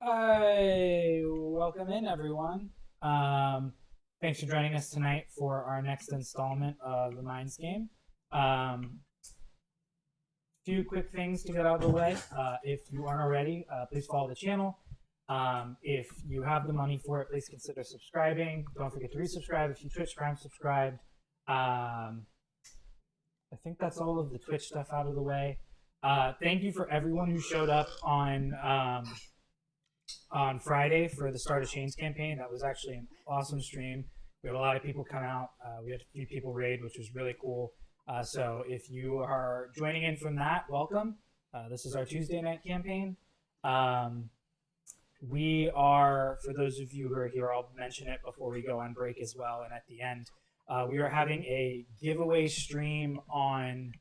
Hi, welcome in everyone. Um, Thanks for joining us tonight for our next installment of the Minds game. Few quick things to get out of the way. If you aren't already, please follow the channel. If you have the money for it, please consider subscribing. Don't forget to resubscribe if you Twitch Prime subscribed. I think that's all of the Twitch stuff out of the way. Thank you for everyone who showed up on Friday for the Start of Chains campaign. That was actually an awesome stream. We had a lot of people come out. We had a few people raid, which was really cool. So if you are joining in from that, welcome. This is our Tuesday night campaign. We are, for those of you who are here, I'll mention it before we go on break as well, and at the end. We are having a giveaway stream on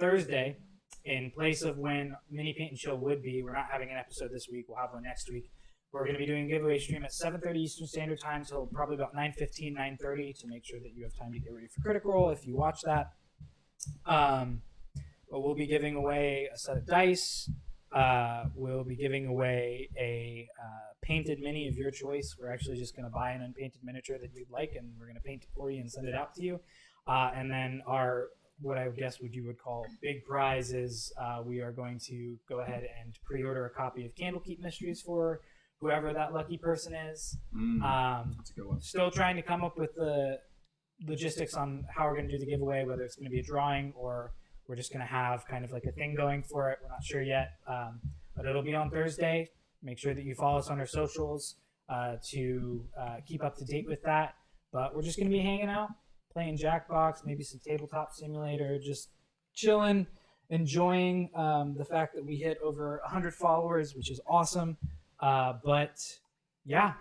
Thursday in place of when Mini Paint and Chill would be. We're not having an episode this week. We'll have one next week. We're going to be doing a giveaway stream at 7:30 Eastern Standard Time till probably about 9:15, 9:30 to make sure that you have time to get ready for Critical Role if you watch that. But we'll be giving away a set of dice. We'll be giving away a painted mini of your choice. We're actually just going to buy an unpainted miniature that you'd like, and we're going to paint it for you and send it out to you. And then our what I guess you would call big prize is we are going to go ahead and pre-order a copy of Candlekeep Mysteries for whoever that lucky person is. That's a good one. Still trying to come up with the logistics on how we're going to do the giveaway, whether it's going to be a drawing or we're just going to have kind of like a thing going for it. We're not sure yet, but it'll be on Thursday. Make sure that you follow us on our socials to keep up to date with that. But we're just going to be hanging out, playing Jackbox, maybe some Tabletop Simulator, just chilling, enjoying the fact that we hit over 100 followers, which is awesome. But yeah,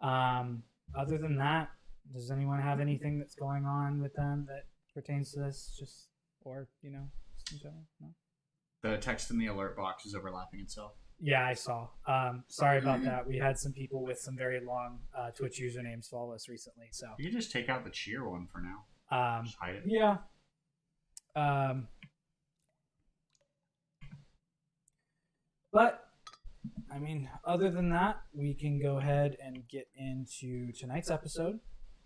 other than that, does anyone have anything that's going on with them that pertains to this? Just just in general? No? The text in the alert box is overlapping itself. Yeah, I saw. Sorry about that. We had some people with some very long Twitch usernames follow us recently. So you can just take out the cheer one for now. Just hide it. Yeah. But I mean, other than that, we can go ahead and get into tonight's episode.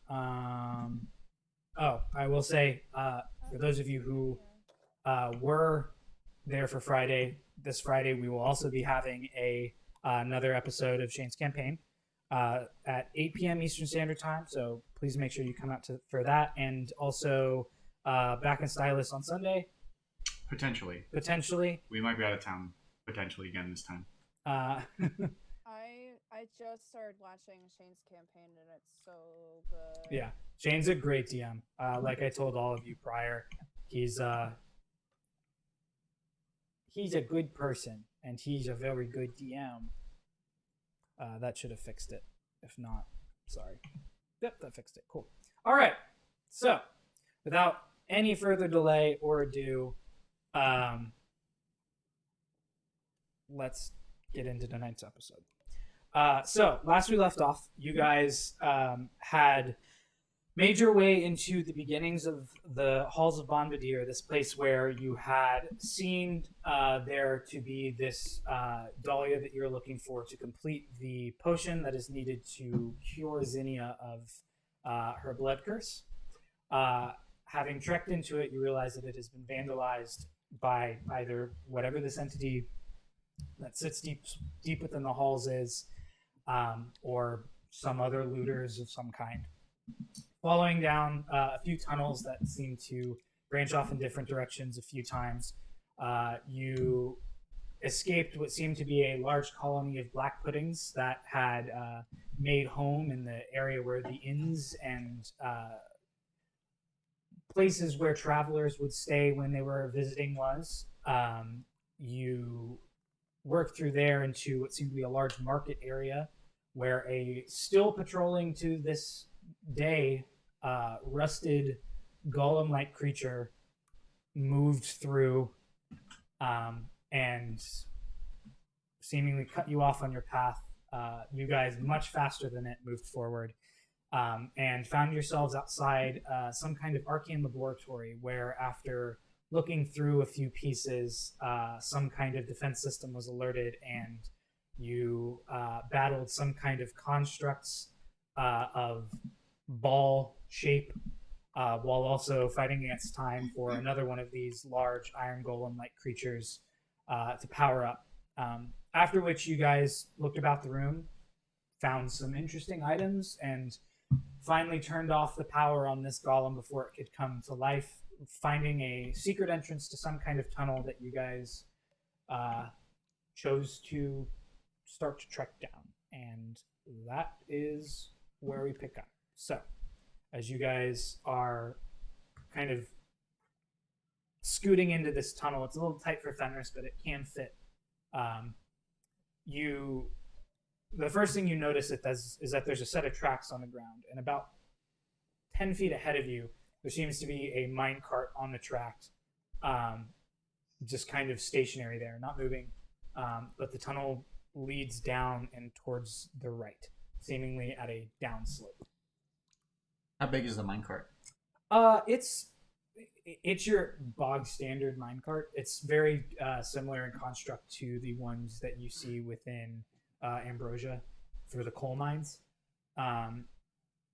I will say, for those of you who were there for Friday, this Friday we will also be having another episode of Shane's Campaign at 8 p.m. Eastern Standard Time. So please make sure you come out for that, and also Back in Stylus on Sunday. Potentially. We might be out of town potentially again this time. I just started watching Shane's Campaign and it's so good. Yeah, Shane's a great DM. Like I told all of you prior, he's a good person and he's a very good DM. That should have fixed it. If not, sorry. Yep, that fixed it. Cool. All right. So, without any further delay or ado, let's get into tonight's episode. So last we left off, you guys had made your way into the beginnings of the Halls of Bonbadir, this place where you had seen there to be this Dahlia that you're looking for to complete the potion that is needed to cure Zinnia of her blood curse. Having trekked into it, you realize that it has been vandalized by either whatever this entity that sits deep within the halls is, or some other looters of some kind. Following down a few tunnels that seem to branch off in different directions a few times, you escaped what seemed to be a large colony of black puddings that had made home in the area where the inns and places where travelers would stay when they were visiting was. You worked through there into what seemed to be a large market area where a still patrolling to this day rusted golem-like creature moved through and seemingly cut you off on your path. You guys, much faster than it, moved forward and found yourselves outside some kind of arcane laboratory where, after looking through a few pieces, some kind of defense system was alerted, and you battled some kind of constructs of ball shape, while also fighting against time for another one of these large iron golem-like creatures to power up. After which you guys looked about the room, found some interesting items, and finally turned off the power on this golem before it could come to life, finding a secret entrance to some kind of tunnel that you guys chose to start to trek down. And that is where we pick up. So, as you guys are kind of scooting into this tunnel, it's a little tight for Fenris, but it can fit. The first thing you notice is that there's a set of tracks on the ground, and about 10 feet ahead of you, there seems to be a minecart on the track, just kind of stationary there, not moving. But the tunnel leads down and towards the right, seemingly at a downslope. How big is the minecart? It's your bog standard minecart. It's very similar in construct to the ones that you see within Ambrosia for the coal mines.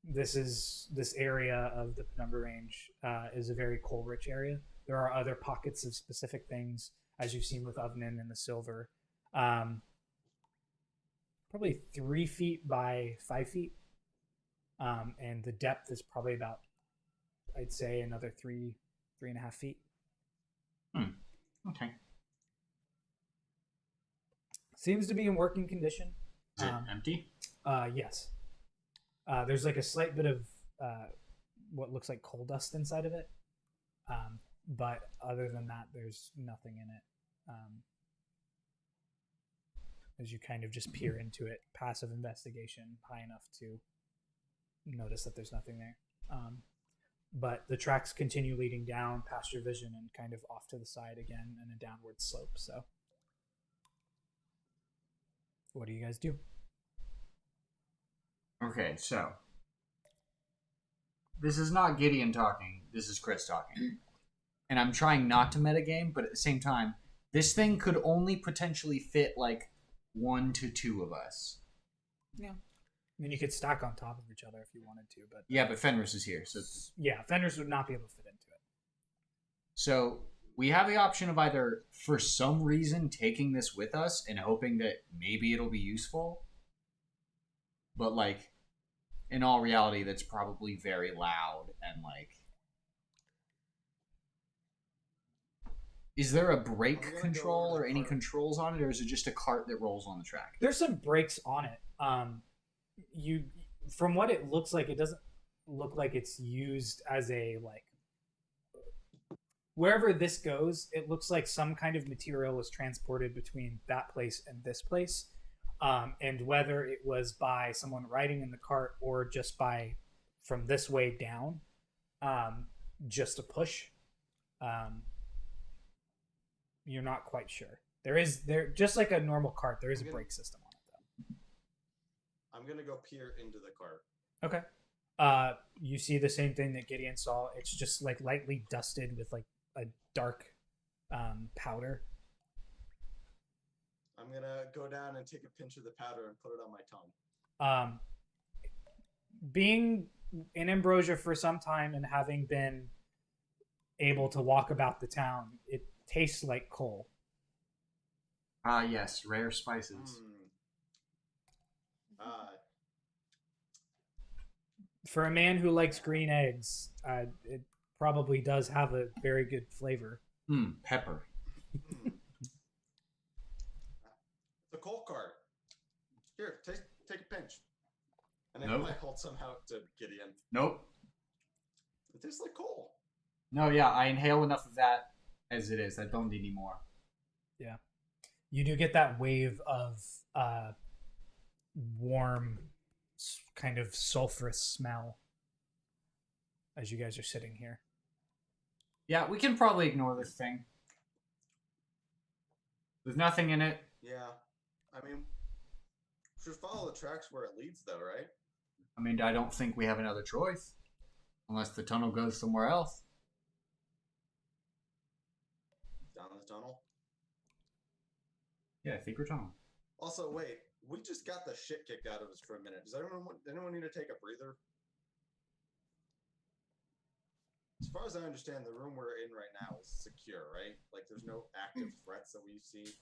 This area of the Penumbra Range is a very coal-rich area. There are other pockets of specific things, as you've seen with Ovnin and the silver. Probably 3 feet by 5 feet. And the depth is probably about, I'd say, another 3.5 feet. Okay. Seems to be in working condition. Is it empty? Yes. There's like a slight bit of what looks like coal dust inside of it. But other than that, there's nothing in it. As you kind of just peer into it, passive investigation high enough to notice that there's nothing there. But the tracks continue leading down past your vision and kind of off to the side again in a downward slope. So, what do you guys do? Okay, so this is not Gideon talking. This is Chris talking. And I'm trying not to metagame, but at the same time, this thing could only potentially fit like 1 to 2 of us. Yeah. I mean, you could stack on top of each other if you wanted to, but... Yeah, but Fenris is here, so... Yeah, Fenris would not be able to fit into it. So, we have the option of either, for some reason, taking this with us and hoping that maybe it'll be useful. But, like, in all reality, that's probably very loud and, like... Is there a brake control or any controls on it, or is it just a cart that rolls on the track? There's some brakes on it. From what it looks like, it doesn't look like it's used as a, like, wherever this goes, it looks like some kind of material was transported between that place and this place. And whether it was by someone riding in the cart or just by from this way down, just a push, you're not quite sure. There just like a normal cart, there is a brake system on it though. I'm gonna go peer into the cart. Okay. You see the same thing that Gideon saw. It's just like lightly dusted with like a dark powder. I'm gonna go down and take a pinch of the powder and put it on my tongue. Being in Ambrosia for some time and having been able to walk about the town, it tastes like coal. Yes, rare spices. For a man who likes green eggs, it probably does have a very good flavor. Pepper. The coal cart. Here, take a pinch. And then Nope. I hold some out to Gideon. Nope. It tastes like coal. No, yeah, I inhale enough of that as it is. I don't need any more. Yeah. You do get that wave of warm, kind of sulfurous smell as you guys are sitting here. Yeah, we can probably ignore this thing. There's nothing in it. Yeah. I mean, should follow the tracks where it leads, though, right? I mean, I don't think we have another choice. Unless the tunnel goes somewhere else. the tunnel? Yeah, I think we're tunnel. Also, wait, we just got the shit kicked out of us for a minute. Does anyone need to take a breather? As far as I understand, the room we're in right now is secure, right? Like, there's no active threats that we see.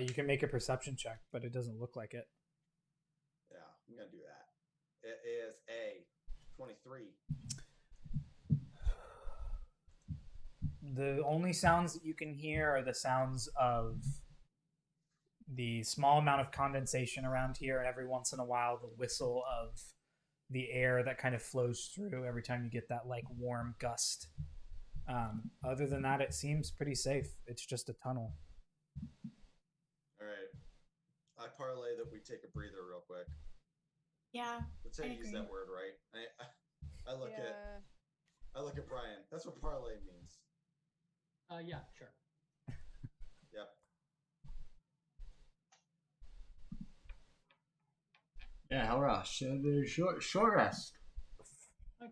You can make a perception check, but it doesn't look like it. Yeah, I'm gonna do that. It is a 23. The only sounds that you can hear are the sounds of the small amount of condensation around here, and every once in a while the whistle of the air that kind of flows through every time you get that like warm gust. Other than that, it seems pretty safe. It's just a tunnel. All right. I parlay that we take a breather real quick. Yeah. Let's say I I use agree. that word right. I look yeah. at I look at Brian. That's what parlay means. Yeah, sure. Yep. Yeah, Hellra, short rest. I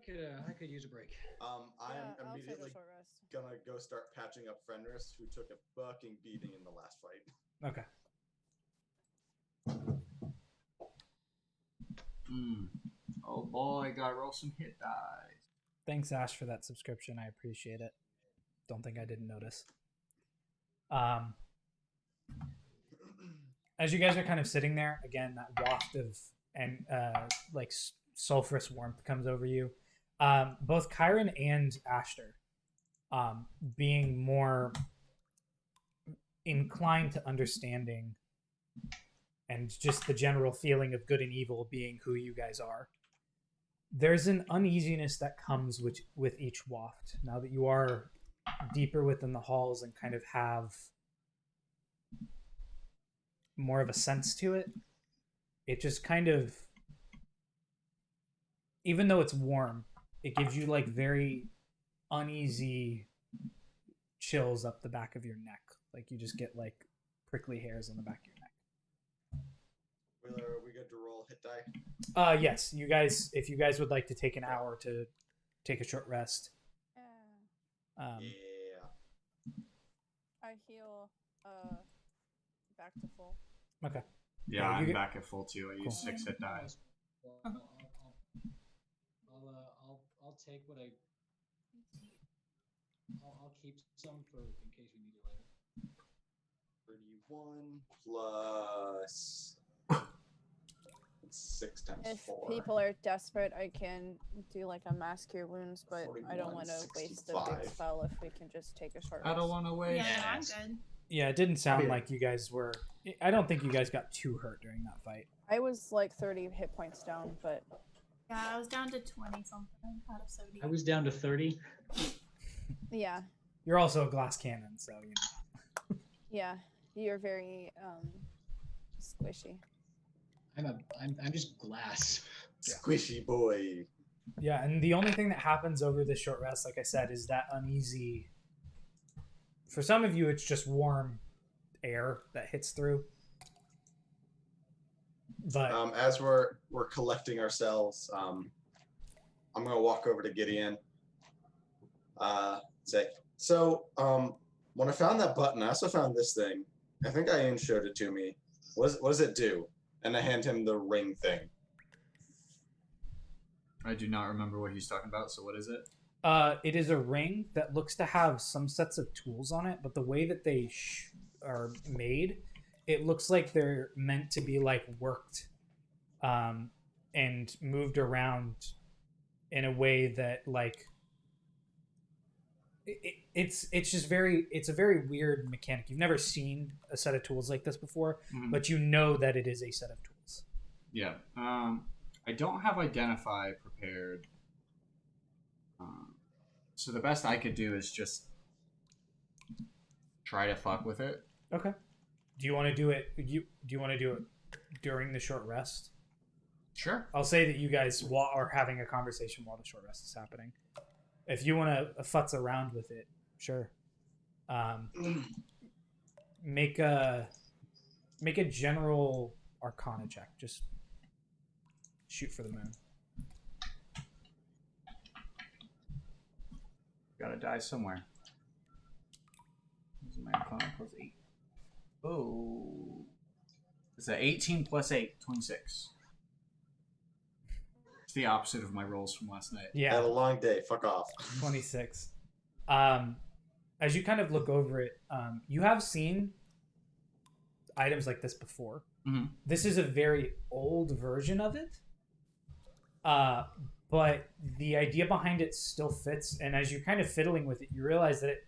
could use a break. I'm Yeah, I'll take immediately a short rest. gonna go start patching up Fenris, who took a fucking beating in the last fight. Okay. Oh boy, gotta roll some hit dice. Thanks, Ash, for that subscription. I appreciate it. Don't think I didn't notice. As you guys are kind of sitting there, again, that waft of and like sulfurous warmth comes over you. Both Kyron and Ashter, being more inclined to understanding and just the general feeling of good and evil being who you guys are. There's an uneasiness that comes with each waft. Now that you are deeper within the halls and kind of have more of a sense to it, it just kind of, even though it's warm, it gives you like very uneasy chills up the back of your neck. Like you just get like prickly hairs on the back of your neck. Wheeler, are we good to roll hit die? Yes, you guys, if you guys would like to take an hour to take a short rest. Yeah. Yeah. I heal back to full. Okay. Yeah, Yeah, you I'm get- back at full too. I Cool. use 6 hit dice. I'll take what I'll keep some for in case we need it later. 31 plus 6 times If 4. people are desperate, I can do like a mass cure wounds, but I don't want to waste a big 41, spell if we can just take a short I rest. don't want to waste. Yeah, no, I'm good. Yeah, it didn't sound mean- like you guys were. I don't think you guys got too hurt during that fight. I was like 30 hit points down, but Yeah, I was down to 20 something out of 70. I was down to 30. yeah, You're also a glass cannon, so you know. yeah, you're very squishy. I'm just glass. Squishy boy. Yeah, and the only thing that happens over this short rest, like I said, is that uneasy. For some of you, it's just warm air that hits through. But As we're collecting ourselves, I'm gonna walk over to Gideon. Say, so when I found that button, I also found this thing. I think Ian showed it to me. What does it do? And I hand him the ring thing. I do not remember what he's talking about. So what is it? it is a ring that looks to have some sets of tools on it, but the way that they are made, it looks like they're meant to be like worked and moved around in a way that like it's just it's a very weird mechanic. You've never seen a set of tools like this before, Mhm. but you know that it is a set of tools. Yeah. I don't have identify prepared. So the best I could do is just try to fuck with it. Okay. Do you want to do it? Do you want to do it during the short rest? Sure. I'll say that you guys are having a conversation while the short rest is happening. If you want to futz around with it, sure. Make a general Arcana check. Just shoot for the moon. Gotta die somewhere. My Arcana plus 8. Oh. It's a 18 plus 8, 26. It's the opposite of my rolls from last night. I had Yeah, a long day. Fuck off. 26. As you kind of look over it, you have seen items like this before. Mm-hmm. This is a very old version of it, but the idea behind it still fits. And as you're kind of fiddling with it, you realize that it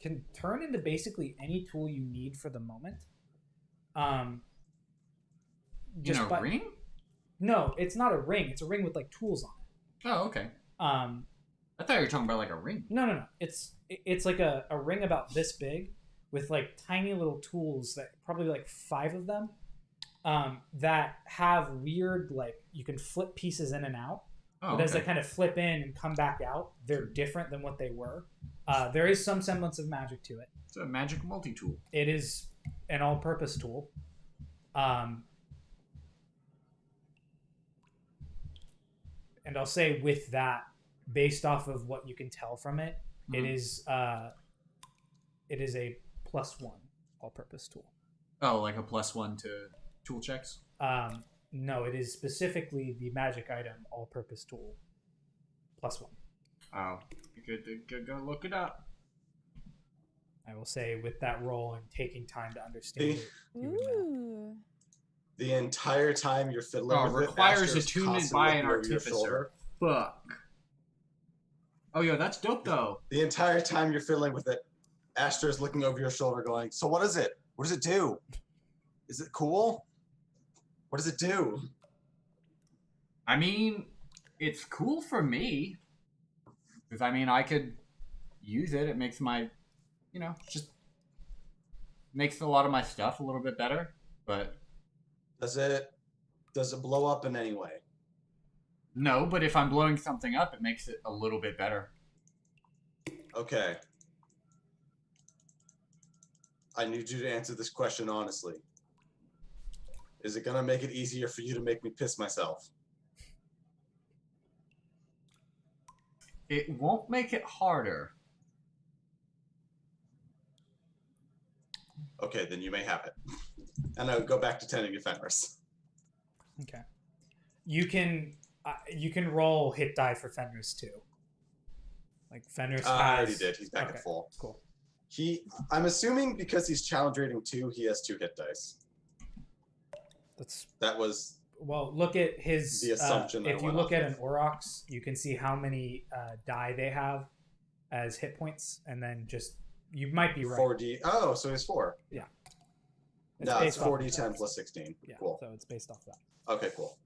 can turn into basically any tool you need for the moment. A ring? No, it's not a ring. It's a ring with like tools on Oh, okay. it. I thought you were talking about like a ring. No. It's like a ring about this big with like tiny little tools that probably like 5 of them that have weird like you can flip pieces in and out. Oh, But as they okay. kind of flip in and come back out, they're different than what they were. There is some semblance of magic to it. It's a magic multi-tool. It is an all-purpose tool. And I'll say with that, based off of what you can tell from it, it is a +1 all-purpose tool. Oh, like a +1 to tool checks? No, it is specifically the magic item all-purpose tool +1. Oh, go look it up. I will say with that roll and taking time to understand it, you would know. Ooh. The entire time you're fiddling Oh, with it, requires Astra's attunement constantly by an looking over your artificer. shoulder. Fuck. Oh, yo, that's dope though. The entire time you're fiddling with it, Astra's looking over your shoulder going, so what is it? What does it do? Is it cool? What does it do? I mean, it's cool for me. Because, I mean, I could use it. It makes my, just makes a lot of my stuff a little bit better. But Does it blow up in any way? no, but if I'm blowing something up, it makes it a little bit better. Okay. I need you to answer this question honestly. Is it gonna make it easier for you to make me piss myself? It won't make it harder. Okay, then you may have it. And I would go back to tending to Fenris. Okay. You can roll hit die for Fenris too. Like Fenris has. I already did. He's back Okay. at full. Cool. I'm assuming because he's challenge rating 2, he has 2 hit dice. That's That was well. Look at his. The assumption I if you went look off at of. an Aurochs, you can see how many die they have as hit points, and then just you might be right. 4D. Oh, so he's 4. It's No, it's based off of 4D10 that. plus 16. Yeah. Cool. So it's based off that. Okay, cool.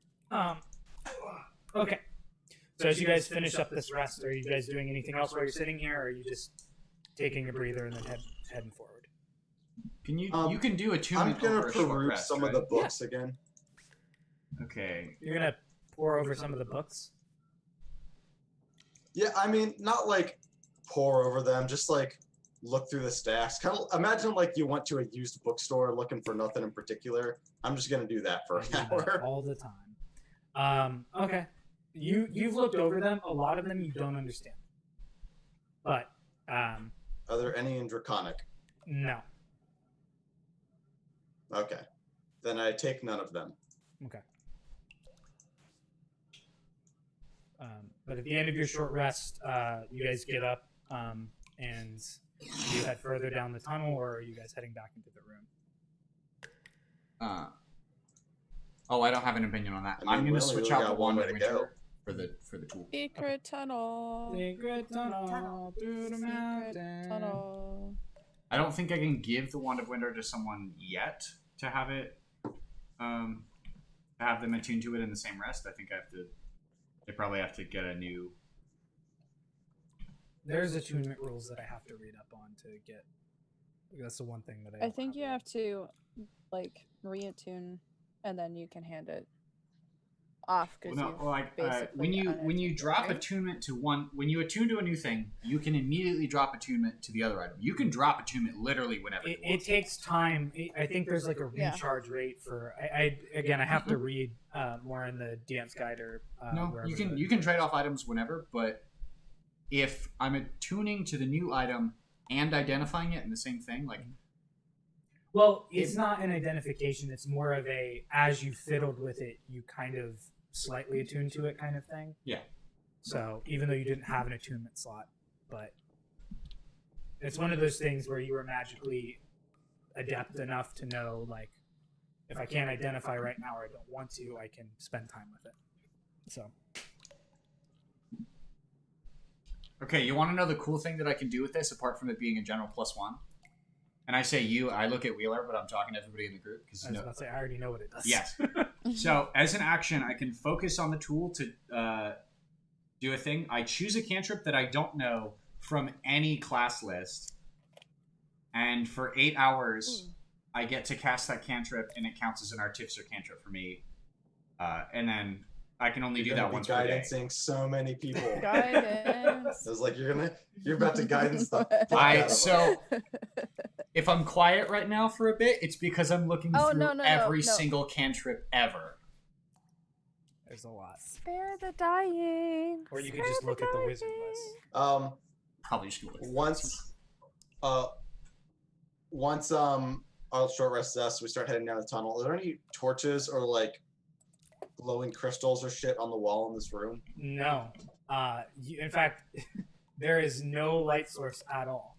Okay. So as you guys finish up this rest, are you guys doing anything else while you're sitting here, or are you just taking a breather and then heading forward? Can you? Um, You can do a 2 I'm minute gonna over a short peruse rest, some right? of the books again. Okay. You're gonna pour over some of the books. Yeah, I mean, not like pour over them, just like look through the stacks. Kind of imagine like you went to a used bookstore looking for nothing in particular. I'm just gonna do that for I an do that hour. all the time. Okay. You've looked over them. A lot of them you don't understand. But Are there any in Draconic? no. Okay. Then I take none of them. Okay. But at the end of your short rest, you guys get up and you head further down the tunnel, or are you guys heading back into the room? Oh, I don't have an opinion on that. I mean, I'm we gonna only switch really out the got one wand way of to go. winter for the tool. Secret tunnel. Secret tunnel through the Secret mountain. tunnel. I don't think I can give the wand of winter to someone yet to have it, have them attuned to it in the same rest. I think I have to. They probably have to get a new. There's attunement rules that I have to read up on to get. That's the one thing that I. I think you have to like reattune, and then you can hand it off because No, like basically when you drop right? attunement to one, when you attune to a new thing, you can immediately drop attunement to the other item. You can drop attunement literally whenever you It want. takes time. I think there's like a Yeah. recharge rate for. I have to read more in the DM's guide or. No, wherever you can the- you can trade off items whenever, but if I'm attuning to the new item and identifying it in the same thing? Like, Well, it's not an identification. It's more of a, as you fiddled with it, you kind of slightly attuned to it kind of thing. Yeah. So even though you didn't have an attunement slot, but it's one of those things where you were magically adept enough to know, like, if I can't identify right now or I don't want to, I can spend time with it. So. okay, you want to know the cool thing that I can do with this, apart from it being a general +1? And I say you, I look at Wheeler, but I'm talking to everybody in the group. I was about to say, I already know what it does. Yes. So, as an action, I can focus on the tool to do a thing. I choose a cantrip that I don't know from any class list. And for 8 hours, I get to cast that cantrip, and it counts as an artificer cantrip for me. And then I can only do You're that gonna once be per day. guidancing so many people. Guidance. It was like you're about to guidance the fuck out of them. So, if I'm quiet right now for a bit, it's because I'm looking Oh, through no, every no. single cantrip ever. There's a lot. Spare the dying. Or you could spare just look at the wizard dying. list. Probably just go with Once our short rest is us, we start heading down the tunnel. Are there any torches or like glowing crystals or shit on the wall in this room? No. In fact, there is no light source at all.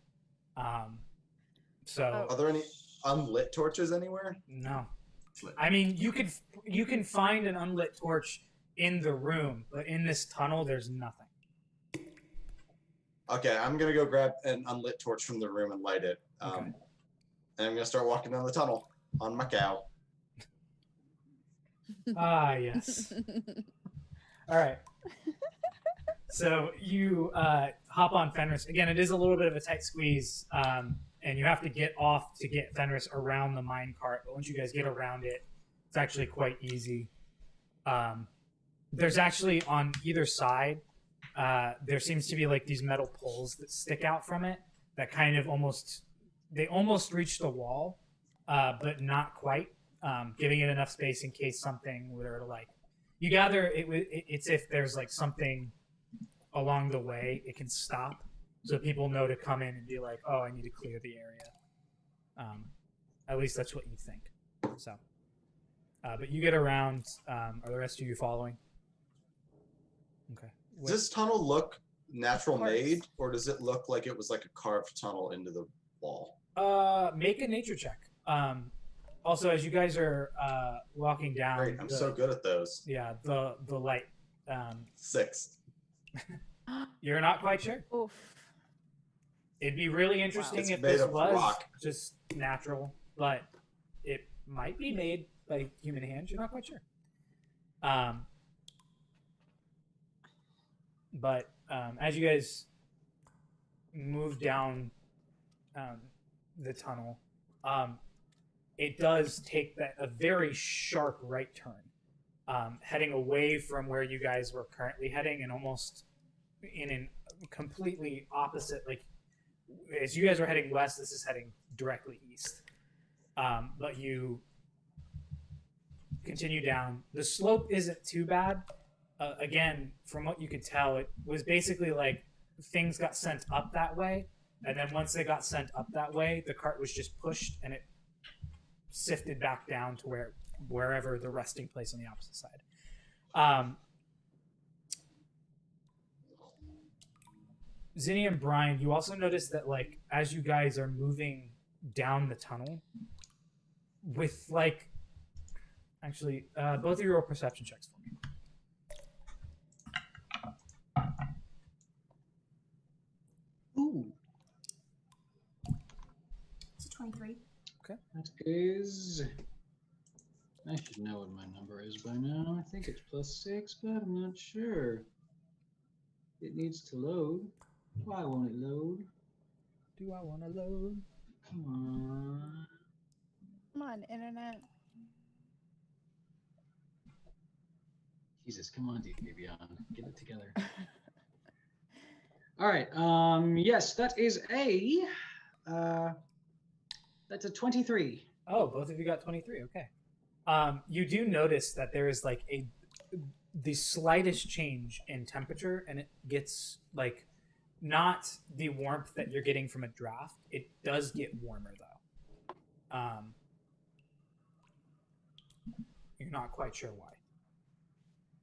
So Are there any unlit torches anywhere? no. I mean, you can find an unlit torch in the room, but in this tunnel, there's nothing. Okay, I'm gonna go grab an unlit torch from the room and light it. Okay. And I'm gonna start walking down the tunnel on my cow. Ah, yes. All right. So you hop on Fenris. Again, it is a little bit of a tight squeeze, and you have to get off to get Fenris around the mine cart. But once you guys get around it, it's actually quite easy. There's actually on either side, there seems to be like these metal poles that stick out from it that kind of almost reach the wall, but not quite, giving it enough space in case something were to like. You gather it's if there's like something along the way, it can stop, so people know to come in and be like, "Oh, I need to clear the area." At least that's what you think. So, but you get around. Are the rest of you following? Okay. Does this tunnel look natural Of course. made, or does it look like it was like a carved tunnel into the wall? Make a nature check. Also, as you guys are walking down, Great, I'm so good at those. Yeah, the light. 6. You're not quite sure. Oof. It'd be really interesting It's if made this of was rock. just natural, but it might be made by human hands. You're not quite sure. But as you guys move down the tunnel, it does take a very sharp right turn, heading away from where you guys were currently heading, and almost in a completely opposite. Like as you guys were heading west, this is heading directly east. But you continue down. The slope isn't too bad. Again, from what you could tell, it was basically like things got sent up that way, and then once they got sent up that way, the cart was just pushed and it sifted back down to wherever the resting place on the opposite side. Zinni and Brian, you also notice that like as you guys are moving down the tunnel, with like, actually, both of you roll perception checks for me. Ooh, It's a 23. that is. I should know what my number is by now. I think it's +6, but I'm not sure. It needs to load. Why won't it load? Do I want to load? Come on. Come on, internet. Jesus, come on, DK Beyond. Get it together. All right. Yes, that is that's a 23. Oh, both of you got 23. Okay. You do notice that there is like the slightest change in temperature, and it gets like not the warmth that you're getting from a draft. It does get warmer though. You're not quite sure why,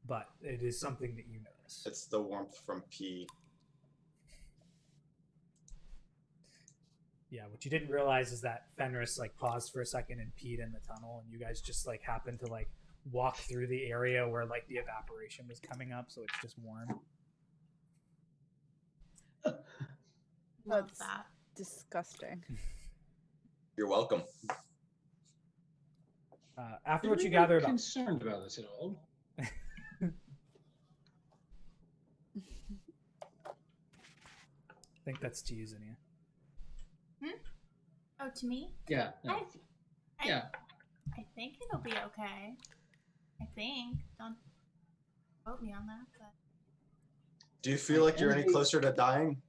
but it is something that you notice. It's the warmth from pee. Yeah, what you didn't realize is that Fenris like paused for a second and peed in the tunnel, and you guys just like happened to like walk through the area where like the evaporation was coming up, so it's just warm. Love That's- that. Disgusting. You're welcome. After Are what we you gathered, concerned about this at all? I think that's to you, Zinnia. Oh, to me? Yeah. No. I- Yeah. I think it'll be okay. I think. Don't quote me on that, but Do you feel like you're any closer to dying?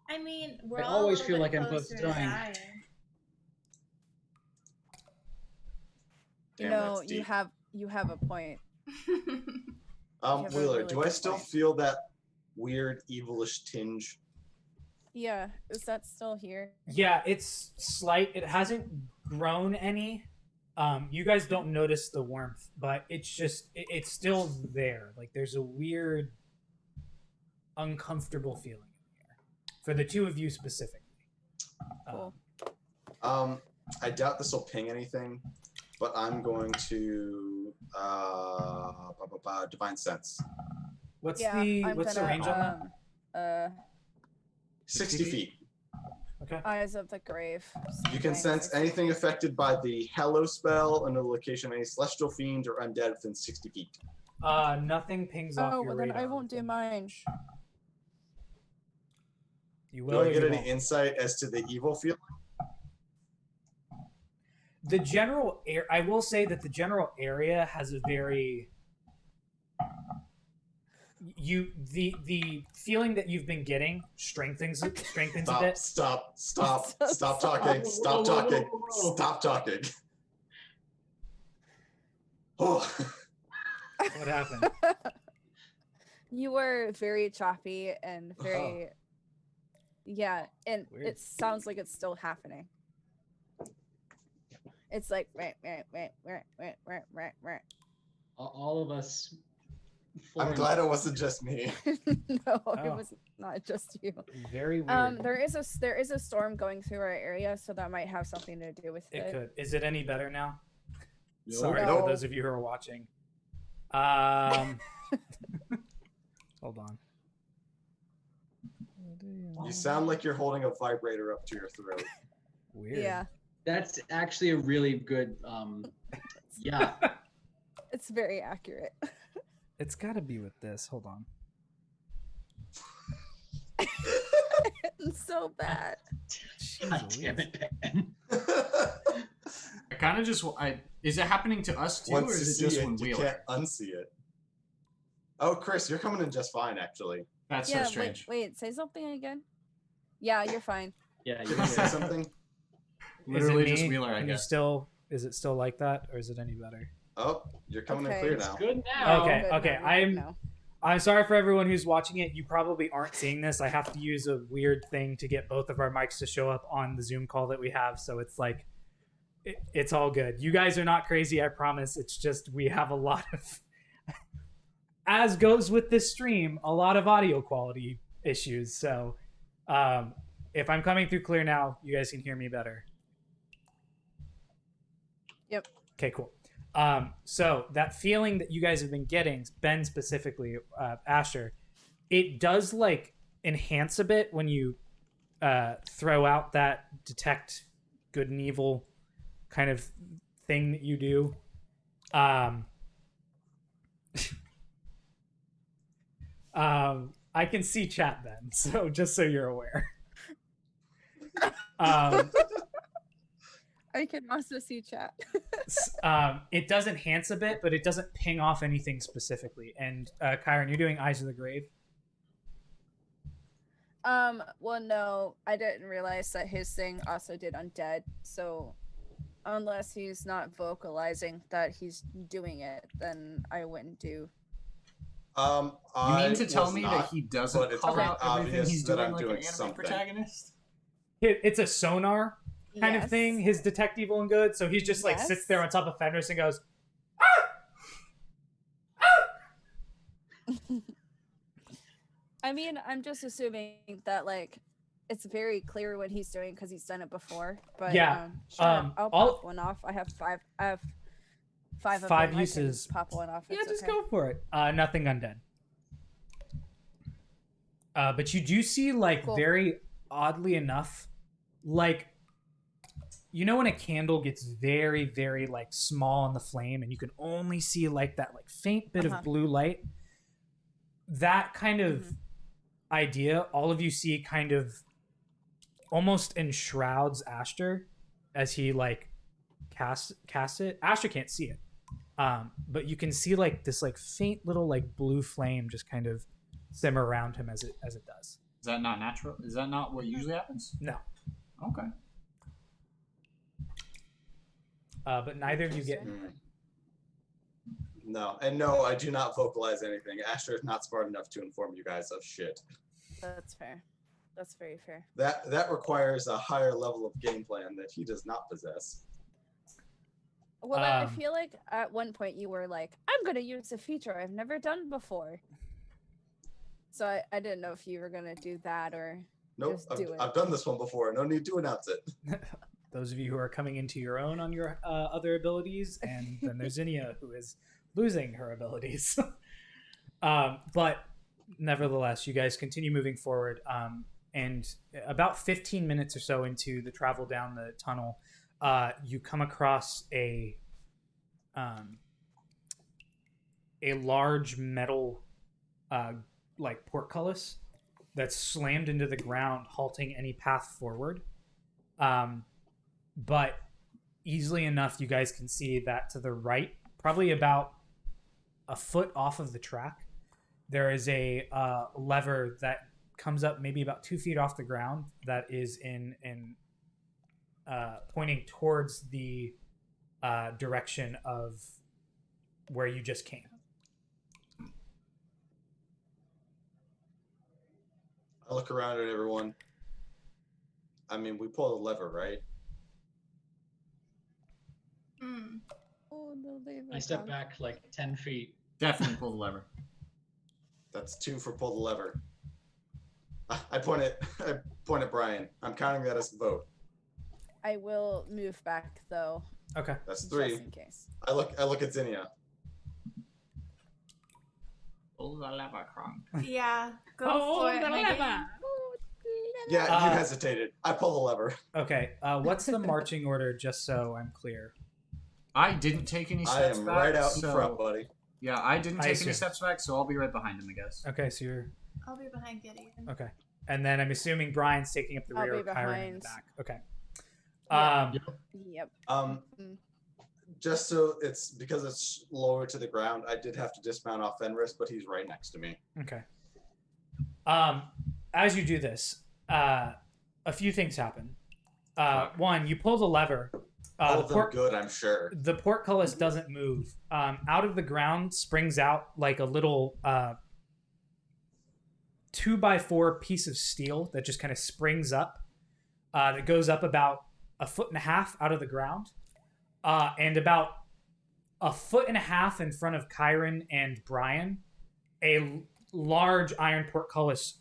I mean, we're I all always a feel little bit like I'm close to closer dying. You Damn, know, that's you deep. have a point. Um, have a Wheeler, really do I good still point. feel that weird evilish tinge? Yeah, is that still here? Yeah, it's slight. It hasn't grown any. You guys don't notice the warmth, but it's just it's still there. Like there's a weird, uncomfortable feeling in the air for the two of you specifically. Cool. I doubt this will ping anything, but I'm going to divine sense. What's Yeah, the I'm what's the gonna, range on that? 60 feet. Okay. Eyes of the Grave. You can sense anything affected by the Hallow spell under the location of any celestial fiend or undead within 60 feet. Nothing pings off Oh, your well then radar. I won't do within mine. range. You will. Do I or get you any won't? insight as to the evil feeling? The general air. I will say that the general area has a very the feeling that you've been getting strengthens a bit. Stop Stop. talking. Stop talking. Whoa. Stop talking. Oh, What happened? You were very choppy and very. Yeah, and Weird. it sounds like it's still happening. It's like All of us. I'm formed- glad it wasn't just me. No, Oh. it was not just you. Very weird. There is a storm going through our area, so that might have something to do with It it. could. Is it any better now? Nope. Sorry No. for those of you who are watching. Hold on. You sound like you're holding a vibrator up to your throat. Weird. Yeah, That's actually a really good. Yeah. it's very accurate. It's got to be with this. Hold on. It's so bad. God damn it, Ben. I kind of just. Is it happening to us too, or Once you is it see just it, when you Wheeler? can't unsee it. Oh, Chris, you're coming in just fine, actually. That's Yeah, so strange. wait, say something again. Yeah, you're fine. Yeah, Can you're you say good. something? Literally Is it just me? Wheeler, I Can you guess. still? Is it still like that, or is it any better? Oh, you're coming Okay. in clear It's now. good now. Okay, Good, okay, now, you're good I'm- now. I'm sorry for everyone who's watching it. You probably aren't seeing this. I have to use a weird thing to get both of our mics to show up on the Zoom call that we have. So it's like, it's all good. You guys are not crazy, I promise. It's just we have a lot of, as goes with this stream, a lot of audio quality issues. So if I'm coming through clear now, you guys can hear me better. Yep. Okay, cool. So that feeling that you guys have been getting, Ben specifically, Asher, it does like enhance a bit when you throw out that detect good and evil kind of thing that you do. I can see chat, Ben, so just so you're aware. I can also see chat. It does enhance a bit, but it doesn't ping off anything specifically. And Kyron, you're doing Eyes of the Grave. Well, no, I didn't realize that his thing also did undead. So, unless he's not vocalizing that he's doing it, then I wouldn't do You I mean to tell was me not, that he doesn't but it's call very out everything obvious he's that doing I'm like doing an anime something. protagonist? It's a sonar kind of Yes. thing. His detect evil and good. So he just like sits there on top of Fenris and goes, I mean, I'm just assuming that like it's very clear what he's doing because he's done it before. But Yeah, sure, I'll all- pop one off. I have five. I have five of Five them. uses. I can pop one off. yeah, It's just okay. go for it. Nothing undead. But you do see like Cool. very oddly enough, like you know when a candle gets very, very like small in the flame and you can only see like that like faint bit Uh-huh. of blue light. That kind of Mhm. idea, all of you see kind of almost enshrouds Ashter as he like casts it. Ashter can't see it. But you can see like this like faint little like blue flame just kind of simmer around him as it does. Is that not natural? Is that not what usually happens? No. Okay. But neither of you get Interesting. No, and no, I do not vocalize anything. Asher is not smart enough to inform you guys of shit. That's fair. That's very fair. That requires a higher level of game plan that he does not possess. Well, I Um, feel like at one point you were like, "I'm gonna use a feature I've never done before." So I didn't know if you were gonna do that or Nope, Just do it. I've done this one before. No need to announce it. those of you who are coming into your own on your other abilities, and then there's Zinnia who is losing her abilities. But nevertheless, you guys continue moving forward, and about 15 minutes or so into the travel down the tunnel, you come across a large metal like portcullis that's slammed into the ground, halting any path forward. But easily enough, you guys can see that to the right, probably about a foot off of the track, there is a lever that comes up maybe about 2 feet off the ground that is in pointing towards the direction of where you just came. I look around at everyone. I mean, we pull the lever, right? Mm. oh, the lever I step gone. back like 10 feet. Definitely pull the lever. That's 2 for pull the lever. I point at Brian. I'm counting that as a vote. I will move back though, Okay. That's just 3. in case. I look at Zinnia. Pull the lever, Kronk. Yeah, go for it, Megan. Yeah, Uh, you hesitated. I pull the lever. Okay. What's the marching order, just so I'm clear? I didn't take any I steps am back. right out in so- front, buddy. Yeah, I didn't I take assume. any steps back, so I'll be right behind him, I guess. Okay, so you're I'll be behind Gideon. okay, and then I'm assuming Brian's taking up the I'll rear be of Kyron in the behind. back. Okay. Yeah. Yep. Mm. Just so it's because it's lower to the ground, I did have to dismount off Fenris, but he's right next to me. Okay. As you do this, a few things happen. One, you pull the lever. All The of them good, I'm sure. the portcullis doesn't move. Out of the ground springs out like a little 2x4 piece of steel that just kind of springs up. That goes up about 1.5 feet out of the ground, and about 1.5 feet in front of Kyron and Brian, a large iron portcullis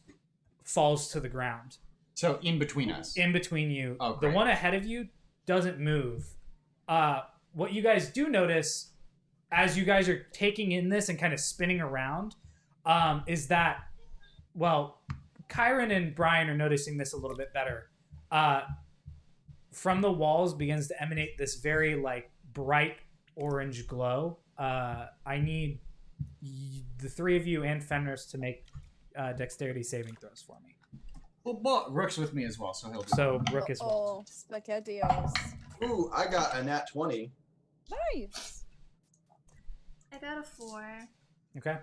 falls to the ground. So in between us. In between you. Oh, the great. one ahead of you doesn't move. What you guys do notice as you guys are taking in this and kind of spinning around is that, well, Kyron and Brian are noticing this a little bit better. From the walls begins to emanate this very like bright orange glow. I need the 3 of you and Fenris to make dexterity saving throws for me. Well, Rook's with me as well, so he'll do So Rook as well. Oh, spaghettios. Ooh, I got a nat 20. Nice. I got a 4. Okay.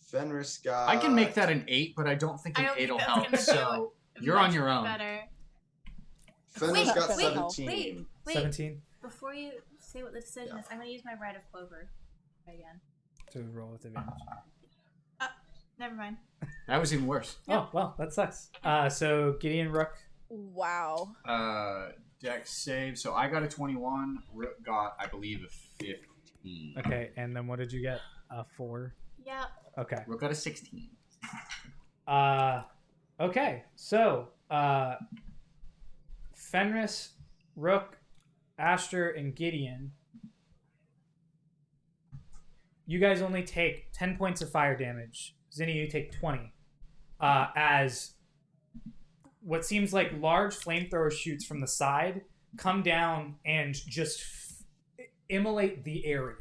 Fenris got. I can make that an 8, but I don't think I an don't 8 think will that's help, gonna so do you're on much your own. Better. Fenris Wait, got wait, 17. Wait, 17. before you say what the decision is, I'm gonna use my right of clover again. to roll with advantage. Never mind. That was even worse. Oh, well, that sucks. So Gideon Rook. Wow. Dex save. So I got a 21. Rook got, I believe, a 15. Okay, and then what did you get? 4. Yep. Okay. Rook got a 16. Okay. So Fenris, Rook, Asher, and Gideon. You guys only take 10 points of fire damage. Zinni, you take 20. As what seems like large flamethrower shoots from the side come down and just immolate the area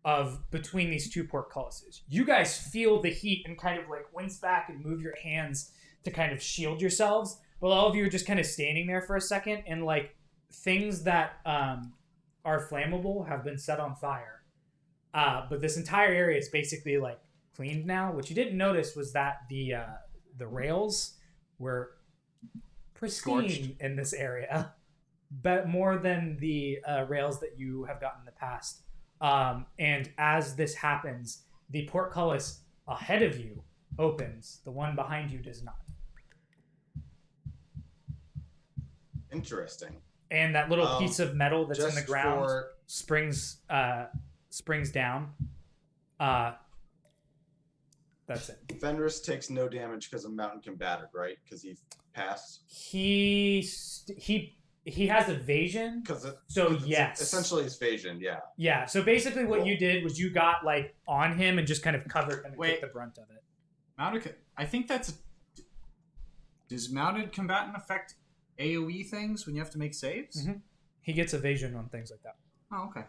of between these two portcullises. You guys feel the heat and kind of like wince back and move your hands to kind of shield yourselves, but all of you are just kind of standing there for a second, and like things that are flammable have been set on fire. But this entire area is basically like cleaned now. What you didn't notice was that the rails were pristine Scorched. in this area, but more than the rails that you have gotten in the past. And as this happens, the portcullis ahead of you opens. The one behind you does not. Interesting. And that little piece of metal that's in the Just ground for springs down. That's it. Fenris takes no damage because of mountain combative, right? Because he passed. He has evasion. Because So yes. essentially it's evasion. Yeah. Yeah. So basically, what Cool. you did was you got like on him and just kind of covered him and Wait. took the brunt of it. I think that's. Does mounted combatant affect AoE things when you have to make saves? Mhm. He gets evasion on things like that. Oh, okay.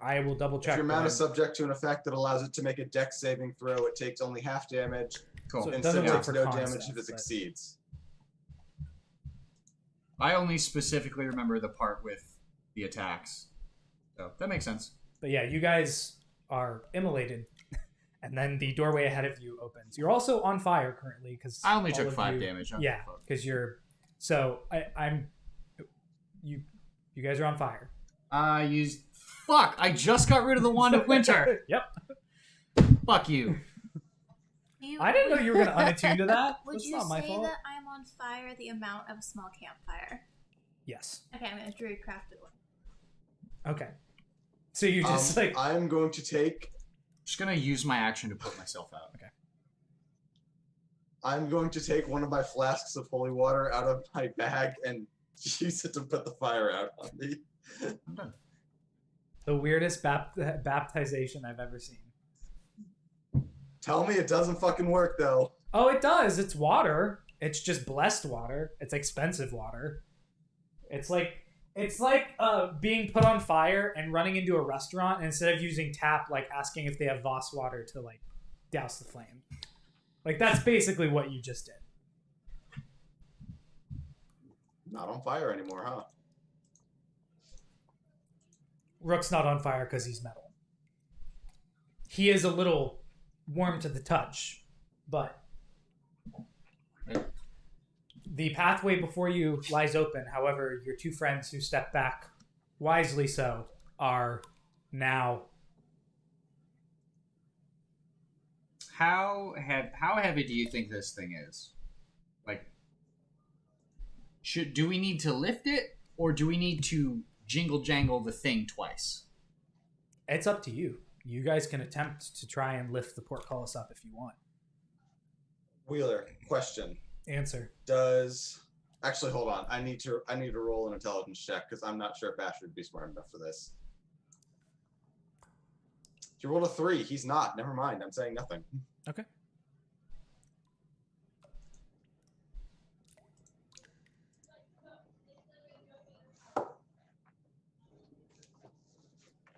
I will double check. If your but mount is I'm- subject to an effect that allows it to make a dex saving throw, it takes only half damage. Cool. So it and doesn't still work takes for no con damage stuff, if it but- succeeds. I only specifically remember the part with the attacks. So that makes sense. But yeah, you guys are immolated, and then the doorway ahead of you opens. You're also on fire currently because I only took 5 damage. I don't Yeah, give a fuck. because you're. So you guys are on fire. I used. Fuck! I just got rid of the Wand of Winter. Yep. Fuck you. I didn't know you were gonna unattune to that. Would That's you not my say fault. that I'm on fire the amount of a small campfire? Yes. Okay, I'm gonna druid-crafted one. Okay. So you just like. I'm going to take. Just gonna use my action to put myself out. Okay. I'm going to take one of my flasks of holy water out of my bag and use it to put the fire out on me. I'm done. The weirdest baptization I've ever seen. Tell me it doesn't fucking work though. Oh, it does. It's water. It's just blessed water. It's expensive water. It's like being put on fire and running into a restaurant, and instead of using tap, like asking if they have Voss water to like douse the flame. Like that's basically what you just did. Not on fire anymore, huh? Rook's not on fire because he's metal. He is a little warm to the touch, but the pathway before you lies open. However, your two friends who step back, wisely so, are now. How heavy do you think this thing is? Like, do we need to lift it, or do we need to jingle jangle the thing twice? It's up to you. You guys can attempt to try and lift the portcullis up if you want. Wheeler, question. Answer. Actually hold on. I need to roll an intelligence check because I'm not sure if Asher would be smart enough for this. He rolled a 3. He's not. Never mind. I'm saying nothing. Okay.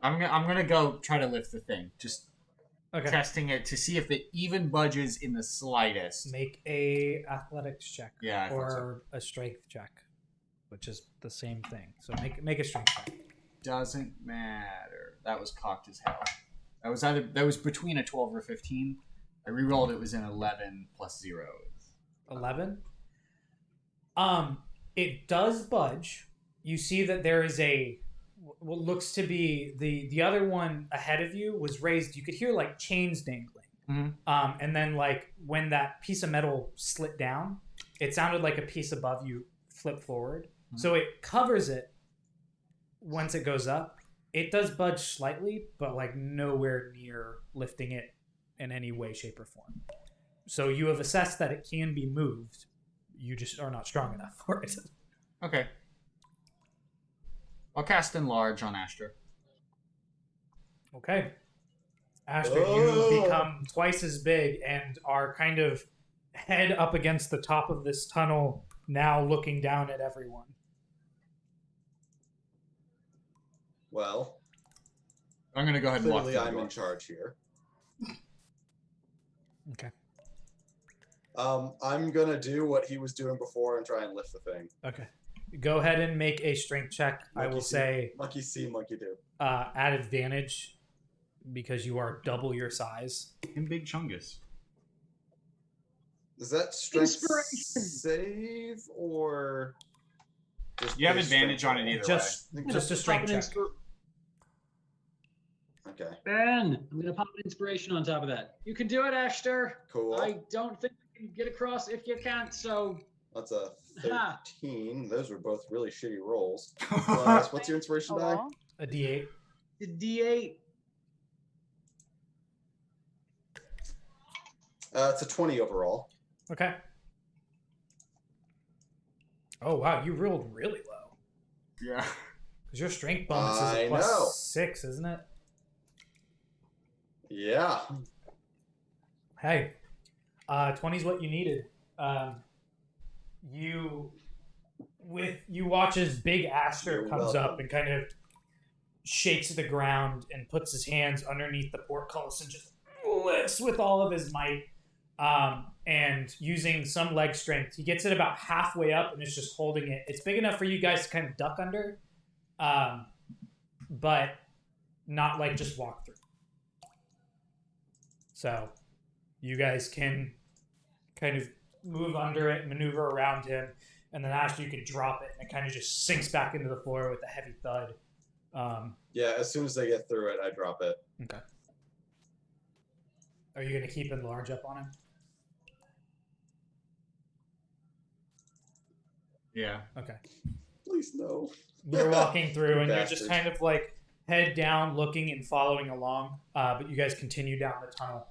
I'm gonna go try to lift the thing. Just Okay. testing it to see if it even budges in the slightest. Make a athletics check Yeah, I thought so. or a strength check, which is the same thing. So make a strength check. Doesn't matter. That was cocked as hell. That was between a 12 or 15. I rerolled. It was an 11 plus 0. 11. It does budge. You see that there is a what looks to be the other one ahead of you was raised. You could hear like chains dangling. And then like when that piece of metal slit down, it sounded like a piece above you flip forward. So it covers it once it goes up. It does budge slightly, but like nowhere near lifting it in any way, shape, or form. So you have assessed that it can be moved. You just are not strong enough for it. Okay. I'll cast Enlarge on Astra. Okay. Astra, you become twice as big and are kind of head up against the top of this tunnel, now looking down at everyone. Well, I'm going to go ahead and walk clearly through the I'm door. in charge here. Okay. I'm gonna do what he was doing before and try and lift the thing. Okay. Go ahead and make a strength check. I will say Monkey see, monkey do. at advantage because you are double your size. In Big Chungus. Is that strength Inspiration. save or just You have base advantage strength on it roll? either Just I think just a strength check. Okay, Ben, I'm gonna pop an inspiration on top of that. You can do it, Ashter. cool. I don't think you can get across if you can't. So That's a Ha. 13. Those were both really shitty rolls. Plus, what's your inspiration Oh, die? well. A D8. the D8. It's a 20 overall. Okay. Oh wow, you rolled really low. Yeah. Because your strength bonus is I a plus know. 6, isn't it? Yeah. Hey, 20 is what you needed. You watch as Big Aster You're comes welcome. up and kind of shakes the ground and puts his hands underneath the portcullis and just lifts with all of his might. And using some leg strength, he gets it about halfway up and is just holding it. It's big enough for you guys to kind of duck under, but not like just walk through. So you guys can kind of move under it, maneuver around him, and then after you can drop it, and it kind of just sinks back into the floor with a heavy thud. Yeah, as soon as they get through it, I drop it. Okay. Are you going to keep Enlarge up on him? Yeah. Okay. Please no. You're walking through, and you're Bastards. just kind of like head down, looking and following along. But you guys continue down the tunnel.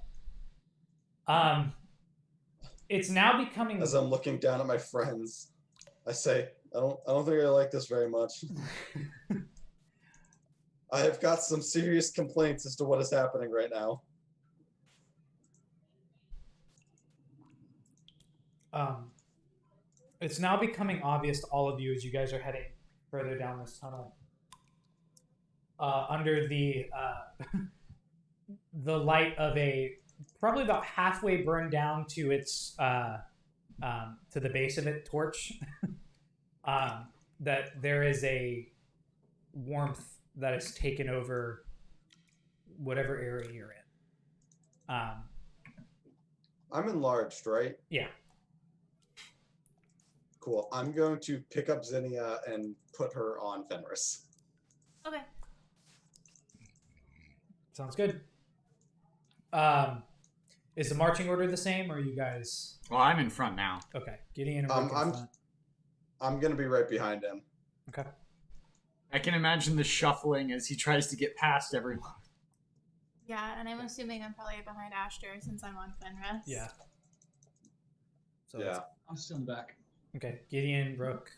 It's now becoming. As I'm looking down at my friends, I say, I don't think I like this very much. I have got some serious complaints as to what is happening right now. It's now becoming obvious to all of you as you guys are heading further down this tunnel. Under the the light of a probably about halfway burned down to its to the base of it torch, that there is a warmth that has taken over whatever area you're in. I'm enlarged, right? Yeah. Cool. I'm going to pick up Zinnia and put her on Fenris. Okay. Sounds good. Is the marching order the same, or are you guys Well, I'm in front now. okay? Gideon and Um, Rook in I'm- front. I'm gonna be right behind him. Okay. I can imagine the shuffling as he tries to get past everyone. Yeah, and I'm assuming I'm probably behind Ashter since I'm on Fenris. Yeah. So Yeah. I'm still in the back. okay. Gideon, Rook,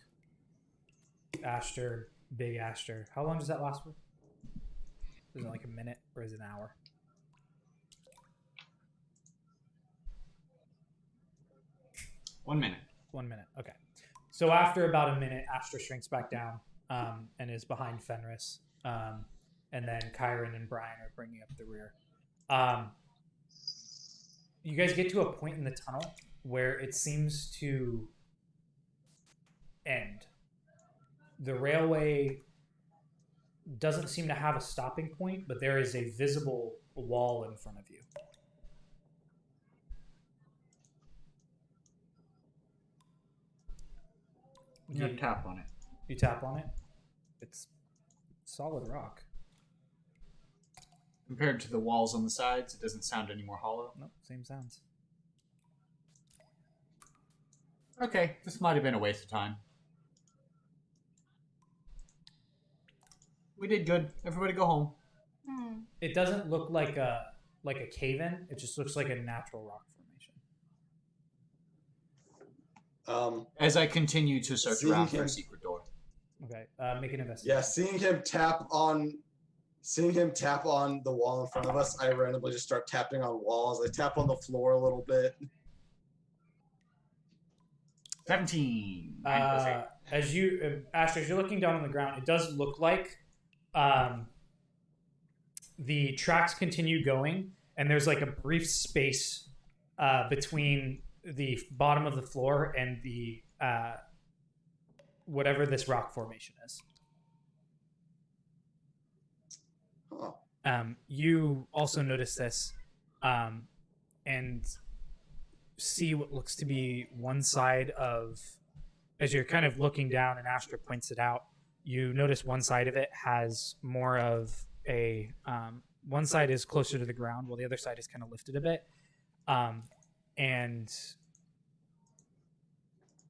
Ashter, Big Ashter. How long does that last for? Is it like a minute or is it an hour? One minute. 1 minute. Okay. So after about a minute, Ashter shrinks back down and is behind Fenris. And then Kyron and Brian are bringing up the rear. You guys get to a point in the tunnel where it seems to end. The railway doesn't seem to have a stopping point, but there is a visible wall in front of you. You have to tap on it. You tap on it. It's solid rock. Compared to the walls on the sides, it doesn't sound any more hollow. Nope, same sounds. Okay, this might have been a waste of time. We did good. Everybody go home. It doesn't look like a cave-in. It just looks like a natural rock formation. As I continue to search Seeing around for him- a secret door. Okay, make an investigation. Yeah, seeing him tap on the wall in front of us, I randomly just start tapping on walls. I tap on the floor a little bit. 17. As you, Asher, as you're looking down on the ground, it does look like the tracks continue going, and there's like a brief space between the bottom of the floor and the whatever this rock formation is. Huh. You also notice this and see what looks to be one side of, as you're kind of looking down and Astra points it out, you notice one side of it has more of a, one side is closer to the ground while the other side is kind of lifted a bit. And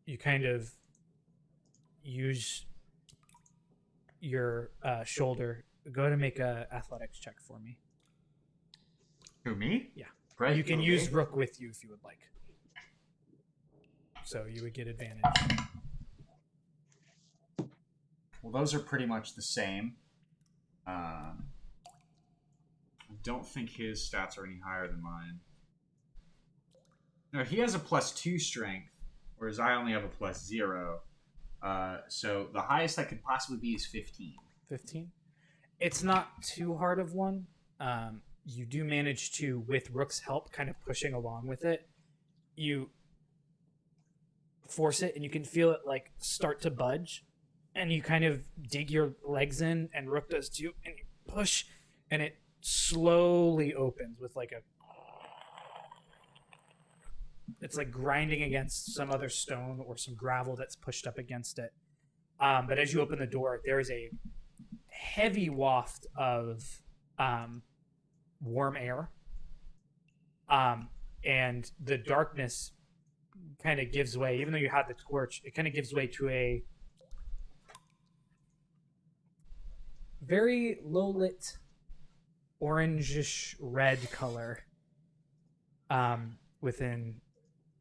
you kind of use your shoulder. Go ahead and make a athletics check for me. Who, me? Yeah. Great. You can Okay. use Rook with you if you would like. So you would get advantage. Well, those are pretty much the same. I don't think his stats are any higher than mine. No, he has a +2 strength, whereas I only have a +0. So the highest I could possibly be is 15. 15. It's not too hard of one. You do manage to, with Rook's help, kind of pushing along with it. You force it, and you can feel it like start to budge, and you kind of dig your legs in, and Rook does too, and you push, and it slowly opens with like a. It's like grinding against some other stone or some gravel that's pushed up against it. But as you open the door, there is a heavy waft of warm air. And the darkness kind of gives way, even though you had the torch, it kind of gives way to a very low lit orangish red color within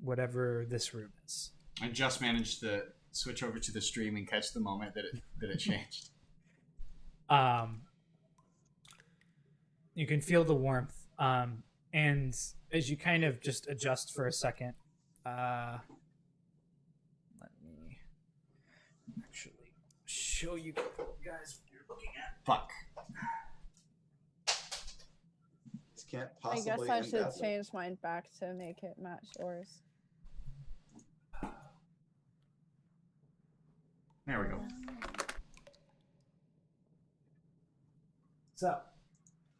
whatever this room is. I just managed to switch over to the stream and catch the moment that it changed. You can feel the warmth, and as you kind of just adjust for a second, let me actually show you guys what you're looking at. Fuck. This can't I possibly guess I end should badly. change mine back to make it match yours. There we go. So,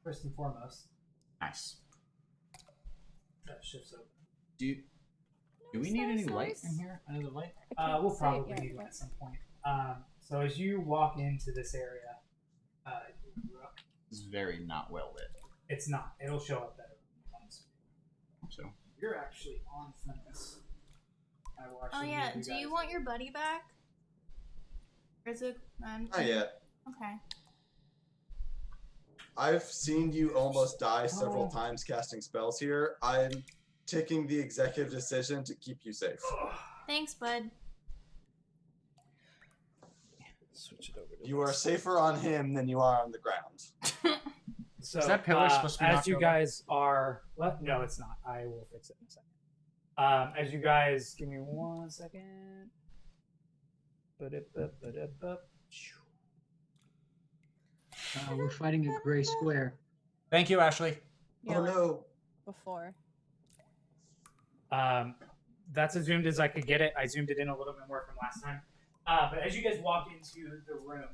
first and foremost, Nice. that shifts over. Do we need any light in here? Another light? I can't We'll see it probably yet, need one but- at some point. So as you walk into this area, This is very not well lit. it's not. It'll show up better on the screen. So You're actually on Fenris. I will Oh actually yeah. move Do you guys- want your buddy back? Or is it? Not yet. Okay. I've seen you almost die several Oh. times casting spells here. I'm taking the executive decision to keep you safe. Thanks, bud. Switch it over to You are this. safer on him than you are on the ground. So, Is that pillar supposed to be as knocked you over? guys are what? No, it's not. I will fix it in a second. As you guys give me 1 second. Ba-da-ba-ba-da-ba. We're fighting a gray square. thank you, Ashley. Yeah, Oh like no. before. That's as zoomed as I could get it. I zoomed it in a little bit more from last time. But as you guys walk into the room,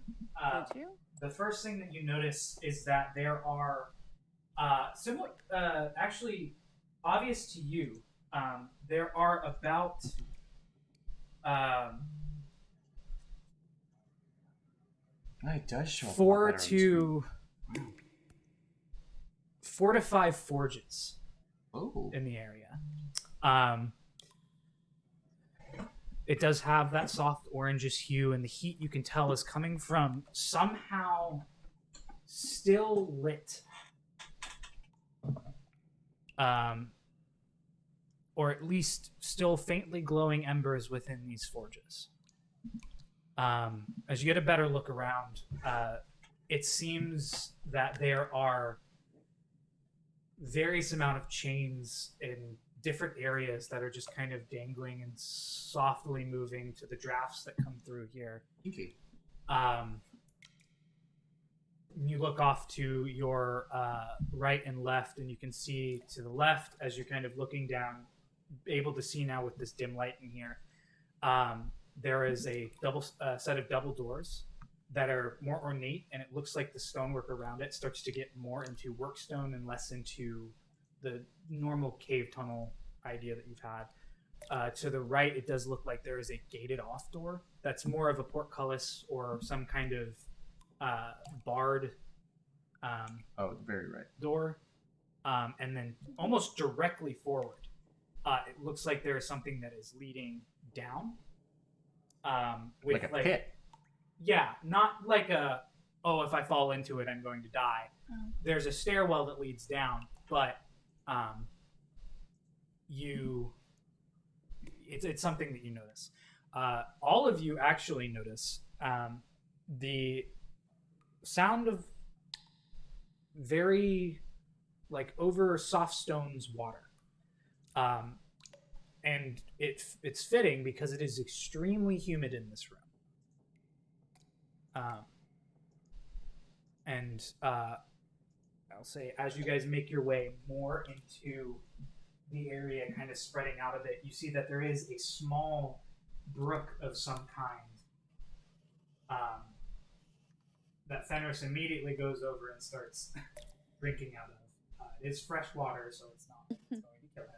Did you? the first thing that you notice is that there are somewhat actually obvious to you. There are about Oh, it does show up a lot 4 better on screen. to 4 to 5 forges Oh. in the area. It does have that soft orangish hue, and the heat you can tell is coming from somehow still lit. Or at least still faintly glowing embers within these forges. As you get a better look around, it seems that there are various amount of chains in different areas that are just kind of dangling and softly moving to the drafts that come through here. Okay. You look off to your right and left, and you can see to the left as you're kind of looking down, able to see now with this dim light in here. There is a double set of double doors that are more ornate, and it looks like the stonework around it starts to get more into workstone and less into the normal cave tunnel idea that you've had. To the right, it does look like there is a gated off door that's more of a portcullis or some kind of barred Oh, very right. door. And then almost directly forward, it looks like there is something that is leading down. With Like a pit. Yeah, not like a, oh, if I fall into it, I'm going to die. Oh. There's a stairwell that leads down, but it's something that you notice. All of you actually notice the sound of very, like, over soft stones water. And it's fitting because it is extremely humid in this room. I'll say, as you guys make your way more into the area, kind of spreading out of it, you see that there is a small brook of some kind that Fenris immediately goes over and starts drinking out of. It is fresh water, so it's not going to kill him.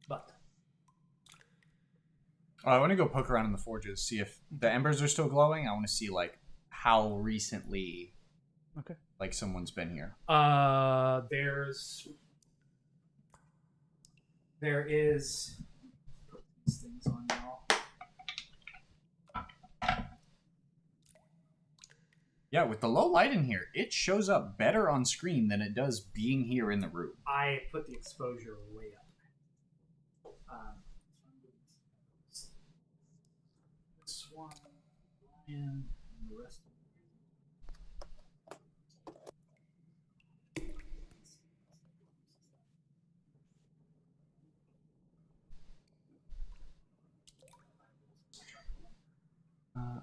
But Oh, I want to go poke around in the forges, see if the embers are still glowing. I want to see like how recently, Okay. like someone's been here. There is. Put these things on y'all. Yeah, with the low light in here, it shows up better on screen than it does being here in the room. I put the exposure way up. This one, and the rest.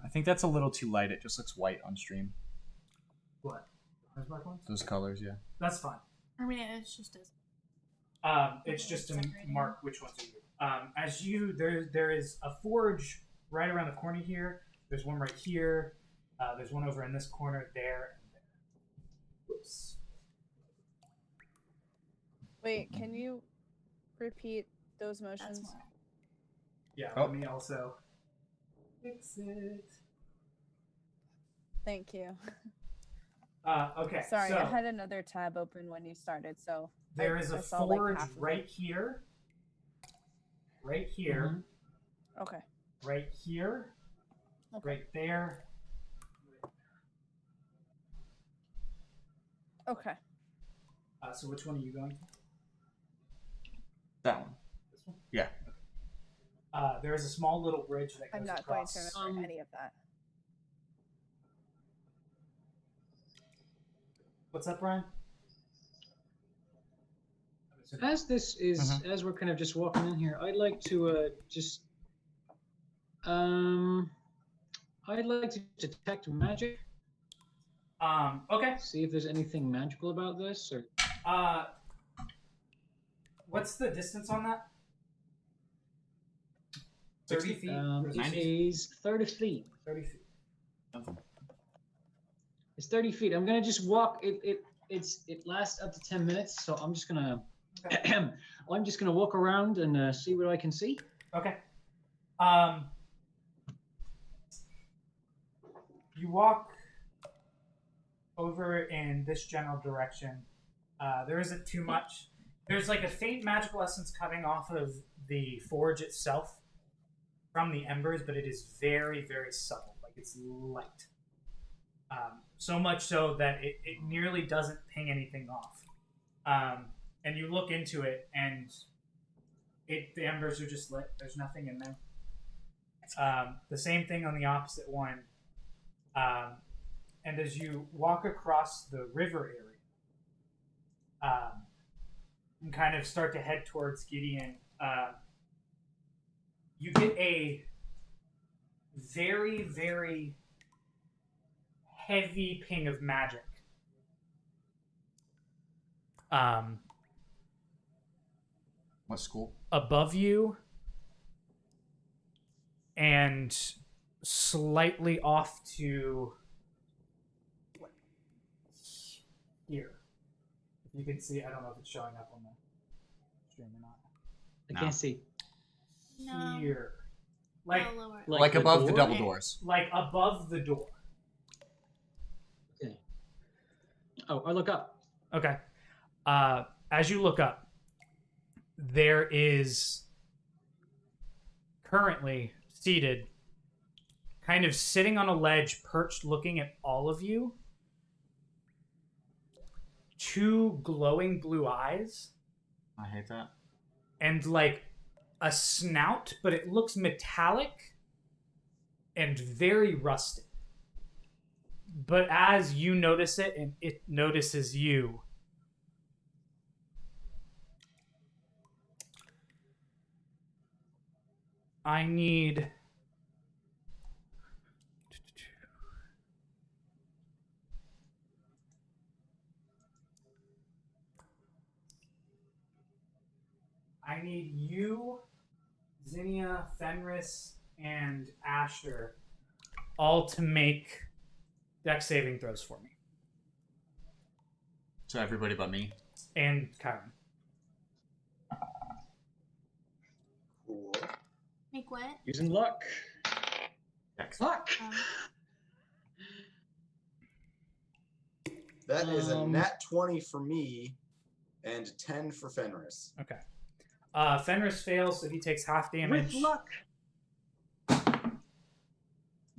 I think that's a little too light. It just looks white on stream. What? Those black ones? Those colors, yeah. That's fine. I mean, it's just as. It's just to Separating. mark which ones are you. There is a forge right around the corner here. There's one right here. There's one over in this corner, there, and there. Whoops. Wait, can you repeat those motions? That's more. Yeah, Oh. let me also fix it. Thank you. Okay, Sorry, so I had another tab open when you started, so there is I a saw, like, forge half of it. right here, right here, Okay. right here, Okay. right there. Okay. So which one are you going to? That one. This one? Yeah. There is a small little bridge that goes I'm not going across. to remember any of that. What's up, Brian? As this is, as we're kind of just walking in here, I'd like to I'd like to detect magic. Okay. See if there's anything magical about this, or What's the distance on that? 30 feet? Or is it it is 30 feet. 30 feet. It's 30 feet. I'm gonna just walk. It lasts up to 10 minutes, so I'm just gonna I'm just going to walk around and see what I can see. Okay. You walk over in this general direction. There isn't too much. There's like a faint magical essence coming off of the forge itself from the embers, but it is very, very subtle. Like it's light. So much so that it nearly doesn't ping anything off. And you look into it, and the embers are just lit. There's nothing in there. The same thing on the opposite one. And as you walk across the river area, and kind of start to head towards Gideon, you get a very, very heavy ping of magic. What school? Above you and slightly off to here. If you can see, I don't know if it's showing up on the stream or not. I No. can't see. No. Here. Like No, lower. Like the above the door? double doors. like above the door. Okay. Oh, I look up. Okay. As you look up, there is currently seated, kind of sitting on a ledge, perched looking at all of you, two glowing blue eyes I hate that. and like a snout, but it looks metallic and very rusted. But as you notice it and it notices you, I need you, Zinnia, Fenris, and Ashter all to make dex saving throws for me. So everybody but me. And Kyron. Cool. Make what? Using luck. Dex. Luck. That is a Um, nat 20 for me and 10 for Fenris. Okay. Fenris fails, so he takes half damage. With luck.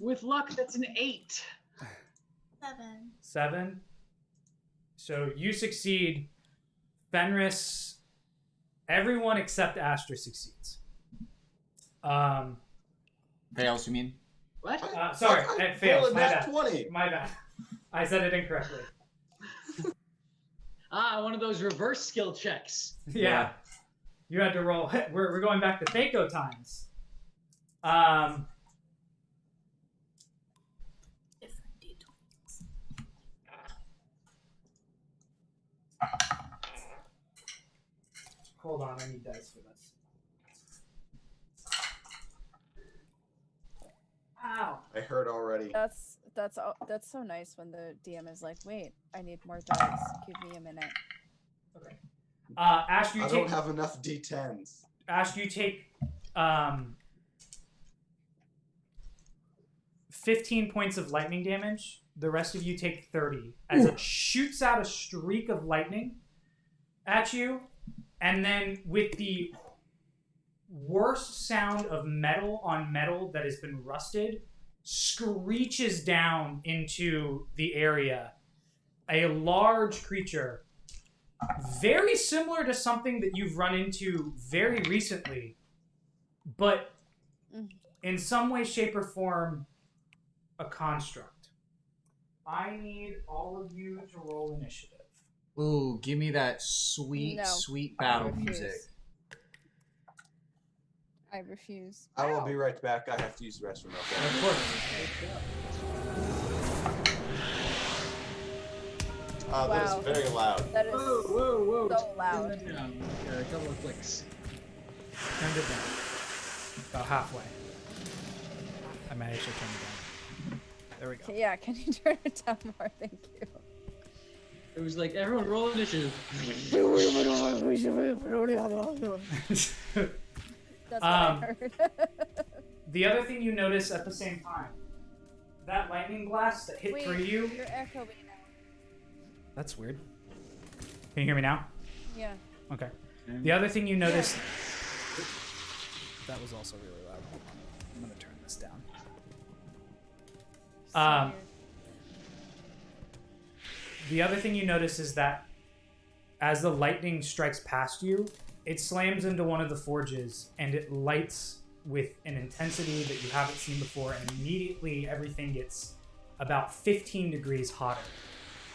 With luck, that's an 8. 7. 7. So you succeed. Fenris, everyone except Ashter succeeds. Fails, you mean? What? Sorry, I it fails. rolled a My nat bad. 20. My bad. I said it incorrectly. One of those reverse skill checks. Yeah. You had to roll. We're going back to Thaco times. Different D20s. Hold on, I need dice for this. Ow. I heard already. That's so nice when the DM is like, wait, I need more dice. Give me a minute. Okay. Ash, you I take. don't have enough D10s. Ash, you take 15 points of lightning damage. The rest of you take 30 as it shoots out a streak of lightning at you, and then with the worst sound of metal on metal that has been rusted, screeches down into the area. A large creature, very similar to something that you've run into very recently, but in some way, shape, or form, a construct. I need all of you to roll initiative. Ooh, give me that sweet, No, sweet I battle refuse. music. I refuse. I will be right back. I have to use the restroom. Okay? Of course. That Wow. is very loud. That is Whoa, whoa, whoa. so loud. Turn it down. A couple of clicks. Turned it down. About halfway. I might actually turn it down. There we go. Yeah, can you turn it down more? Thank you. It was like everyone roll initiative. That's what I Um, heard. The other thing you notice at the same time, that lightning blast that hit Wait, through you. you're echoing now. That's weird. Can you hear me now? Yeah. Okay. The other thing you notice. That was also really loud. I'm gonna turn this down. So Um, weird. The other thing you notice is that as the lightning strikes past you, it slams into one of the forges and it lights with an intensity that you haven't seen before, and immediately everything gets about 15 degrees hotter.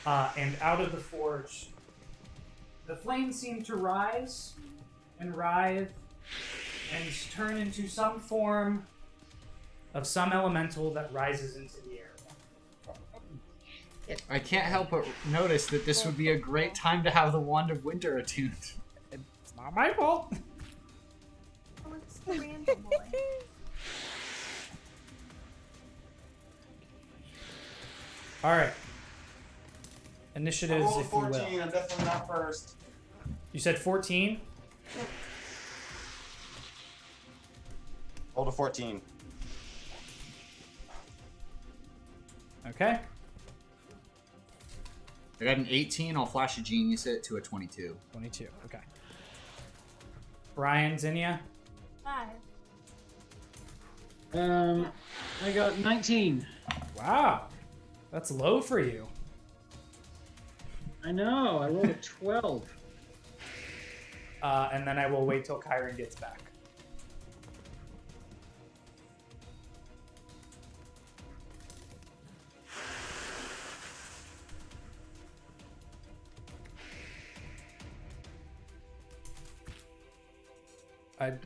And out of the forge, the flames seem to rise and writhe and turn into some form of some elemental that rises into the air. I can't help but notice that this would be a great time to have the Wand of Winter attuned. It's not my fault. Oh, it's the Rambo boy. All right. I Initiatives, rolled if you 14. will. I'm definitely not first. You said 14? Rolled a 14. Okay. I got an 18. I'll flash a genius it to a 22. 22. Okay. Brian, Zinnia? 5. I got 19. Wow. That's low for you. I know. I rolled a 12. And then I will wait till Kyron gets back.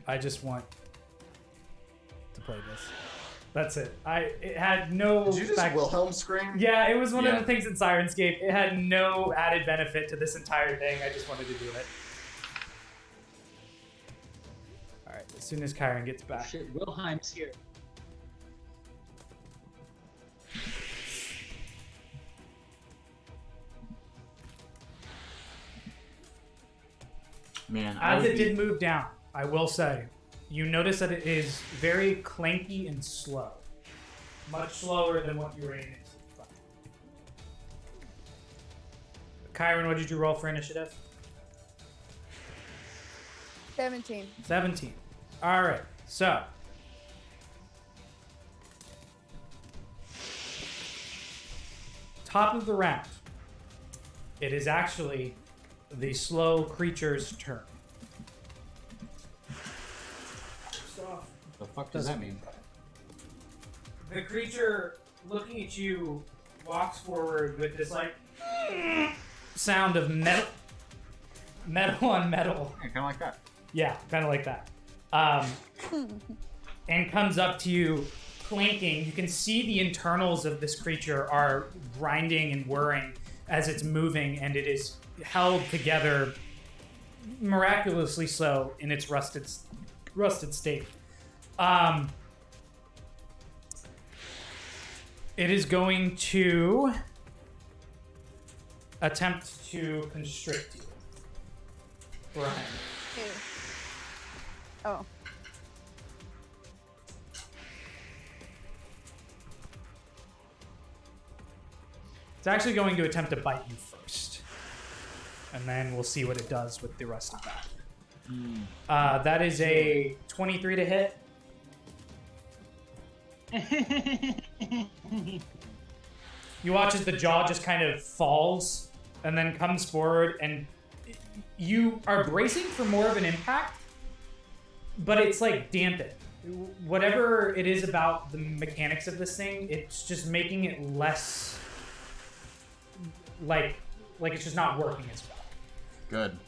I just want to play this. That's it. It had no. Did you just fact- Wilhelm scream? Yeah, it was one of Yeah. the things in Sirenscape. It had no added benefit to this entire thing. I just wanted to do it. All right. As soon as Kyron gets back. Shit, Wilhelm's here. Man, I As would it be- did move down, I will say, you notice that it is very clanky and slow. Much slower than what you were aiming to. Kyron, what did you roll for initiative? 17. 17. All right. So. Top of the round. It is actually the slow creature's turn. The fuck does that mean? The creature, looking at you, walks forward with this like sound of metal on metal. Yeah, kind of like that. Yeah, kind of like that. And comes up to you, clanking. You can see the internals of this creature are grinding and whirring as it's moving, and it is held together, miraculously so, in its rusted state. It is going to attempt to constrict you. Brian. Okay. Oh. It's actually going to attempt to bite you first. And then we'll see what it does with the rest of that. That is a 23 to hit. You watch as the jaw just kind of falls and then comes forward, and you are bracing for more of an impact, but it's like dampened. Whatever it is about the mechanics of this thing, it's just making it less like it's just not working as well. Good.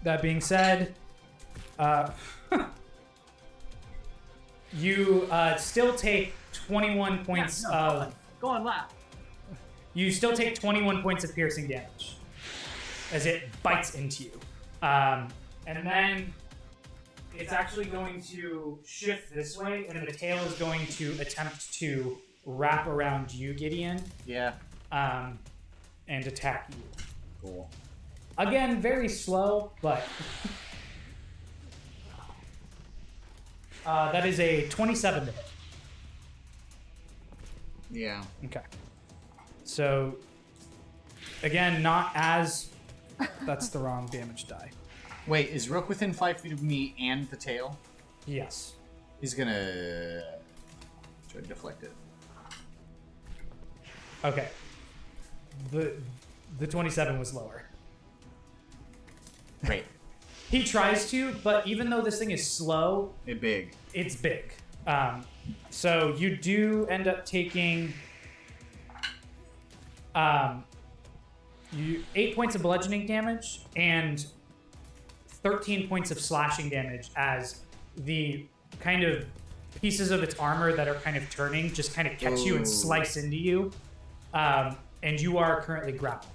That being said, you still take 21 points of. Go on, laugh. You still take 21 points of piercing damage as it bites into you. And then it's actually going to shift this way, and the tail is going to attempt to wrap around you, Gideon. Yeah. and attack you. Cool. Again, very slow, but that is a 27 to hit. Yeah. Okay. So, again, not as... That's the wrong damage die. Wait, is Rook within 5 feet of me and the tail? Yes. He's gonna try to deflect it. Okay. The 27 was lower. Great. He tries to, but even though this thing is slow, It big. it's big. So you do end up taking 8 points of bludgeoning damage and 13 points of slashing damage as the kind of pieces of its armor that are kind of turning just kind of catch you and Ooh. slice into you. And you are currently grappled.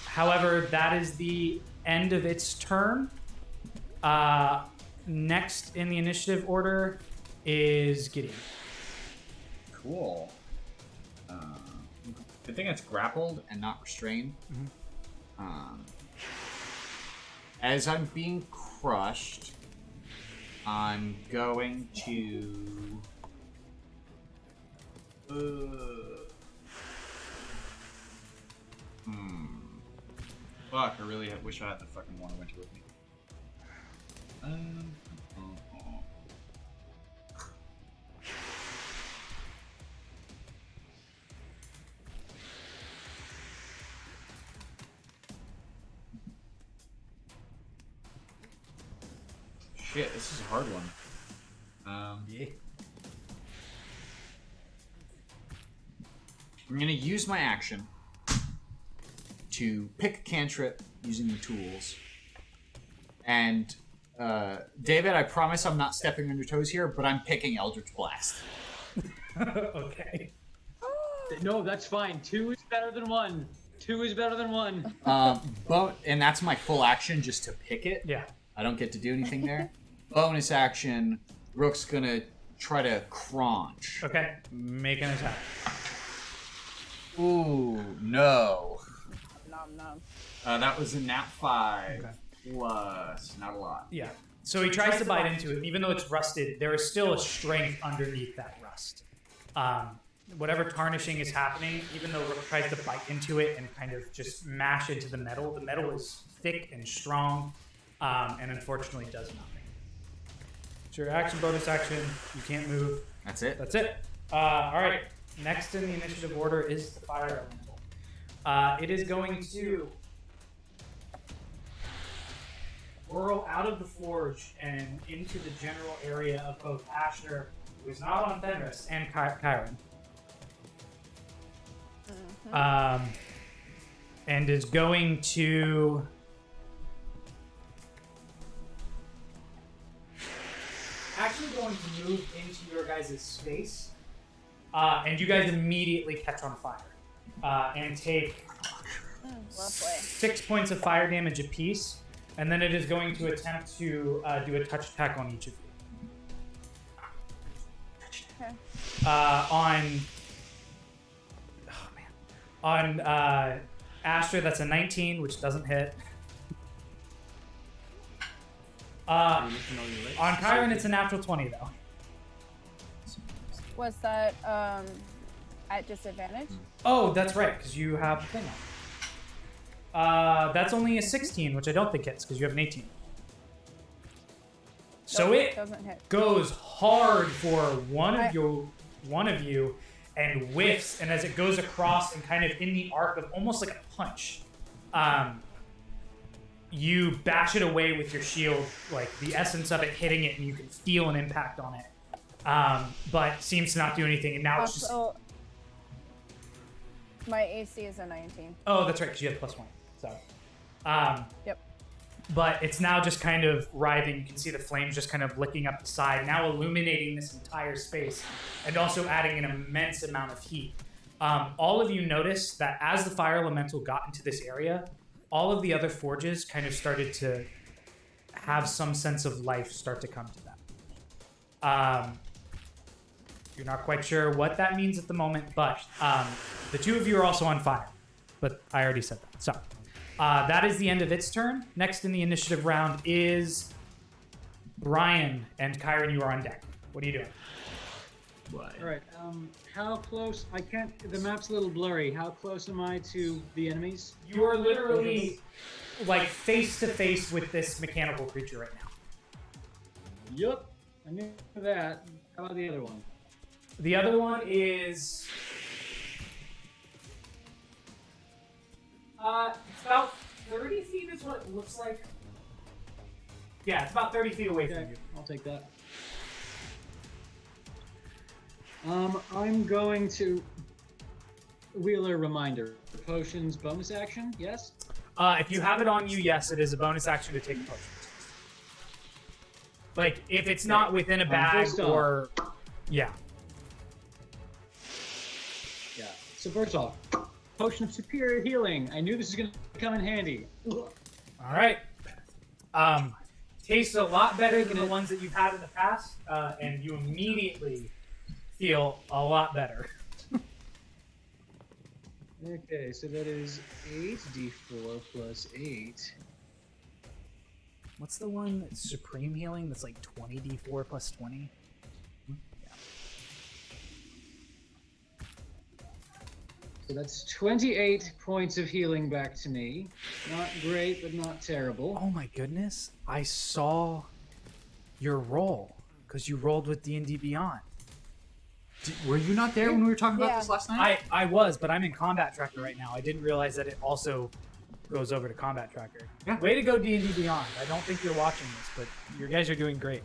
However, that is the end of its turn. Next in the initiative order is Gideon. Cool. I think it's grappled and not restrained. As I'm being crushed, I'm going to. Fuck, I really wish I had the fucking Wonder Winter with me. Shit, this is a hard one. Yeah. I'm gonna use my action to pick a cantrip using the tools. And David, I promise I'm not stepping on your toes here, but I'm picking Eldritch Blast. Okay. No, that's fine. 2 is better than 1. 2 is better than 1. And that's my full action just to pick it. Yeah. I don't get to do anything there. Bonus action, Rook's gonna try to crunch. Okay. Make an attack. Ooh, no. Nom nom. That was a nat 5 Okay. plus not a lot. Yeah. So he tries to bite into it, and even though it's rusted, there is still a strength underneath that rust. Whatever tarnishing is happening, even though Rook tries to bite into it and kind of just mash into the metal is thick and strong, and unfortunately does nothing. It's your action, bonus action. You can't move. That's it. That's it. All right. Next in the initiative order is the fire elemental. It is going to whirl out of the forge and into the general area of both Asher, who's not on Fenris, and Kyron. And is going to actually going to move into your guys' space, and you guys immediately catch on fire and take Lovely. 6 points of fire damage apiece, and then it is going to attempt to do a touch attack on each of you. Okay. On Asher, that's a 19, which doesn't hit. On Kyron, it's a natural 20, though. Was that at disadvantage? Oh, that's right, because you have the thing on. That's only a 16, which I don't think hits, because you have an 18. So Nope, it doesn't hit. goes hard for one of you, and whiffs, and as it goes across and kind of in the arc of almost like a punch, you bash it away with your shield, like the essence of it hitting it, and you can feel an impact on it. But seems to not do anything, and now it's just... Also, my AC is a 19. Oh, that's right, because you have +1. So, Yep. but it's now just kind of writhing. You can see the flames just kind of licking up the side, now illuminating this entire space, and also adding an immense amount of heat. All of you notice that as the fire elemental got into this area, all of the other forges kind of started to have some sense of life start to come to them. You're not quite sure what that means at the moment, but the two of you are also on fire. But I already said that. So that is the end of its turn. Next in the initiative round is Brian and Kyron. You are on deck. What are you doing? What? All right. How close? I can't. The map's a little blurry. How close am I to the enemies? You are literally like face to face with this mechanical creature right now. Yup. I knew that. How about the other one? The other one is it's about 30 feet is what it looks like. Yeah, it's about 30 feet away from Okay, you. I'll take that. I'm going to wheel a reminder. Potions bonus action, yes? If you have it on you, yes, it is a bonus action to take a potion. Like, if it's not within a bag first off- or... Yeah. Yeah. So first off, potion of superior healing. I knew this was going to come in handy. All right. Tastes a lot better than the ones that you've had in the past, and you immediately feel a lot better. Okay, so that is 8d4 plus 8. What's the one that's Supreme Healing that's like 20d4 plus 20? So that's 28 points of healing back to me. Not great, but not terrible. Oh my goodness. I saw your roll, because you rolled with D&D Beyond. Were you not there when we were talking about Yeah. this last night? I was, but I'm in Combat Tracker right now. I didn't realize that it also goes over to Combat Tracker. Yeah. Way to go, D&D Beyond. I don't think you're watching this, but you guys are doing great.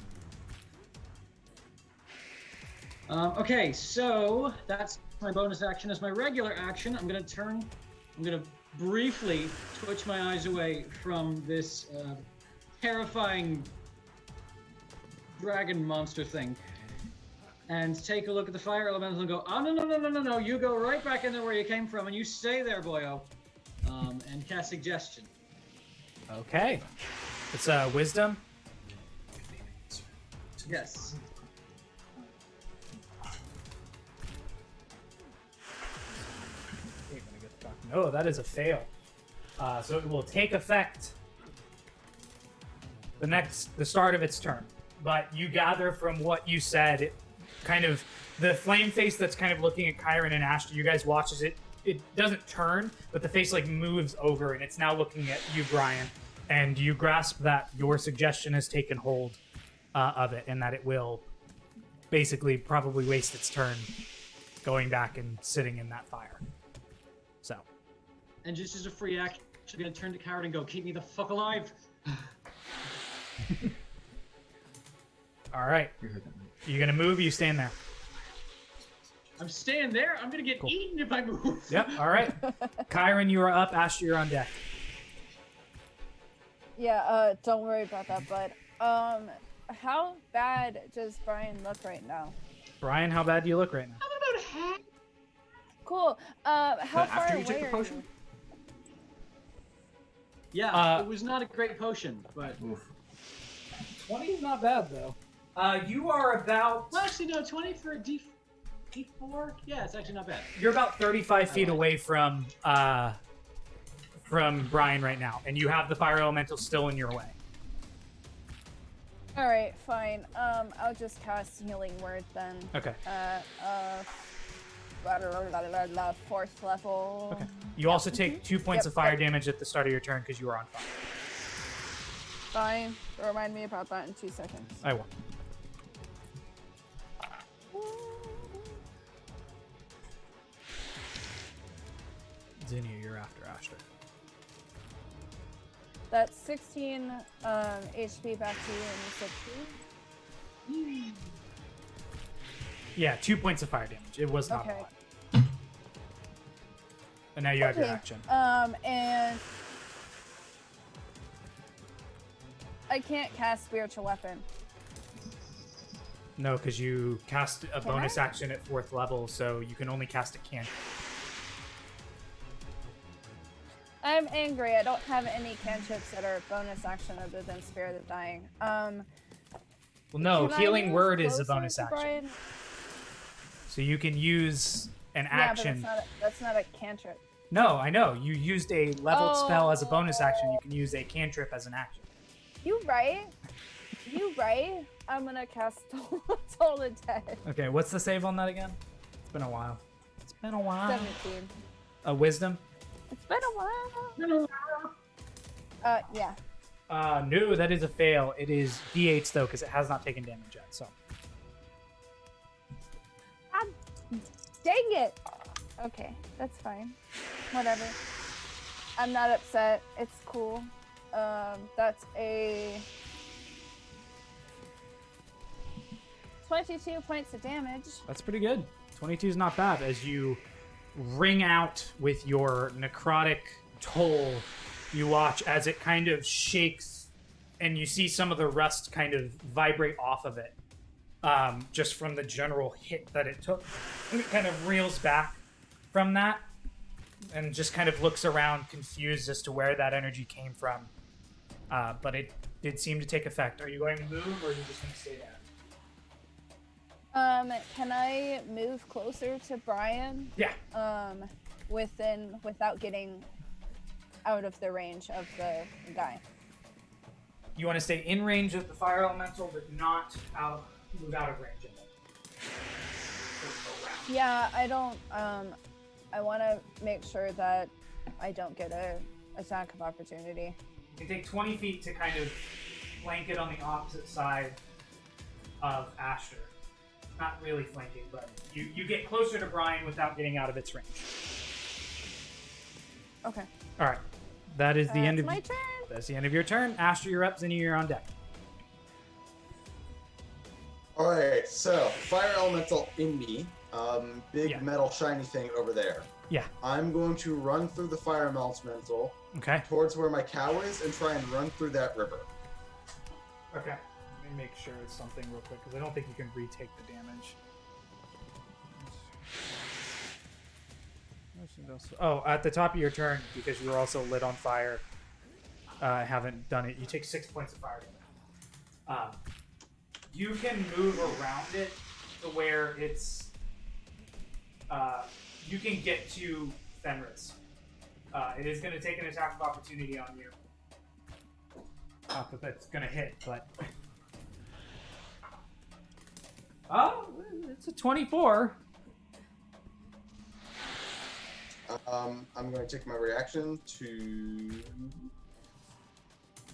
Okay, so that's my bonus action. As my regular action, I'm going to briefly twitch my eyes away from this terrifying dragon monster thing and take a look at the fire elementals and go, oh, no, you go right back in there where you came from and you stay there, boyo. And cast suggestion. Okay. It's Wisdom. Yes. No, that is a fail. So it will take effect the start of its turn. But you gather from what you said, it kind of the flame face that's kind of looking at Kyron and Ashton. You guys watch as it doesn't turn, but the face like moves over and it's now looking at you, Brian. And you grasp that your suggestion has taken hold of it, and that it will basically probably waste its turn going back and sitting in that fire. So. And just as a free action, I'm going to turn to Karen and go, keep me the fuck alive. All right. You gonna move? Or you staying there? I'm staying there. I'm going to get eaten if I move. Yep. All right. Kyron, you are up. Asher, you're on deck. Yeah, don't worry about that, bud. How bad does Brian look right now? Brian, how bad do you look right now? I'm about half. Cool. How But far after away you take the are potion? you? Yeah, it was not a great potion, but... Oof. 20 is not bad though. You are about. Well, actually, no, 20 for a D4? Yeah, it's actually not bad. You're about 35 feet away from Brian right now, and you have the fire elemental still in your way. All right, fine. I'll just cast Healing Word then. Okay. Fourth level. Okay. You also take 2 points of fire damage at the start of your turn because you are on fire. Fine. Remind me about that in 2 seconds. I will. Zinnia, you're after Ashton. That's 16 HP back to you, and you said 2? Yeah, 2 points of fire damage. It was not Okay. a lot. And now you have your action. And I can't cast Spiritual Weapon. No, because you cast a Can bonus I? action at 4th level, so you can only cast a cantrip. I'm angry. I don't have any cantrips that are bonus action other than Spare the Dying. Well, no, Can I Healing move Word is a closer bonus to action. Brian? So you can use an Yeah, but action. that's not a cantrip. No, I know. You used a leveled spell as a bonus action. You can use a cantrip as an action. You right? You right? I'm gonna cast Toll the Dead. Okay, what's the save on that again? It's been a while. It's been a while. 17. A wisdom? It's been a while. Yeah. No, that is a fail. It is D8s though, because it has not taken damage yet. So Dang it. Okay, that's fine. Whatever. I'm not upset. It's cool. That's a 22 points of damage. that's pretty good. 22 is not bad. As you ring out with your necrotic toll, you watch as it kind of shakes, and you see some of the rust kind of vibrate off of it, just from the general hit that it took. And it kind of reels back from that, and just kind of looks around, confused as to where that energy came from. But it did seem to take effect. Are you going to move, or are you just going to stay there? Can I move closer to Brian? Yeah. Without getting out of the range of the guy. You want to stay in range of the fire elemental, but not move out of range of it. Yeah, I don't. I want to make sure that I don't get a attack of opportunity. You can take 20 feet to kind of flank it on the opposite side of Asher. Not really flanking, but you get closer to Brian without getting out of its range. Okay. All right, that is the end of my turn. That's the end of your turn. Asher, you're up. Zinnia, you're on deck. Alright, so fire elemental in me. Big Yeah. metal shiny thing over there. Yeah. I'm going to run through the fire elemental Okay. towards where my cow is and try and run through that river. Okay. Let me make sure it's something real quick because I don't think you can retake the damage. Oh, at the top of your turn, because you were also lit on fire, haven't done it. You take 6 points of fire damage. You can move around it to where it's. You can get to Fenris. It is going to take an attack of opportunity on you. Not that that's going to hit, but. Oh, it's a 24. I'm going to take my reaction to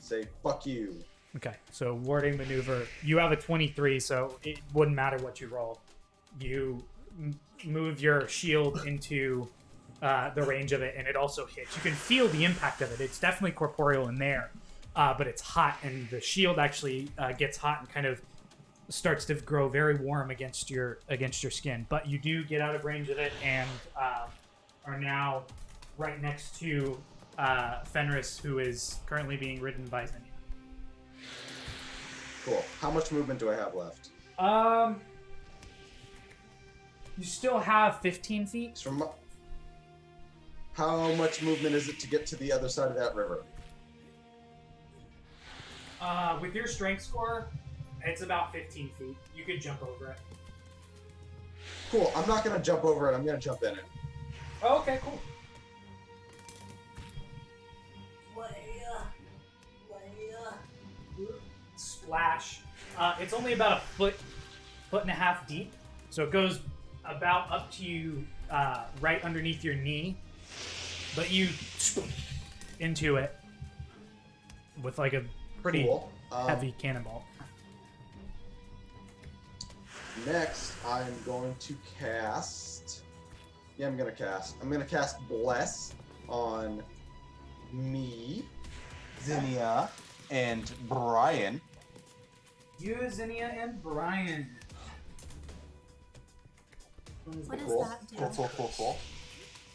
say "fuck you." Okay, so warding maneuver. You have a 23, so it wouldn't matter what you roll. You move your shield into the range of it, and it also hits. You can feel the impact of it. It's definitely corporeal in there, but it's hot, and the shield actually gets hot and kind of starts to grow very warm against your skin. But you do get out of range of it, and are now right next to Fenris, who is currently being ridden by Zinnia. Cool. How much movement do I have left? You still have 15 feet. It's from how much movement is it to get to the other side of that river? With your strength score, it's about 15 feet. You could jump over it. Cool. I'm not gonna jump over it. I'm gonna jump in it. Oh, okay, cool. Splash. It's only about a foot and a half deep, so it goes about up to you, right underneath your knee. But you into it with like a pretty Cool. heavy cannonball. Next, I'm going to cast. Yeah, I'm gonna cast Bless on me, Zinnia, and Brian. You, Zinnia, and Brian. What does Cool. that do? Cool.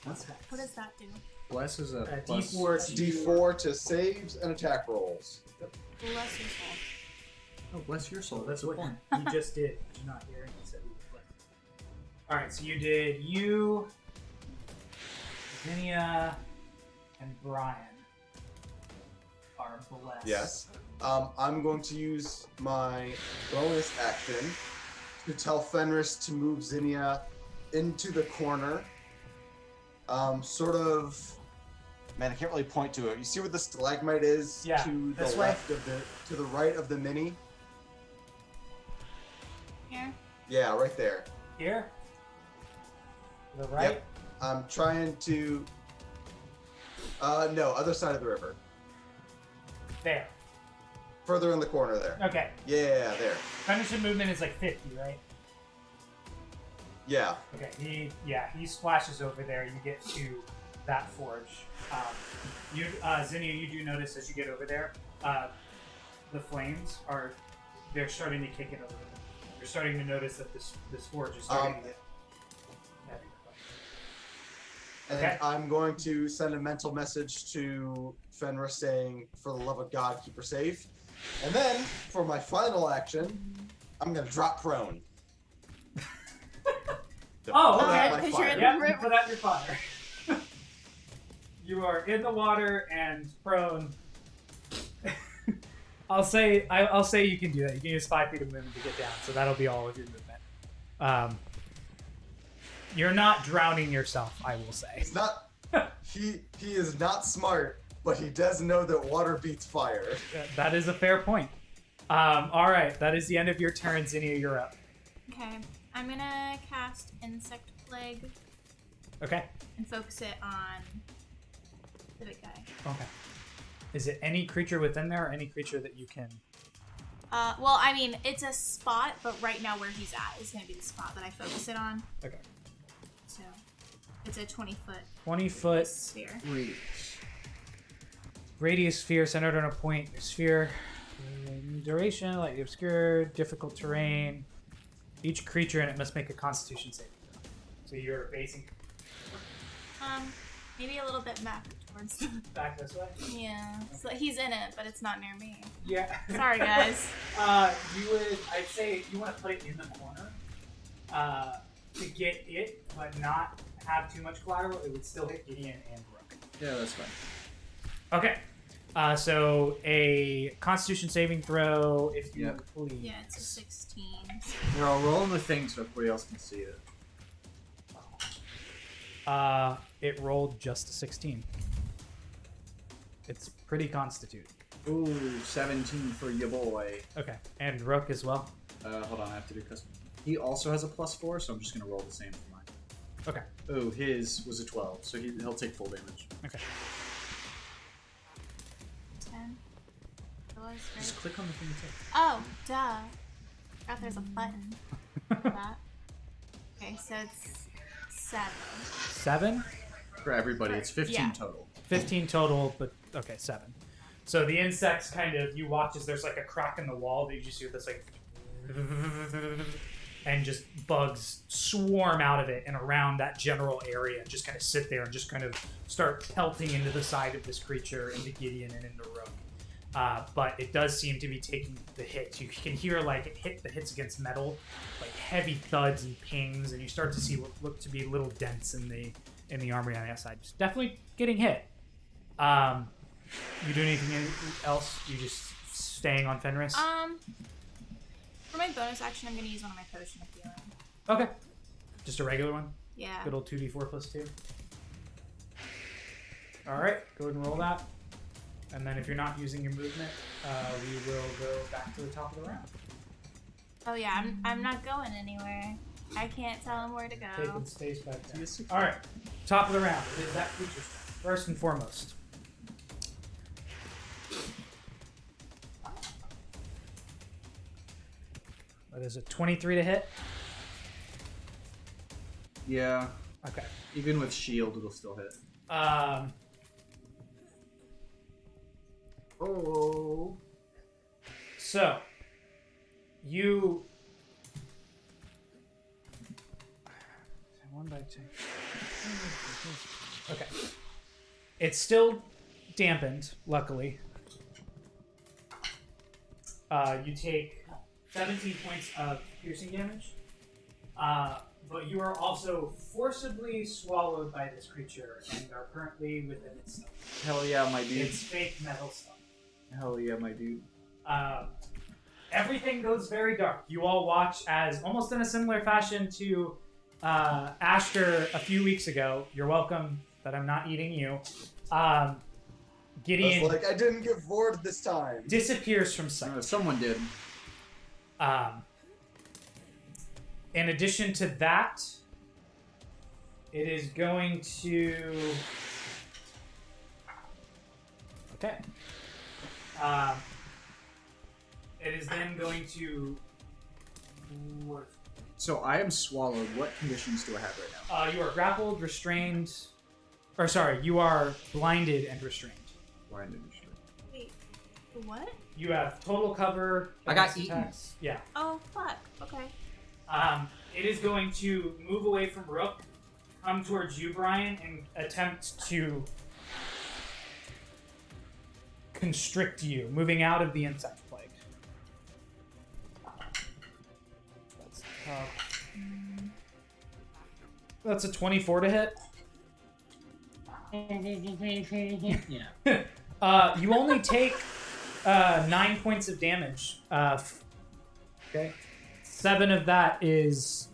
What does that do? Bless is a plus D4. D4 to saves and attack rolls. Bless your soul. Oh, bless your soul. That's what you just did. Did you not hear? He said he was blessed. All right, so you did you, Zinnia, and Brian are blessed. Yes. I'm going to use my bonus action to tell Fenris to move Zinnia into the corner. Sort of. Man, I can't really point to it. You see where the stalagmite is? Yeah, To the this way? left of to the right of the mini. Here. Yeah, right there. Here? To the right? Yep. I'm trying to. No, other side of the river. There. Further in the corner there. Okay. Yeah, there. Fenris' movement is like 50, right? Yeah. Okay. He splashes over there. You get to that forge. Zinnia, you do notice as you get over there, the flames they're starting to kick in a little bit. You're starting to notice that this forge is starting to get heavy. And Okay. I'm going to send a mental message to Fenris saying, "For the love of God, keep her safe." And then, for my final action, I'm going to drop prone. Oh, Put out okay. my 'cause you're fire. in Yeah, river. you put out your fire. You are in the water and prone. I'll say you can do that. You can use 5 feet of movement to get down, so that'll be all of your movement. You're not drowning yourself, I will say. He's not. He is not smart, but he does know that water beats fire. That is a fair point. All right, that is the end of your turn, Zinnia. You're up. Okay. I'm gonna cast Insect Plague Okay. and focus it on the big guy. Okay. Is it any creature within there, or any creature that you can? Well, I mean, it's a spot, but right now where he's at is gonna be the spot that I focus it on. Okay. So it's a 20-foot 20-foot sphere. radius sphere centered on a point. Sphere duration, lightly obscure, difficult terrain. Each creature in it must make a Constitution saving throw. So you're basing Maybe a little bit back towards the... back this way. Yeah. So he's in it, but it's not near me. Yeah. Sorry, guys. I'd say you want to put it in the corner to get it, but not have too much collateral. It would still hit Gideon and Rook. Yeah, that's fine. Okay. So a Constitution saving throw, if you Yep. please. Yeah, it's a 16. Here, I'll roll in the thing so everybody else can see it. It rolled just a 16. It's pretty constitute. Ooh, 17 for ya boy. Okay. And Rook as well. Hold on, I have to do custom. He also has a +4, so I'm just gonna roll the same for mine. Okay. Oh, his was a 12, so he'll take full damage. Okay. 10. It was, Just right? click on the thing to take. Oh, duh. Forgot there's a button for that. Okay, so it's 7. 7? For everybody, it's 15 Yeah. total. 15 total, but okay, 7. So the insects kind of, you watch as there's like a crack in the wall that you just hear this like, and just bugs swarm out of it and around that general area and just kind of sit there and just kind of start pelting into the side of this creature, into Gideon and into Rook. But it does seem to be taking the hits. You can hear like it hit the hits against metal, like heavy thuds and pings, and you start to see what look to be little dents in the armory on the outside. Just definitely getting hit. You do anything else? You just staying on Fenris? For my bonus action, I'm gonna use one of my potion of healing. Okay. Just a regular one? Yeah. Good old 2d4 plus 2. Alright, go ahead and roll that. And then if you're not using your movement, we will go back to the top of the round. Oh yeah, I'm not going anywhere. I can't tell him where to go. Taking space back there. Alright, top of the round. It is that creature's turn. First and foremost. That is a 23 to hit. Yeah, Okay. even with shield, it'll still hit. Oh. So, you. 1 by 2. Okay. It's still dampened, luckily. You take 17 points of piercing damage. But you are also forcibly swallowed by this creature and are currently within its stomach. Hell yeah, my dude. It's fake metal stomach. Hell yeah, my dude. everything goes very dark. You all watch as, almost in a similar fashion to Ashter a few weeks ago. You're welcome that I'm not eating you. I Gideon was like, I didn't get bored this time. disappears from sight. Someone did. In addition to that, it is going to. Okay. It is then going to. So I am swallowed. What conditions do I have right now? You are grappled, restrained. Or sorry, you are blinded and restrained. Blinded and restrained. Wait, what? You have total cover. I got against eaten. attacks. Yeah. Oh, fuck. Okay. It is going to move away from Rook, come towards you, Brian, and attempt to constrict you, moving out of the insect plague. That's tough. That's a 24 to hit. Yeah. You only take 9 points of damage. Okay. 7 of that is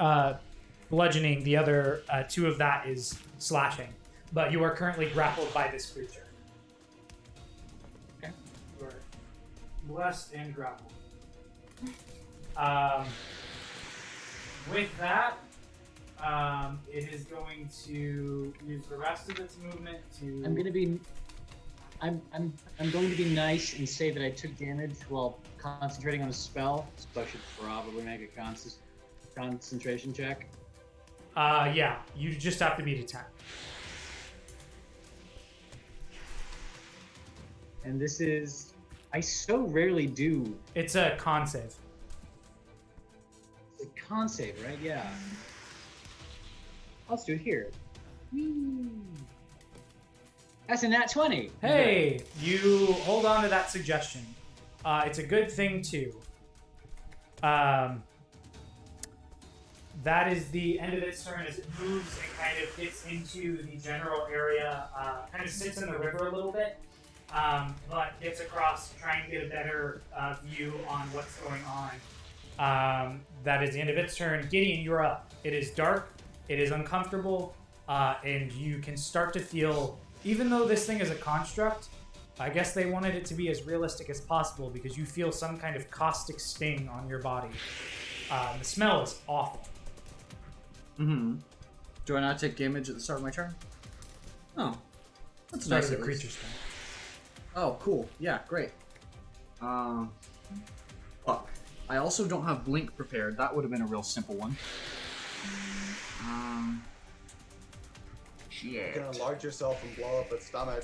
bludgeoning. The other 2 of that is slashing. But you are currently grappled by this creature. Okay. You are blessed and grappled. With that, it is going to use the rest of its movement to. I'm going to be nice and say that I took damage while concentrating on a spell, so I should probably make a concentration check. Yeah, you just have to beat a 10. And this is, I so rarely do It's a con save. a con save, right? Yeah. Let's do it here. Whee! That's a nat 20. Hey, you hold on to that suggestion. It's a good thing too. That is the end of its turn as it moves and kind of gets into the general area. Kind of sits in the river a little bit, but gets across, trying to get a better view on what's going on. That is the end of its turn. Gideon, you're up. It is dark. It is uncomfortable, and you can start to feel. Even though this thing is a construct, I guess they wanted it to be as realistic as possible because you feel some kind of caustic sting on your body. The smell is awful. Mm-hmm. Do I not take damage at the start of my turn? Oh. That's Start nice of the at least. creature's turn. Oh, cool. Yeah, great. Fuck. I also don't have Blink prepared. That would have been a real simple one. You Shit. can enlarge yourself and blow up its stomach.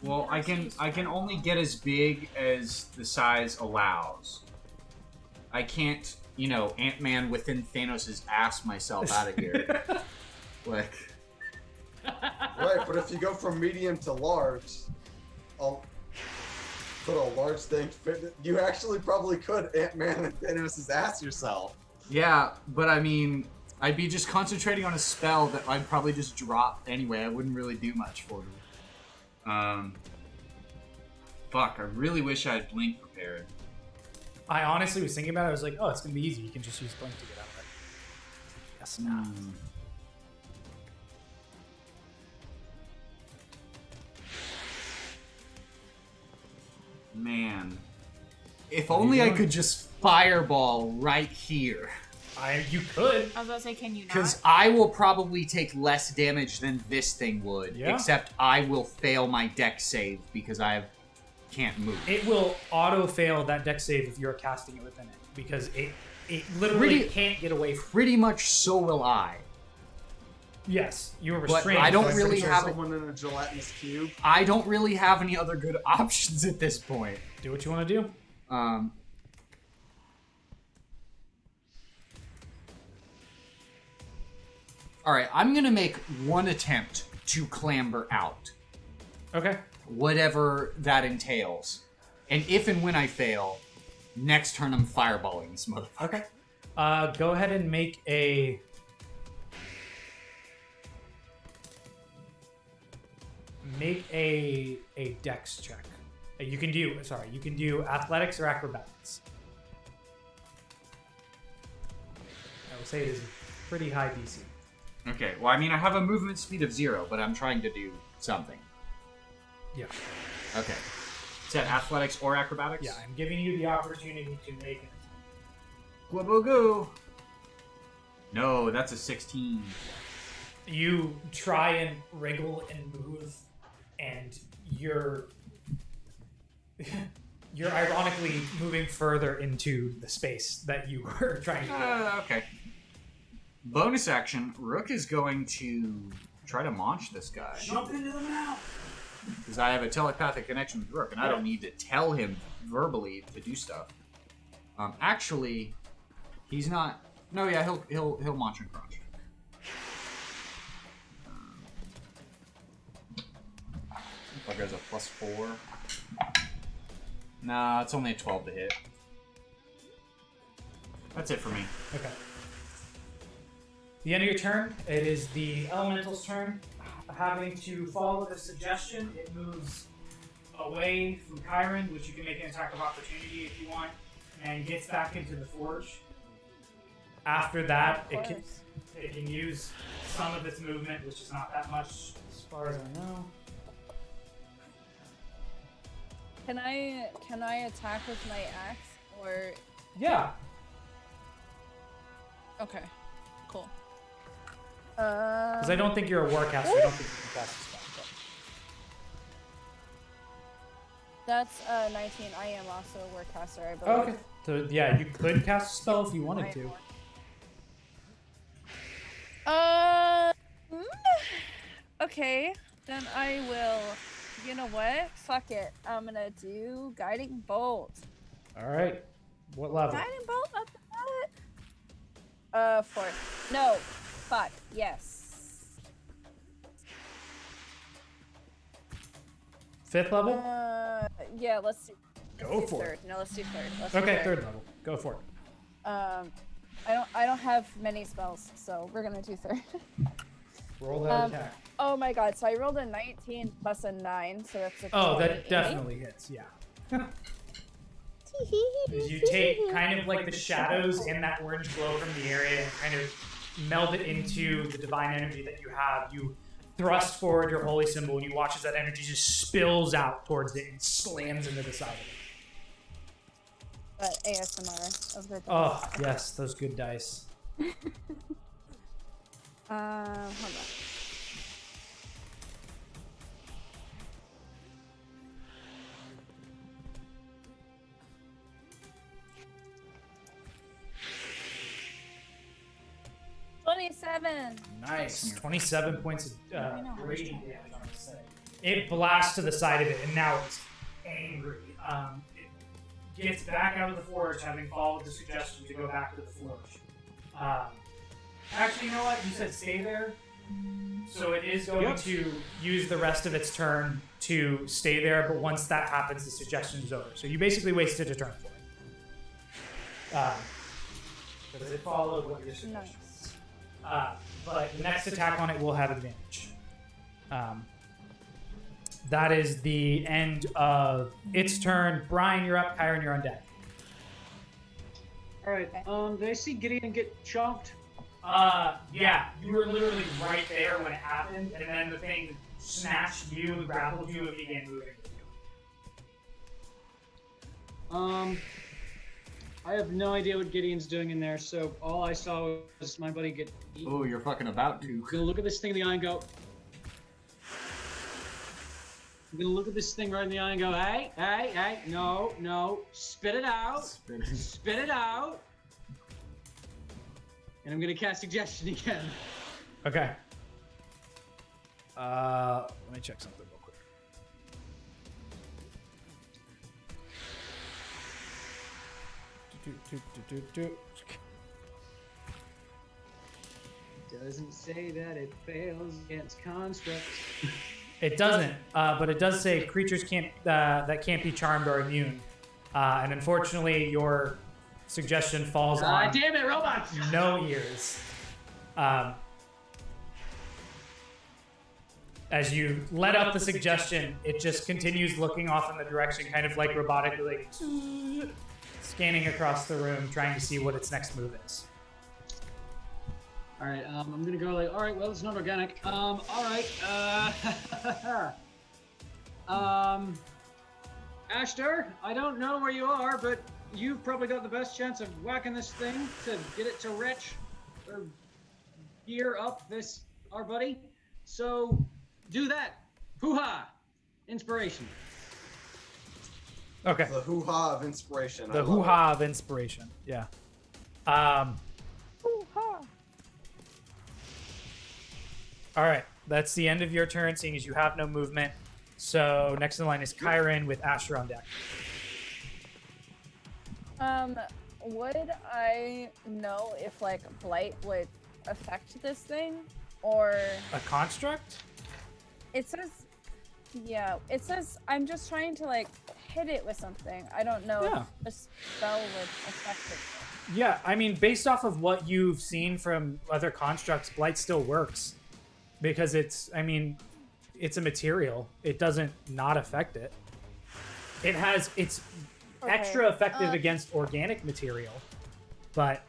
Well, I can only get as big as the size allows. I can't, Ant-Man within Thanos' ass myself out of here. Like, Right, but if you go from medium to large, I'll put a large thing. You actually probably could Ant-Man and Thanos' ass yourself. yeah, but I mean, I'd be just concentrating on a spell that I'd probably just drop anyway. I wouldn't really do much for me. Fuck, I really wish I had Blink prepared. I honestly was thinking about it. I was like, oh, it's going to be easy. You can just use Blink to get out of it. Yes, not. Man. If only I could just fireball right here. You could. I was about to say, can you not? Because I will probably take less damage than this thing would. Yeah. Except I will fail my dex save because I can't move. It will auto-fail that dex save if you're casting it within it. Because it literally Pretty- can't get away from Pretty much so will I. Yes, you were But restrained. I don't Like really picture have someone in a gelatinous cube. I don't really have any other good options at this point. Do what you want to do. Alright, I'm gonna make one attempt to clamber out. Okay. Whatever that entails. And if and when I fail, next turn I'm fireballing this motherfucker. Okay. Go ahead and make a make a dex check. You can do athletics or acrobatics. I will say it is a pretty high DC. Okay, well, I mean, I have a movement speed of 0, but I'm trying to do something. Yeah. Okay. Is that athletics or acrobatics? Yeah, I'm giving you the opportunity to make it. Gwabogoo! No, that's a 16. You try and wriggle and move, and you're ironically moving further into the space that you were trying to get. Okay. Bonus action, Rook is going to try to launch this guy. Jump into the mouth! Because I have a telepathic connection with Rook, and I don't need to tell him verbally to do stuff. Actually, he's not. No, yeah, he'll launch and crunch. Bugger's a +4. Nah, it's only a 12 to hit. That's it for me. Okay. The end of your turn, it is the elemental's turn. Having to follow the suggestion, it moves away from Chiron, which you can make an attack of opportunity if you want, and gets back into the forge. After that, Of it course. can use some of its movement, which is not that much as far as I know. Can I attack with my axe or? Yeah. Okay. Cool. Because I don't think you're a warcaster. I don't think you can cast a spell. That's 19. I am also a warcaster, I But... believe. Oh, okay. So yeah, you could cast a spell if you wanted to. Okay, then I will. You know what? Fuck it. I'm gonna do guiding bolt. All right. What level? Guiding bolt. Not bad. 4. No. Fuck. Yes. 5th level? Yeah. Let's do. Go for third. it. No, let's do third. Let's do Okay, 3rd level. Go for it. I don't have many spells, so we're gonna do third. Roll that attack. Oh my god! So I rolled a 19 plus a 9, so that's a 28. Oh, that definitely hits. Yeah. You take kind of like the shadows in that orange glow from the area and kind of meld it into the divine energy that you have. You thrust forward your holy symbol, and you watch as that energy just spills out towards it and slams into the side of it. ASMR of the. Oh yes, those good dice. Hold on. Nice. 27 points of radiant damage on this thing. It blasts to the side of it, and now it's angry. It gets back out of the forge, having followed the suggestion to go back to the forge. Actually, you know what? You said stay there. So it is going to use the rest of its turn to stay there, but once that happens, the suggestion is over. So you basically wasted a turn for it. Because it followed what your suggestion was. But the next attack on it will have advantage. That is the end of its turn. Brian, you're up. Chiron, you're on deck. Alright, did I see Gideon get chomped? Yeah, you were literally right there when it happened, and then the thing snatched you, grappled you, and began moving with you. I have no idea what Gideon's doing in there, so all I saw was my buddy get eaten. Oh, you're fucking about to. I'm gonna look at this thing in the eye and go. I'm gonna look at this thing right in the eye and go, hey, no, spit it out. Spit it out. And I'm gonna cast suggestion again. Okay. Let me check something real quick. Doesn't say that it fails against constructs. It doesn't, but it does say creatures that can't be charmed or immune. And unfortunately, your suggestion falls on Damn it, robots! no ears. As you let out the suggestion, it just continues looking off in the direction, kind of like robotically, like, scanning across the room, trying to see what its next move is. All right, I'm gonna go like, all right, well, it's not organic. All right, Ashtar, I don't know where you are, but you've probably got the best chance of whacking this thing to get it to retch or gear up our buddy. So do that. Hoo-ha! Inspiration. Okay. The hoo-ha of inspiration. I The love it. hoo-ha of inspiration. Yeah. Hoo-ha. All right. That's the end of your turn, seeing as you have no movement. So next in line is Kyron with Asher on deck. Would I know if like blight would affect this thing, or A construct? it says, yeah, it says I'm just trying to like hit it with something. I don't know Yeah. if a spell would affect it. Yeah, I mean, based off of what you've seen from other constructs, Blight still works. Because it's a material. It doesn't not affect it. It's Okay, extra effective against organic material, but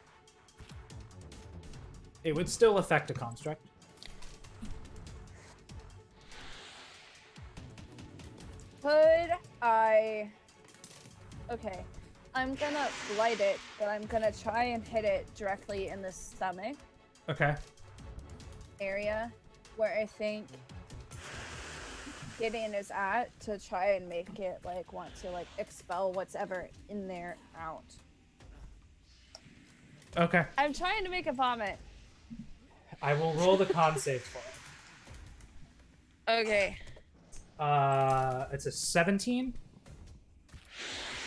it would still affect a construct. Could I? Okay, I'm gonna blight it, but I'm gonna try and hit it directly in the stomach Okay. area, where I think Gideon is at, to try and make it like want to like expel what's ever in there out. Okay. I'm trying to make it vomit. I will roll the con save for it. Okay, It's a 17.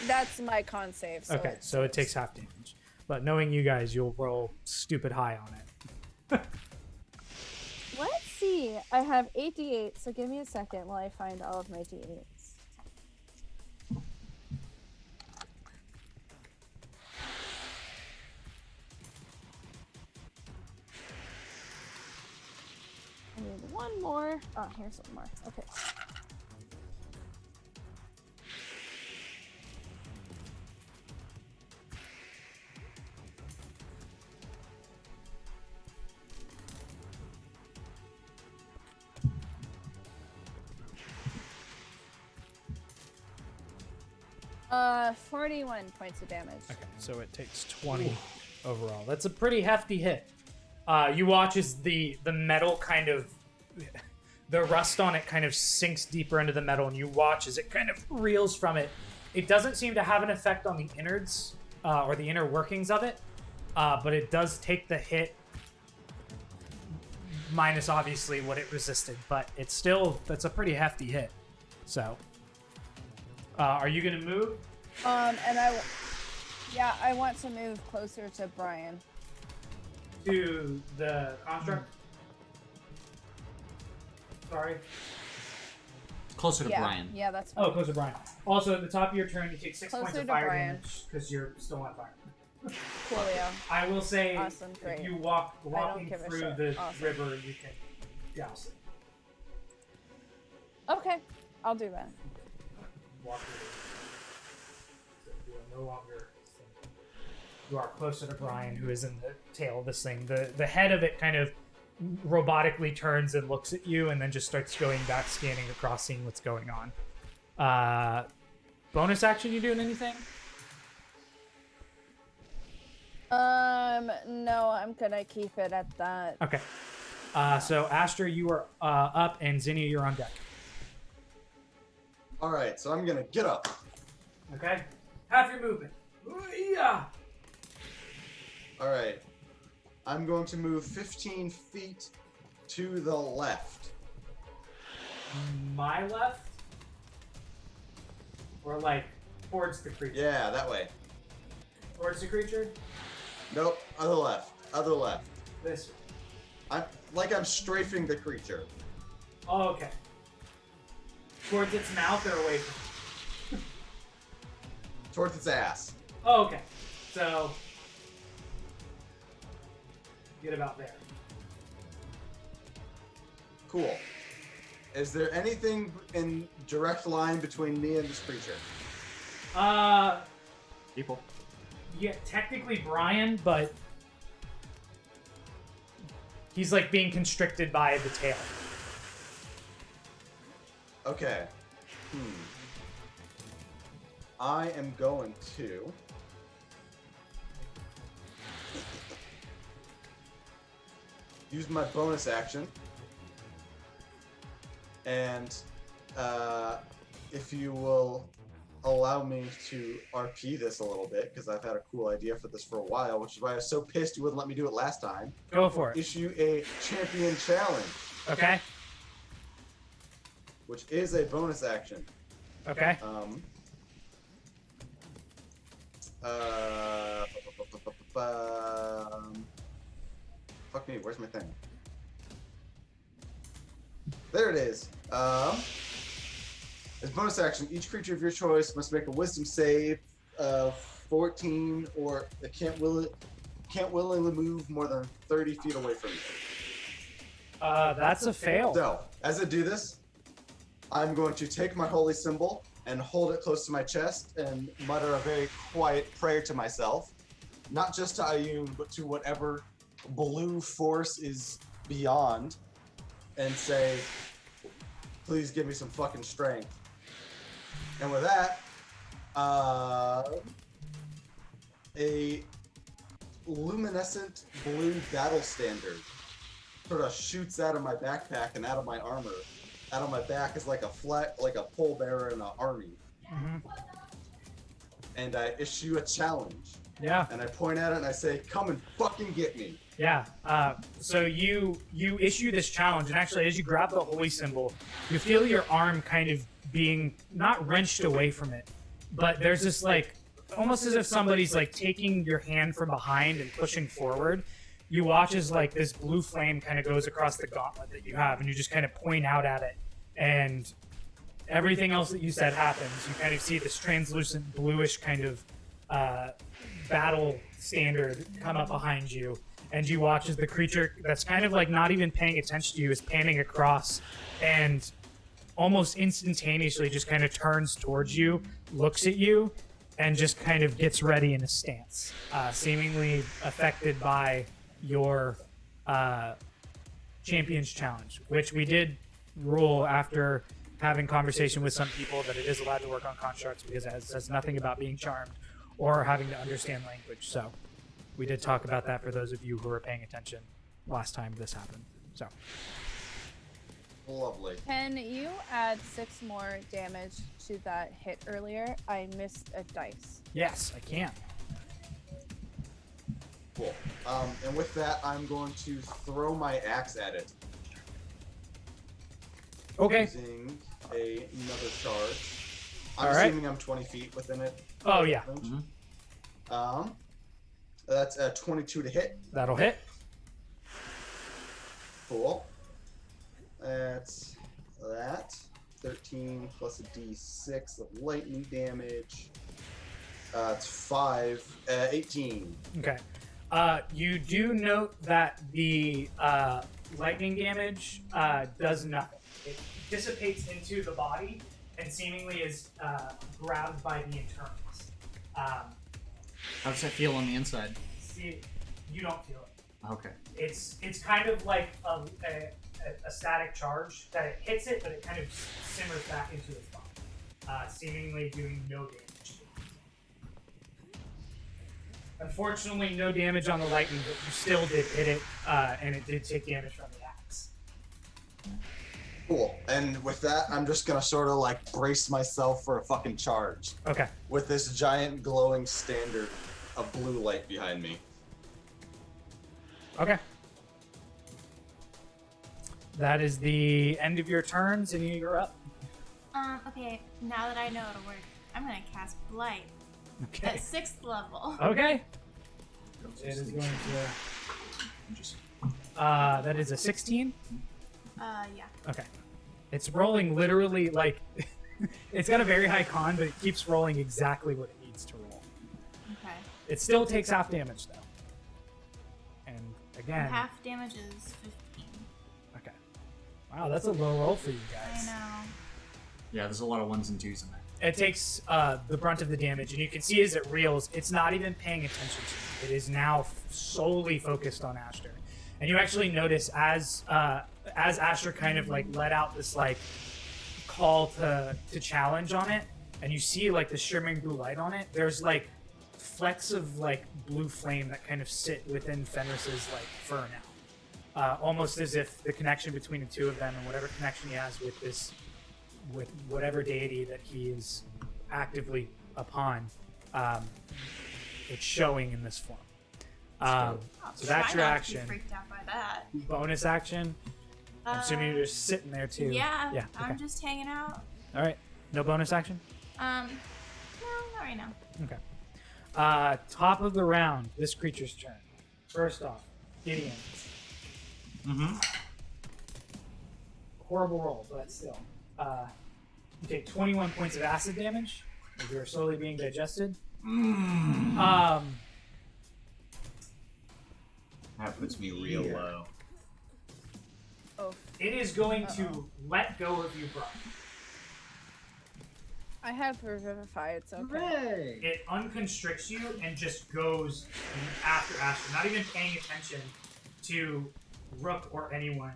that's my con save. So Okay, so it takes half damage. But knowing you guys, you'll roll stupid high on it. Let's see. I have 8d8, so give me a second while I find all of my d8s. I need one more. Oh, here's one more. Okay. Uh, 41 points of damage. Okay, so it takes 20 overall. That's a pretty hefty hit. You watch as the metal kind of, the rust on it kind of sinks deeper into the metal, and you watch as it kind of reels from it. It doesn't seem to have an effect on the innards or the inner workings of it, but it does take the hit, minus obviously what it resisted. But it's still, that's a pretty hefty hit. So, are you gonna move? And I want to move closer to Brian. To the construct? Sorry. Closer to Yeah, Brian. yeah, that's fine. Oh, closer to Brian. Also, at the top of your turn, you take 6 Closer points of to fire Brian. damage because you're still on fire. Coolio. I will say, Awesome, great. if you walking give a through shit. the Awesome. river, you can douse it. Okay, I'll do that. Walk through the river. So you are no longer. You are closer to Brian, who is in the tail of this thing. The head of it kind of robotically turns and looks at you, and then just starts going back, scanning across, seeing what's going on. Bonus action, you doing anything? No, I'm gonna keep it at that. Okay. So Astor, you are up, and Zinnia, you're on deck. All right, so I'm gonna get up. Okay. Half your movement. Yeah. All right, I'm going to move 15 feet to the left. My left, or like towards the creature. Yeah, that way. Towards the creature. Nope, other left. Other left. This. I'm strafing the creature. Oh, okay. Towards its mouth or away from it? Towards its ass. Oh, okay. So get about there. Cool. Is there anything in direct line between me and this creature? People. Yeah, technically Brian, but he's like being constricted by the tail. Okay. I am going to use my bonus action, and if you will allow me to RP this a little bit, because I've had a cool idea for this for a while, which is why I was so pissed you wouldn't let me do it last time. Go for it. Issue a champion challenge, Okay. which is a bonus action. Okay. Fuck me, where's my thing? There it is. As bonus action, each creature of your choice must make a wisdom save of 14 or it can't willingly move more than 30 feet away from you. That's a fail. So, as I do this, I'm going to take my holy symbol and hold it close to my chest and mutter a very quiet prayer to myself. Not just to Ayun, but to whatever blue force is beyond. And say, please give me some fucking strength. And with that, a luminescent blue battle standard sort of shoots out of my backpack and out of my armor. Out of my back is like a pole bearer in an army. Mhm. And I issue a challenge. Yeah. And I point at it and I say, come and fucking get me. Yeah. So you issue this challenge, and actually, as you grab the holy symbol, you feel your arm kind of being not wrenched away from it, but there's this like almost as if somebody's like taking your hand from behind and pushing forward. You watch as like this blue flame kind of goes across the gauntlet that you have, and you just kind of point out at it, and everything else that you said happens. You kind of see this translucent bluish kind of battle standard come up behind you, and you watch as the creature that's kind of like not even paying attention to you is panning across and almost instantaneously just kind of turns towards you, looks at you, and just kind of gets ready in a stance, seemingly affected by your Champions Challenge, which we did rule after having conversation with some people that it is allowed to work on constructs because it says nothing about being charmed or having to understand language. So we did talk about that for those of you who were paying attention last time this happened. So Lovely. Can you add 6 more damage to that hit earlier? I missed a dice. yes, I can. Cool. And with that, I'm going to throw my axe at it. Okay. Using another charge. I'm All right. assuming I'm 20 feet within it. Oh yeah, Range. That's a 22 to hit. that'll hit. Cool. That's that. 13 plus a d6 of lightning damage. It's 18. Okay. You do note that the lightning damage does nothing. It dissipates into the body and seemingly is grabbed by the internals. How does that feel on the inside? See, you don't feel it. Okay. It's kind of like a static charge that it hits it, but it kind of simmers back into its body, seemingly doing no damage. Unfortunately, no damage on the lightning, but you still did hit it, and it did take damage from the axe. Cool. And with that, I'm just gonna sort of like brace myself for a fucking charge Okay. with this giant glowing standard of blue light behind me. Okay. That is the end of your turns, and you're up. Okay, now that I know it'll work, I'm gonna cast Blight Okay. at 6th level. Okay. It is going to. That is a 16. Yeah. Okay. It's rolling literally like it's got a very high con, but it keeps rolling exactly what it needs to roll. Okay. It still takes half damage though. And again, Half damage is 15. okay. Wow, that's a low roll for you I guys. know. Yeah, there's a lot of ones and twos in there. It takes the brunt of the damage, and you can see as it reels, it's not even paying attention to you. It is now solely focused on Ashter. And you actually notice as Ashter kind of like let out this like call to challenge on it, and you see like the shimmering blue light on it, there's like flecks of like blue flame that kind of sit within Fenris's like fur now. Almost as if the connection between the two of them and whatever connection he has with whatever deity that he is actively upon, it's showing in this form. I'll So that's try your not to be action. freaked out by that. Bonus action. I'm assuming you're just sitting there too. Yeah. Yeah. I'm Okay. just hanging out. All right. No bonus action. No, not right now. Okay. Top of the round. This creature's turn. First off, Gideon. Mm-hmm. Horrible roll, but still. You take 21 points of acid damage as you're slowly being digested. That puts me real low. Oh, It is going to let go of you, Brian. I have Revivify. It's okay. Hooray! It unconstricts you and just goes after Ashton, not even paying attention to Rook or anyone.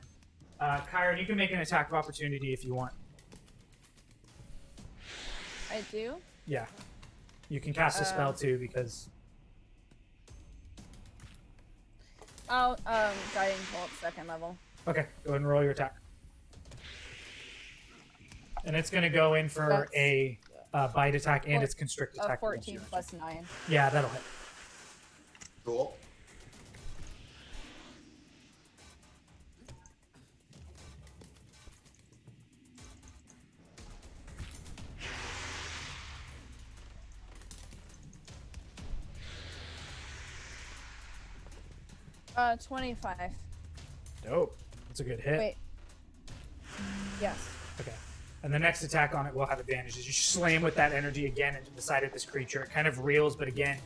Kyron, you can make an attack of opportunity if you want. I do. Yeah. You can cast a spell too because... I'll Guiding Bolt 2nd level. Okay, go ahead and roll your attack. And it's going to go in for That's- a bite attack and its constrict attack. against 14 you. plus 9. Yeah, that'll hit. Cool. Uh, 25. Dope. That's a good hit. Wait. Yes. Okay. And the next attack on it will have advantages. You slam with that energy again into the side of this creature. It kind of reels, but again,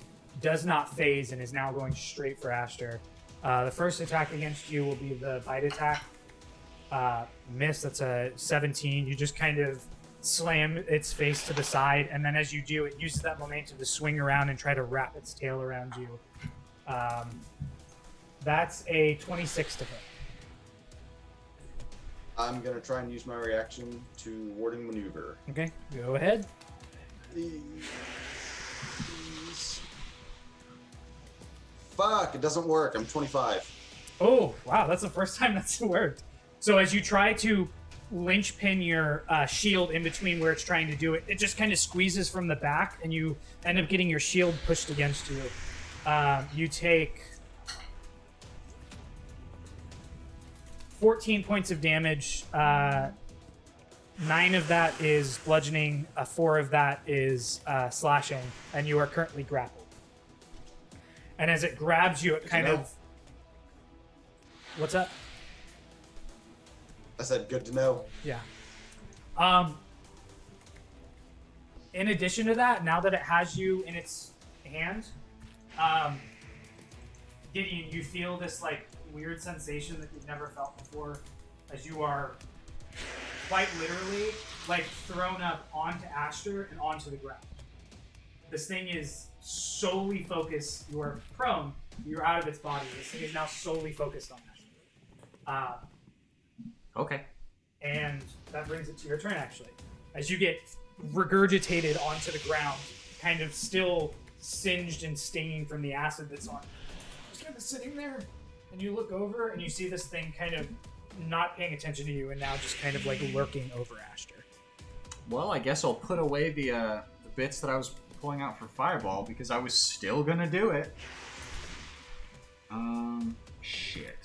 does not phase and is now going straight for Ashter. The first attack against you will be the bite attack. Miss, that's a 17. You just kind of slam its face to the side, and then as you do, it uses that momentum to swing around and try to wrap its tail around you. That's a 26 to hit. I'm gonna try and use my reaction to warding maneuver. Okay, go ahead. Please. Fuck! It doesn't work. I'm 25. Oh, wow, that's the first time that's worked. So as you try to linchpin your shield in between where it's trying to do it, it just kind of squeezes from the back, and you end up getting your shield pushed against you. You take 14 points of damage. 9 of that is bludgeoning. 4 of that is slashing, and you are currently grappled. And as it grabs you, it kind know. of... What's up? I said, good to know. Yeah. In addition to that, now that it has you in its hand, Gideon, you feel this like weird sensation that you've never felt before, as you are quite literally like thrown up onto Ashter and onto the ground. This thing is solely focused. You are prone. You're out of its body. This thing is now solely focused on Ashter. Okay. And that brings it to your turn, actually. As you get regurgitated onto the ground, kind of still singed and stinging from the acid that's on. Just kind of sitting there, and you look over, and you see this thing kind of not paying attention to you, and now just kind of like lurking over Ashter. Well, I guess I'll put away the bits that I was pulling out for Fireball because I was still gonna do it. Shit.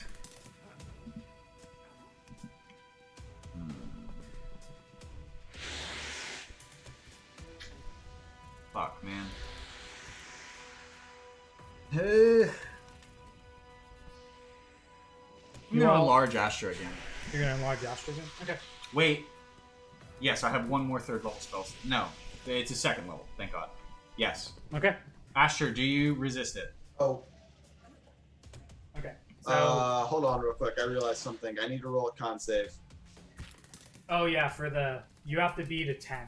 Fuck, man. I'm gonna enlarge Astra again. You're gonna enlarge Ashter again? Okay. Wait. Yes, I have one more third level spell. No, it's a second level. Thank God. Yes. Okay. Asher, do you resist it? Oh, Okay. So hold on real quick. I realized something. I need to roll a con save. Oh yeah, you have to beat a 10.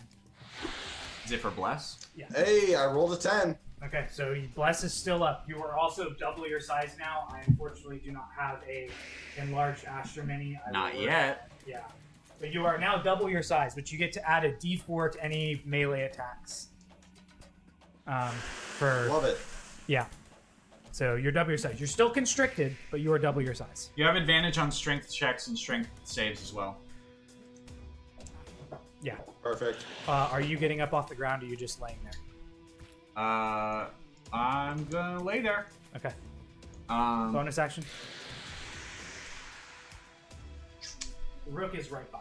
Is it for bless? Yeah. Hey, I rolled a 10. Okay, so bless is still up. You are also double your size now. I unfortunately do not have a enlarged Astra Mini. Not yet. Yeah. But you are now double your size, but you get to add a D4 to any melee attacks. Love it. Yeah. So you're double your size. You're still constricted, but you are double your size. You have advantage on strength checks and strength saves as well. Yeah. Perfect. Are you getting up off the ground, or are you just laying there? I'm gonna lay there. Okay. Um, Bonus action. The rook is right by.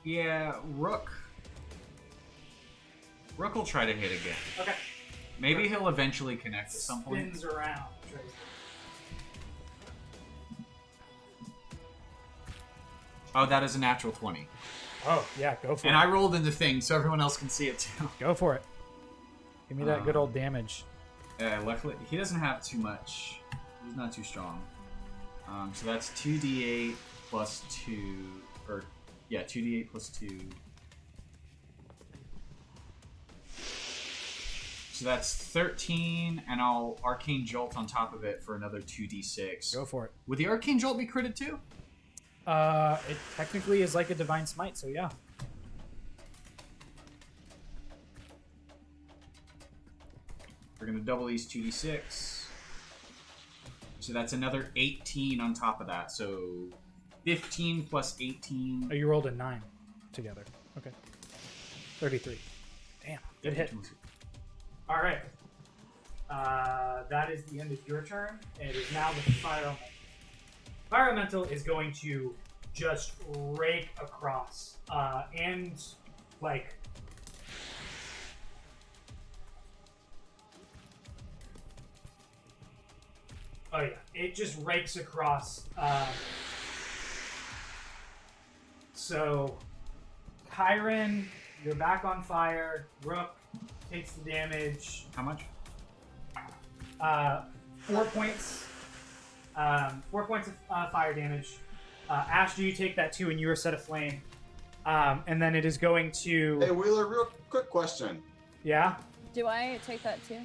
yeah, Rook. Rook will try to hit again. Okay. Maybe he'll eventually connect at some point. Spins around. Oh, that is a natural 20. Oh yeah, go for And it. I rolled in the thing so everyone else can see it too. Go for it. Give me that good old damage. Luckily, he doesn't have too much. He's not too strong. So that's 2d8 plus 2. Or, yeah, 2d8 plus 2. So that's 13, and I'll Arcane Jolt on top of it for another 2d6. Go for it. Would the Arcane Jolt be critted too? It technically is like a divine smite, so yeah. We're going to double these 2d6. So that's another 18 on top of that. So 15 plus 18. Oh, you rolled a 9 together. Okay. 33. Damn. Good hit. All right. That is the end of your turn. It is now the Fire Elemental. Fire Elemental is going to just rake across. And, like... Oh, yeah. It just rakes across. So, Kyron, you're back on fire. Rook takes the damage. How much? 4 points. 4 points of fire damage. Ashton, you take that too, and you are set aflame. And then it is going to. Hey, Wheeler, real quick question. Yeah? Do I take that too?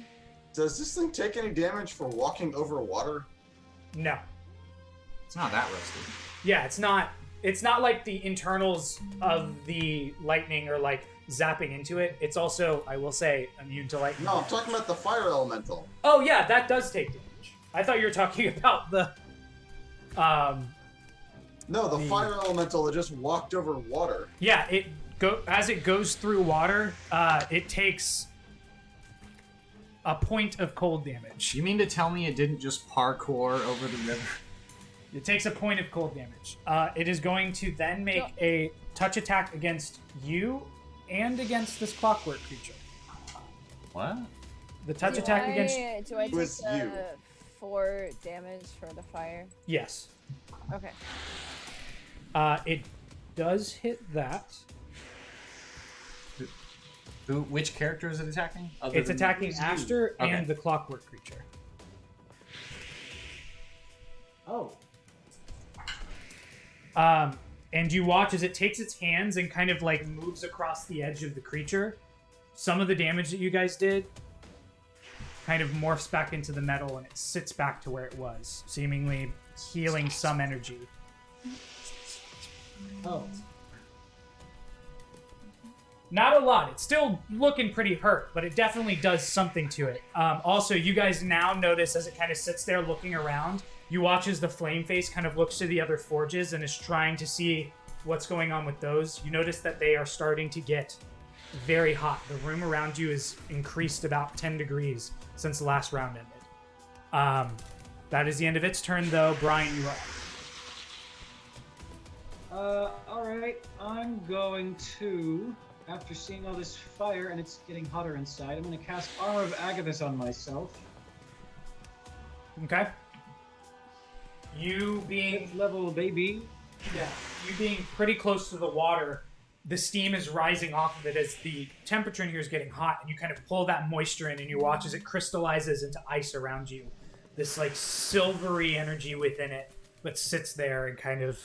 Does this thing take any damage for walking over water? No. It's not that rusty. Yeah, it's not. It's not like the internals of the lightning are like zapping into it. It's also, I will say, immune to lightning. No, I'm talking about the fire elemental. Oh yeah, that does take damage. I thought you were talking about the. No, the fire elemental that just walked over water. Yeah, as it goes through water, it takes a point of cold damage. You mean to tell me it didn't just parkour over the river? It takes a point of cold damage. It is going to then make a touch attack against you and against this clockwork creature. What? The touch attack against. Do I take With you. the 4 damage for the fire? Yes. Okay. It does hit that. Which character is it attacking? It's attacking Aster Okay. and the clockwork creature. Oh. And you watch as it takes its hands and kind of like moves across the edge of the creature. Some of the damage that you guys did kind of morphs back into the metal and it sits back to where it was, seemingly healing some energy. Oh. Not a lot. It's still looking pretty hurt, but it definitely does something to it. Also, you guys now notice as it kind of sits there looking around, you watch as the flame face kind of looks to the other forges and is trying to see what's going on with those. You notice that they are starting to get very hot. The room around you is increased about 10 degrees since the last round ended. That is the end of its turn, though. Brian, you are. Alright. I'm going to, after seeing all this fire and it's getting hotter inside, I'm going to cast Armor of Agathis on myself. Okay. You being Fifth level, baby. Yeah, you being pretty close to the water, the steam is rising off of it as the temperature in here is getting hot, and you kind of pull that moisture in, and you watch as it crystallizes into ice around you. This like silvery energy within it, but sits there and kind of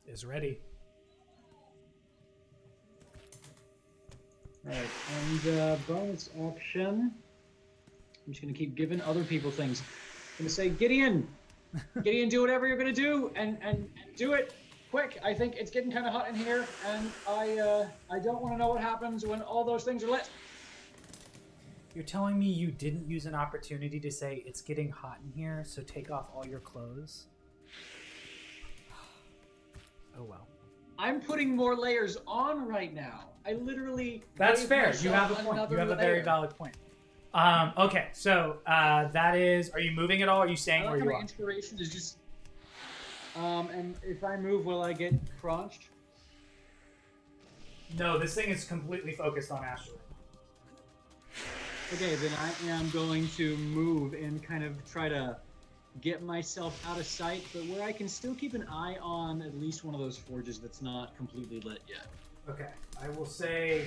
is ready. Right, and bonus action. I'm just gonna keep giving other people things. I'm gonna say, Gideon, do whatever you're gonna do, and do it quick. I think it's getting kind of hot in here, and I don't want to know what happens when all those things are lit. You're telling me you didn't use an opportunity to say it's getting hot in here, so take off all your clothes? Oh well. I'm putting more layers on right now. I literally. That's gave fair. You have a myself point. another You have a very layer. valid point. Okay, so that is. Are you moving at all? Or are you staying I where like you how my are? inspiration is just. And if I move, will I get crunched? No, this thing is completely focused on Asteroid. Okay, then I am going to move and kind of try to get myself out of sight, but where I can still keep an eye on at least one of those forges that's not completely lit yet. Okay, I will say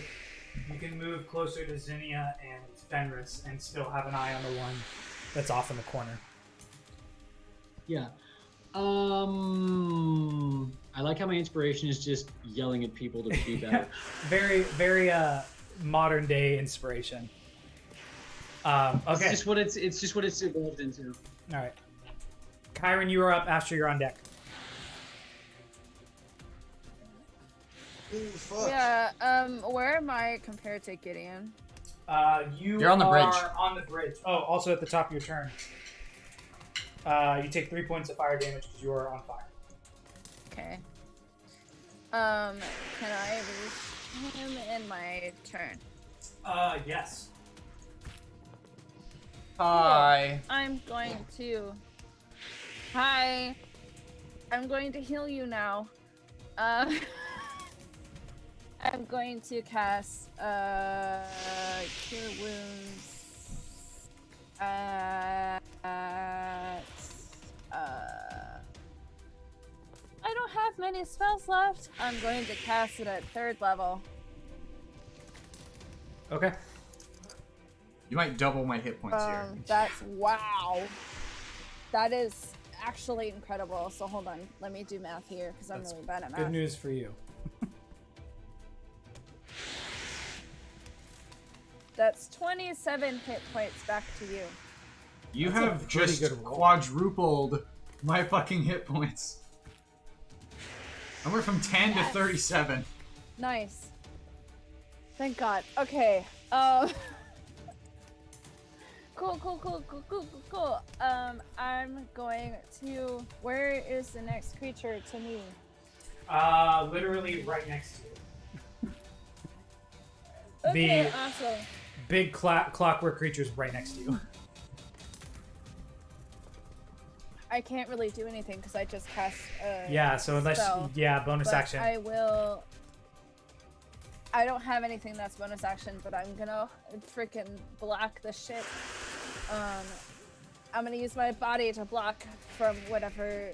you can move closer to Zinnia and Fenris and still have an eye on the one that's off in the corner. Yeah. I like how my inspiration is just yelling at people to be better. Very, very modern day inspiration. Okay. It's just what it's evolved into. All right. Kyron, you are up. Asher, you're on deck. Ooh, fuck. Yeah, where am I compared to Gideon? You're on the bridge. On the bridge. Oh, also at the top of your turn. You take 3 points of fire damage because you are on fire. Okay. Can I reach him in my turn? Yes. Hi. I'm going to... Hi. I'm going to heal you now. I'm going to cast Cure Wounds at I don't have many spells left. I'm going to cast it at 3rd level. Okay. You might double my hit points here. That's wow. That is actually incredible. So hold on, let me do math here because I'm That's really bad at math. Good news for you. That's 27 hit points back to you. You That's a have pretty just good roll. quadrupled my fucking hit points. I went from 10 to Yes. 37. Nice. Thank God. Okay. Cool. I'm going to. Where is the next creature to me? Literally right next to you. Okay, The- awesome. Big clockwork creature's right next to you. I can't really do anything because I just cast. Yeah, so unless spell, bonus but action. I will. I don't have anything that's bonus action, but I'm gonna freaking block the shit. I'm gonna use my body to block from whatever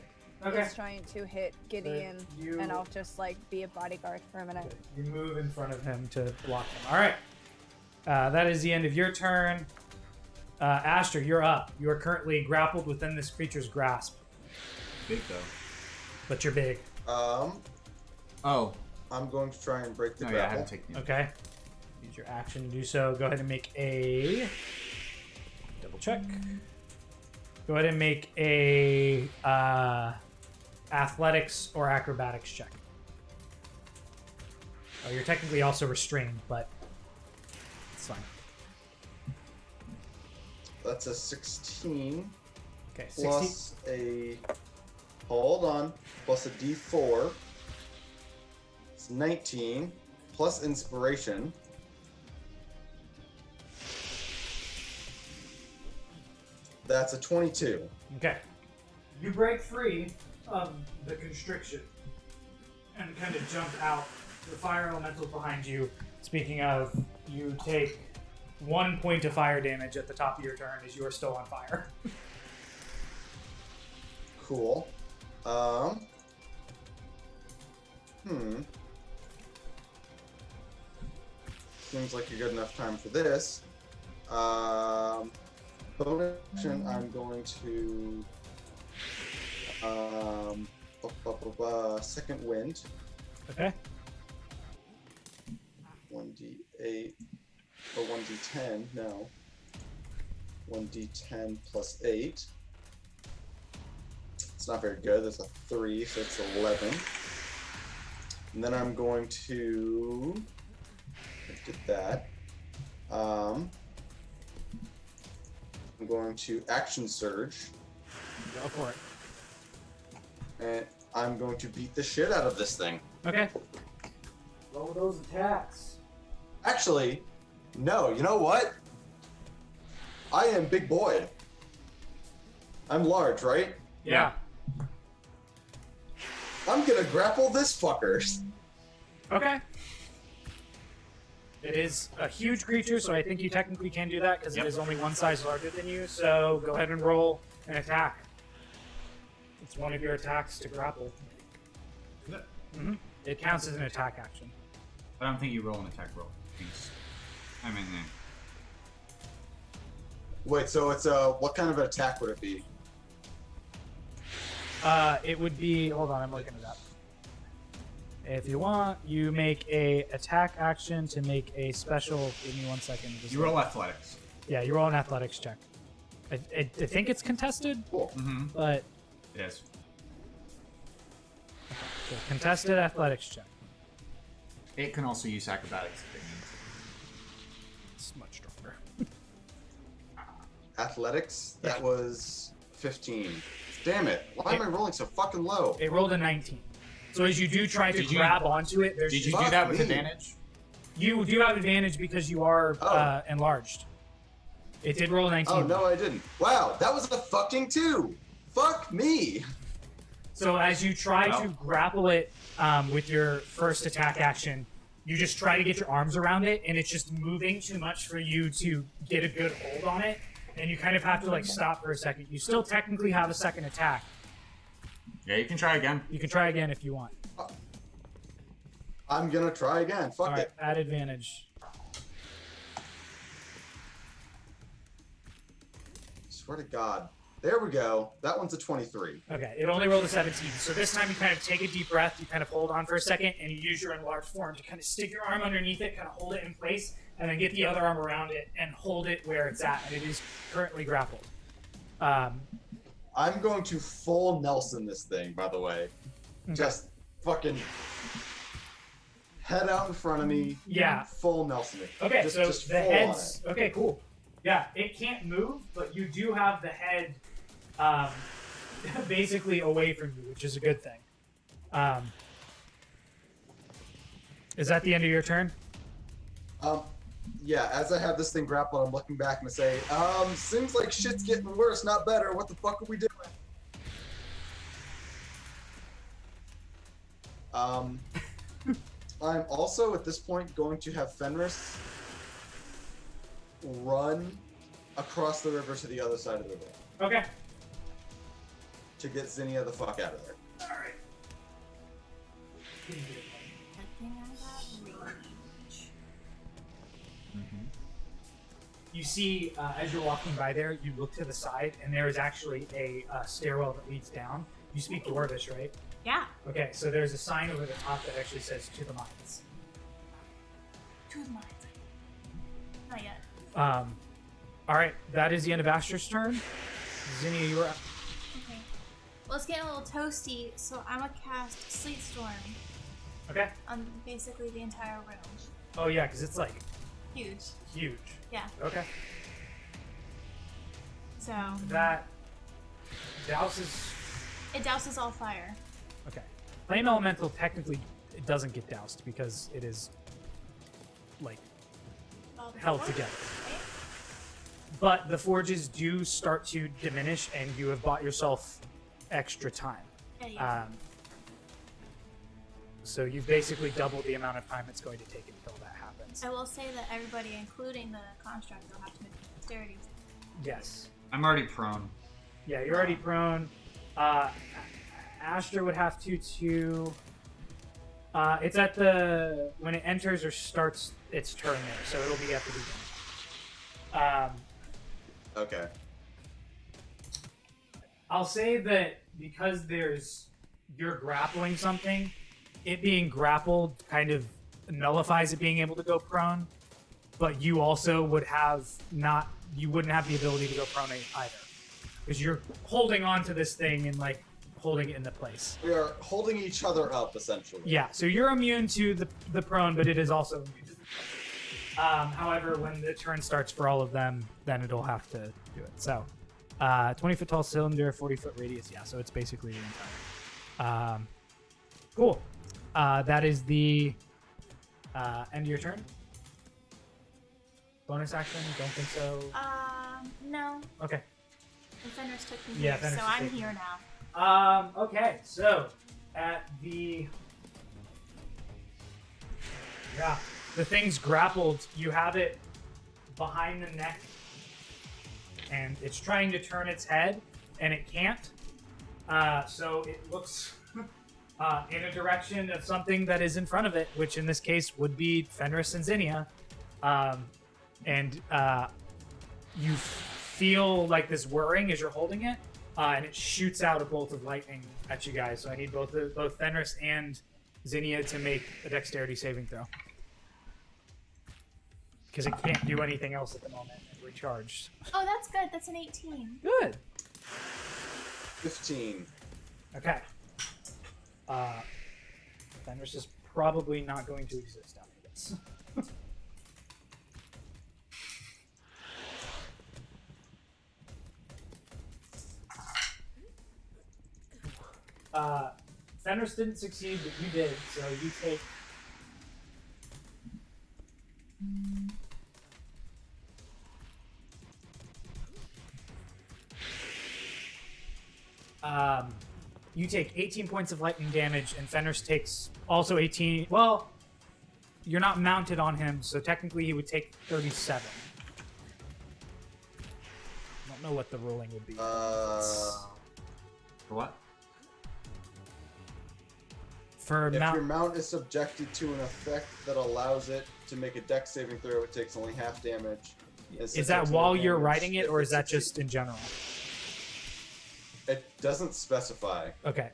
Okay. is trying to hit Gideon, you- and I'll just like be a bodyguard for a minute. You move in front of him to block him. All right. That is the end of your turn. Aster, you're up. You are currently grappled within this creature's grasp, Big though. but you're big. Oh. I'm going to try and break the No, yeah, I grapple. haven't taken it. Okay. Use your action to do so. Go ahead and make a double check. Go ahead and make a athletics or acrobatics check. Oh, you're technically also restrained, but it's fine. That's a 16 Okay, 60. plus a. Hold on. Plus a D4. It's 19 plus inspiration. That's a 22. Okay. You break free of the constriction and kind of jump out. The fire elemental behind you. Speaking of, you take 1 point of fire damage at the top of your turn as you are still on fire. Cool. Seems like a good enough time for this. Bonus action, I'm going to second wind. Okay. 1d8 or 1d10, no. 1d10 plus 8. It's not very good. There's a 3, so it's 11. And then I'm going to... I did that. I'm going to action surge, Go for it. and I'm going to beat the shit out of this thing. Okay. Roll those attacks. Actually, no, you know what? I am Big Boy. I'm large, right? Yeah. I'm gonna grapple this fucker. Okay. It is a huge creature, so I think you technically can do that because Yep. it is only one size larger than you. So go ahead and roll an attack. It's one of your attacks to grapple. Mm-hmm. It counts as an attack action. I don't think you roll an attack roll. I mean, Wait, so it's what kind of an attack would it be? It would be. Hold on, I'm looking it up. If you want, you make a attack action to make a special. Give me 1 second. Just you roll athletics. Yeah, you roll an athletics check. I think it's contested, Cool. Mm-hmm. but Yes. so contested athletics check. It can also use acrobatics if it needs. It's much stronger. Athletics, that was 15. Damn it. Why am I rolling so fucking low? It rolled a 19. So as you do try to Did you- grab onto it, there's Did you just, do that with me. advantage? you do have advantage because you are Oh. enlarged. It did roll a 19. Oh, no, I didn't. Wow, that was a fucking 2. Fuck me. So as you try Well. to grapple it with your first attack action, you just try to get your arms around it, and it's just moving too much for you to get a good hold on it, and you kind of have to like stop for a second. You still technically have a second attack. Yeah, you can try again. You can try again if you want. I'm gonna try again. Fuck All right, it. at advantage. Swear to God. There we go. That one's a 23. Okay, it only rolled a 17. So this time you kind of take a deep breath, you kind of hold on for a second, and you use your enlarged form to kind of stick your arm underneath it, kind of hold it in place, and then get the other arm around it and hold it where it's at. And it is currently grappled. I'm going to full Nelson this thing, by the way. Just fucking head out in front of me. Yeah. Full Nelson it. Okay, just, so just the full head's on okay. Cool. Yeah, it can't move, but you do have the head basically away from you, which is a good thing. Is that the end of your turn? it. Yeah, as I have this thing grappled, I'm looking back and I say, seems like shit's getting worse, not better. What the fuck are we doing? I'm also at this point going to have Fenris run across the river to the other side of the river Okay. to get Zinnia the fuck out of there. All right. Good thing I got range. You see, as you're walking by there, you look to the side, and there is actually a stairwell that leads down. You speak Dwarvish, right? Yeah. Okay, so there's a sign over the top that actually says "To the Mines." To the mines. Not yet. All right, that is the end of Astra's turn. Zinnia, you're up. Okay. Well, it's getting a little toasty, so I'm gonna cast Sleet Storm Okay. on basically the entire room. Oh yeah, because it's like Huge. huge. Yeah. Okay. So That douses. it douses all fire. Okay. Flame Elemental technically it doesn't get doused because it is like All the held four, together. right? But the forges do start to diminish, and you have bought yourself extra time. Yeah. So you've basically doubled the amount of time it's going to take until that happens. I will say that everybody, including the construct, will have to make a dexterity. Yes. I'm already prone. Yeah, you're already prone. Astra would have to too. It's at the when it enters or starts its turn there, so it'll be at the beginning. Okay. I'll say that because you're grappling something, it being grappled kind of nullifies it being able to go prone, but you also would have not, you wouldn't have the ability to go prone either. Because you're holding on to this thing and like holding it into place. We are holding each other up, essentially. Yeah, so you're immune to the prone, but it is also immune to the prone. However, when the turn starts for all of them, then it'll have to do it. So, 20-foot tall cylinder, 40-foot radius. Yeah, so it's basically the entire. Cool. That is the end of your turn. Bonus action? Don't think so. No. Okay. The Fenris took me Yeah, here, Fenris so is I'm taking here you. now. Okay, so at the the thing's grappled, you have it behind the neck and it's trying to turn its head and it can't. So it looks in a direction of something that is in front of it, which in this case would be Fenris and Zinnia. And you feel like this whirring as you're holding it, and it shoots out a bolt of lightning at you guys. So I need both Fenris and Zinnia to make a dexterity saving throw. Because it can't do anything else at the moment. It's recharged. Oh, that's good. That's an 18. Good. 15. Okay. Fenris is probably not going to exist after this. Fenris didn't succeed, but you did, so you take... You take 18 points of lightning damage, and Fenris takes also 18. Well, you're not mounted on him, so technically he would take 37. I don't know what the ruling would be. For what? For If your mount, mount is subjected to an effect that allows it to make a dex saving throw, it takes only half damage. is that while you're writing it, or is that just in general? It doesn't specify. Okay.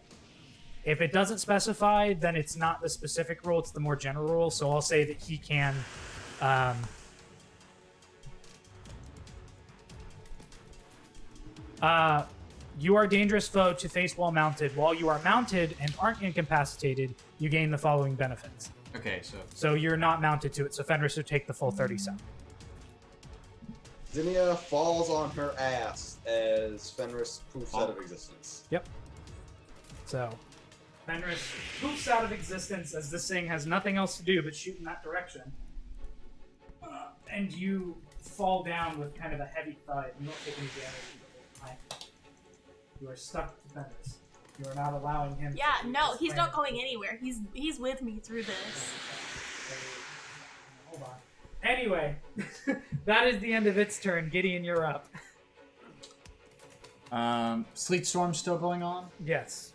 If it doesn't specify, then it's not the specific rule, it's the more general rule. So I'll say that he can... you are a dangerous foe to face while mounted. While you are mounted and aren't incapacitated, you gain the following benefits. Okay, so So you're not mounted to it, so Fenris would take the full 37. Zinnia falls on her ass as Fenris poofs out of existence. Yep. So Fenris poofs out of existence as this thing has nothing else to do but shoot in that direction. And you fall down with kind of a heavy thud. You don't take any damage the whole time. You are stuck to Fenris. You are not allowing him Yeah, to no, this he's not planet. going anywhere. He's with me through this. Hold on. Anyway, that is the end of its turn. Gideon, you're up. Sleet Storm's still going on? Yes.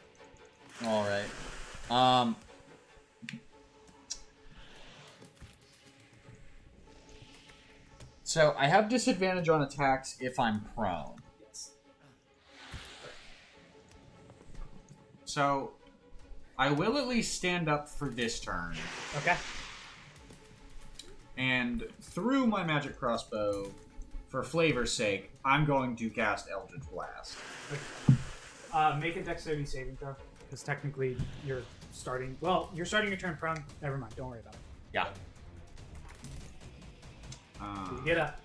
All right. So I have disadvantage on attacks if I'm prone. Yes. So I will at least stand up for this turn. Okay. And through my magic crossbow, for flavor's sake, I'm going to cast Eldritch Blast. Make a dexterity saving throw, because technically you're starting. Well, you're starting your turn prone. Never mind. Don't worry about it. Yeah. You get up,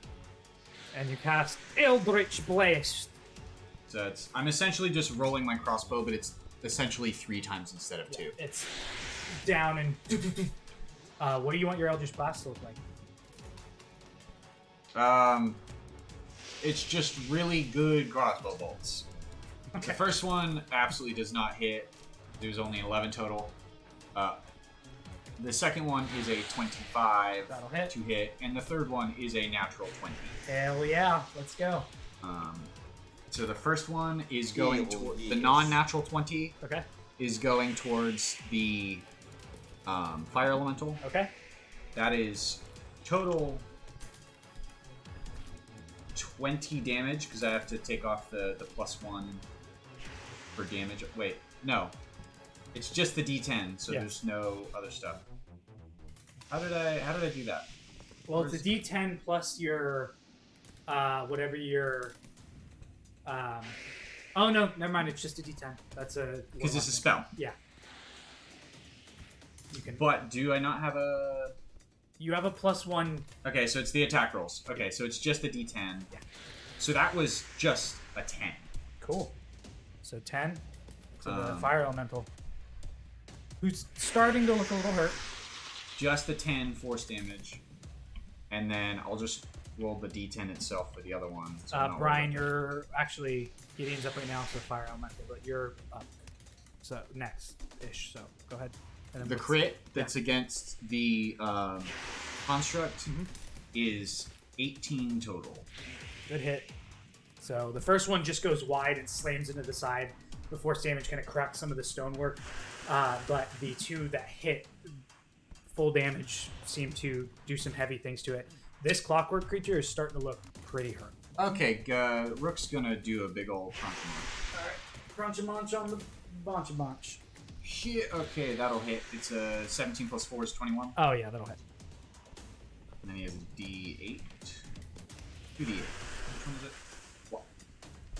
and you cast Eldritch Blast. So I'm essentially just rolling my crossbow, but it's essentially 3 times instead of 2. It's down and. What do you want your Eldritch Blast to look like? It's just really good crossbow bolts. Okay. The first one absolutely does not hit. There's only 11 total. The second one is a 25 That'll hit. to hit, and the third one is a natural 20. Hell yeah! Let's go. So the first one is going Evil toward the years. non-natural 20 Okay. is going towards the fire elemental. Okay. That is total 20 damage because I have to take off the +1 for damage. Wait, no. It's just the D10, so Yeah. there's no other stuff. How did I do that? Well, it's a D10 plus your, whatever your. Oh no, never mind. It's just a D10. That's a. Because it's a spell. Yeah. You can. But do I not have a? You have a +1. Okay, so it's the attack rolls. Okay, so it's just a D10. Yeah. So that was just a 10. Cool. So 10 to the Um, fire elemental, who's starting to look a little hurt. Just a 10 force damage, and then I'll just roll the D10 itself for the other one. So I'm not Brian, worried about you're actually Gideon's up right now, so fire elemental, but you're up. So next-ish. So go ahead. And then the what's- crit that's against the construct is 18 total. Good hit. So the first one just goes wide and slams into the side. The force damage kind of cracks some of the stonework, but the two that hit full damage seem to do some heavy things to it. This clockwork creature is starting to look pretty hurt. Okay, Rook's gonna do a big old crunch. Alright, crunch a munch on the bunch a bunch. Shit, okay, that'll hit. It's a 17 plus 4 is 21. Oh yeah, that'll hit. And then he has a D8. 2D8. Which one is it? What?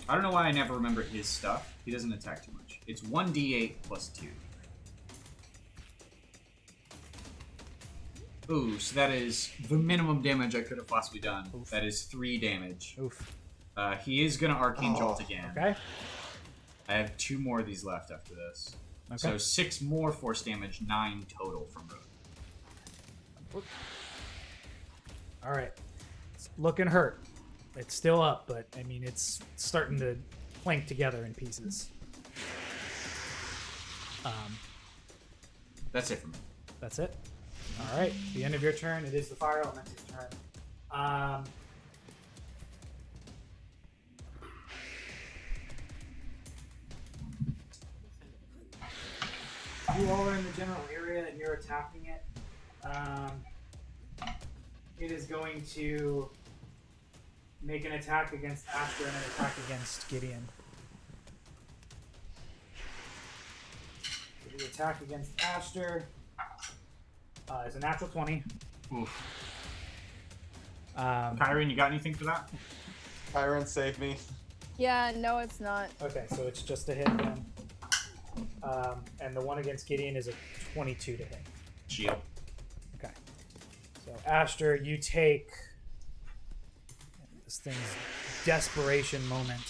I don't know why I never remember his stuff. He doesn't attack too much. It's 1D8 plus 2. Ooh, so that is the minimum damage I could have possibly done. Oof. That is 3 damage. Oof. He is going to Arcane Jolt again. Okay. I have 2 more of these left after this. Okay. So 6 more force damage, 9 total from Rook. Alright. It's looking hurt. It's still up, but I mean it's starting to clank together in pieces. That's it for me. That's it. All right. The end of your turn. It is the fire elemental's turn. You all are in the general area and you're attacking it. It is going to make an attack against Astra and an attack against Gideon. So the attack against Astra is a natural 20. Oof. Um, you got anything for that? Kyron, save me. Yeah, no, it's not. okay, so it's just a hit then. And the one against Gideon is a 22 to hit. Shield. Okay. So, Astra, you take this thing's desperation moment.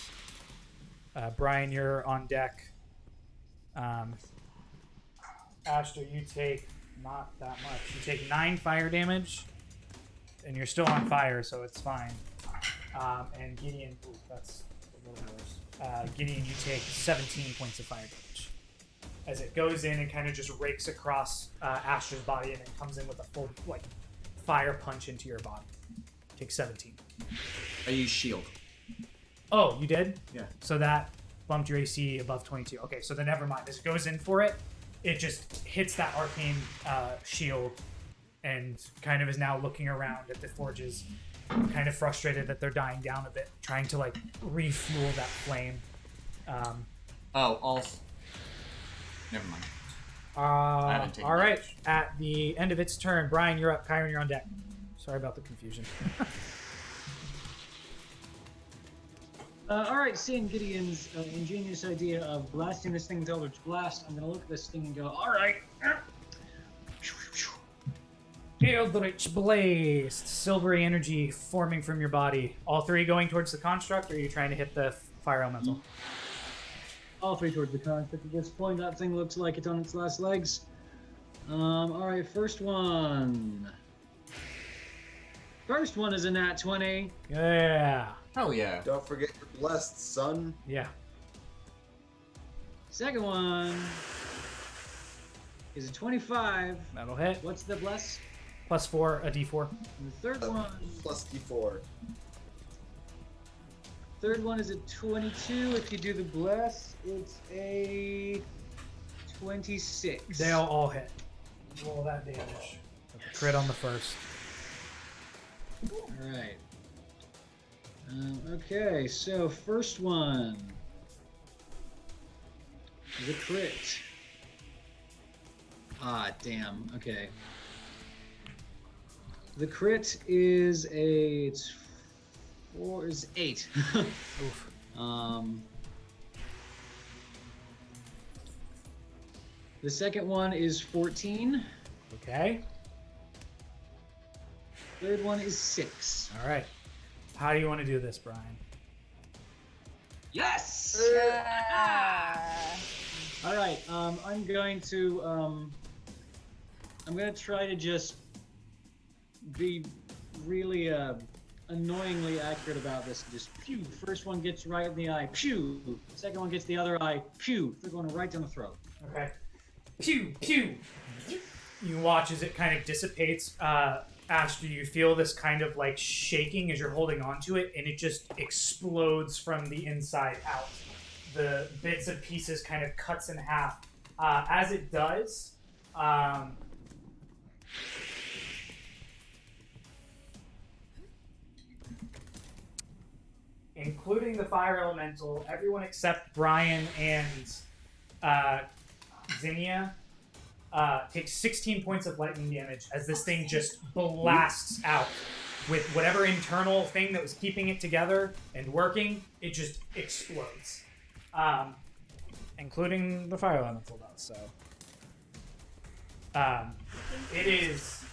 Brian, you're on deck. Astra, you take not that much. You take 9 fire damage, and you're still on fire, so it's fine. And Gideon, ooh, that's a little worse. Gideon, you take 17 points of fire damage. As it goes in and kind of just rakes across Astra's body and then comes in with a full fire punch into your body. Take 17. I use shield. Oh, you did? Yeah. So that bumped your AC above 22. Okay, so then never mind. As it goes in for it, it just hits that arcane shield and kind of is now looking around at the forges, kind of frustrated that they're dying down a bit, trying to refuel that flame. Never mind. haven't taken All right. damage. At the end of its turn, Brian, you're up. Kyron, you're on deck. Sorry about the confusion. All right, seeing Gideon's ingenious idea of blasting this thing with Eldritch Blast, I'm gonna look at this thing and go, all right. Eldritch Blast. Silvery energy forming from your body. All 3 going towards the construct, or are you trying to hit the fire elemental? All 3 towards the construct at this point. That thing looks like it's on its last legs. All right, first one. First one is a nat 20. Yeah. Hell yeah. Don't forget you're blessed, son. Yeah. Second one is a 25. That'll hit. What's the bless? +4, a d4. And the third one. Plus D4. Third one is a 22. If you do the bless, it's a 26. They'll all hit. Roll that damage. Crit on the first. All right. Okay, so first one is a crit. Ah, damn. Okay. The crit is it's 8. Oof. The second one is 14. Okay. Third one is 6. All right. How do you want to do this, Brian? Yes. Yeah. All right. I'm going to try to just be really annoyingly accurate about this. Just pew. First one gets right in the eye. Pew. Second one gets the other eye. Pew. Third one right down the throat. Okay. Pew, pew. You watch as it kind of dissipates. Aster, you feel this kind of like shaking as you're holding onto it, and it just explodes from the inside out. The bits and pieces kind of cuts in half. As it does, including the fire elemental, everyone except Brian and Zinnia takes 16 points of lightning damage as this thing just blasts out. With whatever internal thing that was keeping it together and working, it just explodes. Including the fire elemental does, so. It is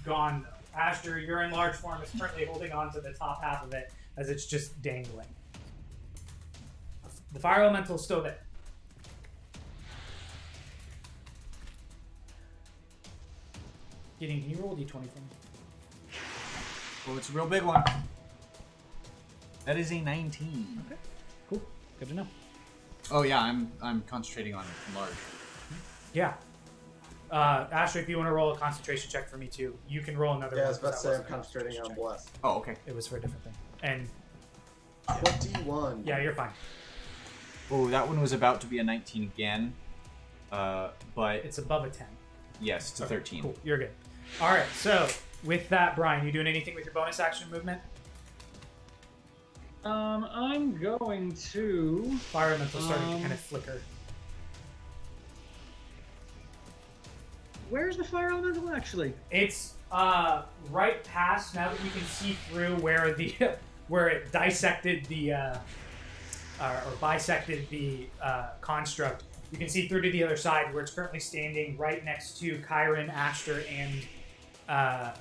gone, though. Aster, your enlarged form is currently holding on to the top half of it as it's just dangling. The fire elemental is still there. Gideon, can you roll a d20 for me? Oh, it's a real big one. That is a 19. Okay, cool. Good to know. Oh yeah, I'm concentrating on large. Yeah. Aster, if you want to roll a concentration check for me too, you can roll another Yeah, I one. was about to 'cause say that I'm wasn't a concentrating on concentration check. bless. Oh, okay. It was for a different thing. And 21. yeah, you're fine. Oh, that one was about to be a 19 again. But It's above a 10. yes, it's a 13. Cool, you're good. All right, so with that, Brian, you doing anything with your bonus action movement? I'm going to. Fire elemental starting to kind of flicker. Where's the fire elemental actually? It's right past now that you can see through where the where it dissected the or bisected the construct. You can see through to the other side where it's currently standing right next to Kyron, Aster, and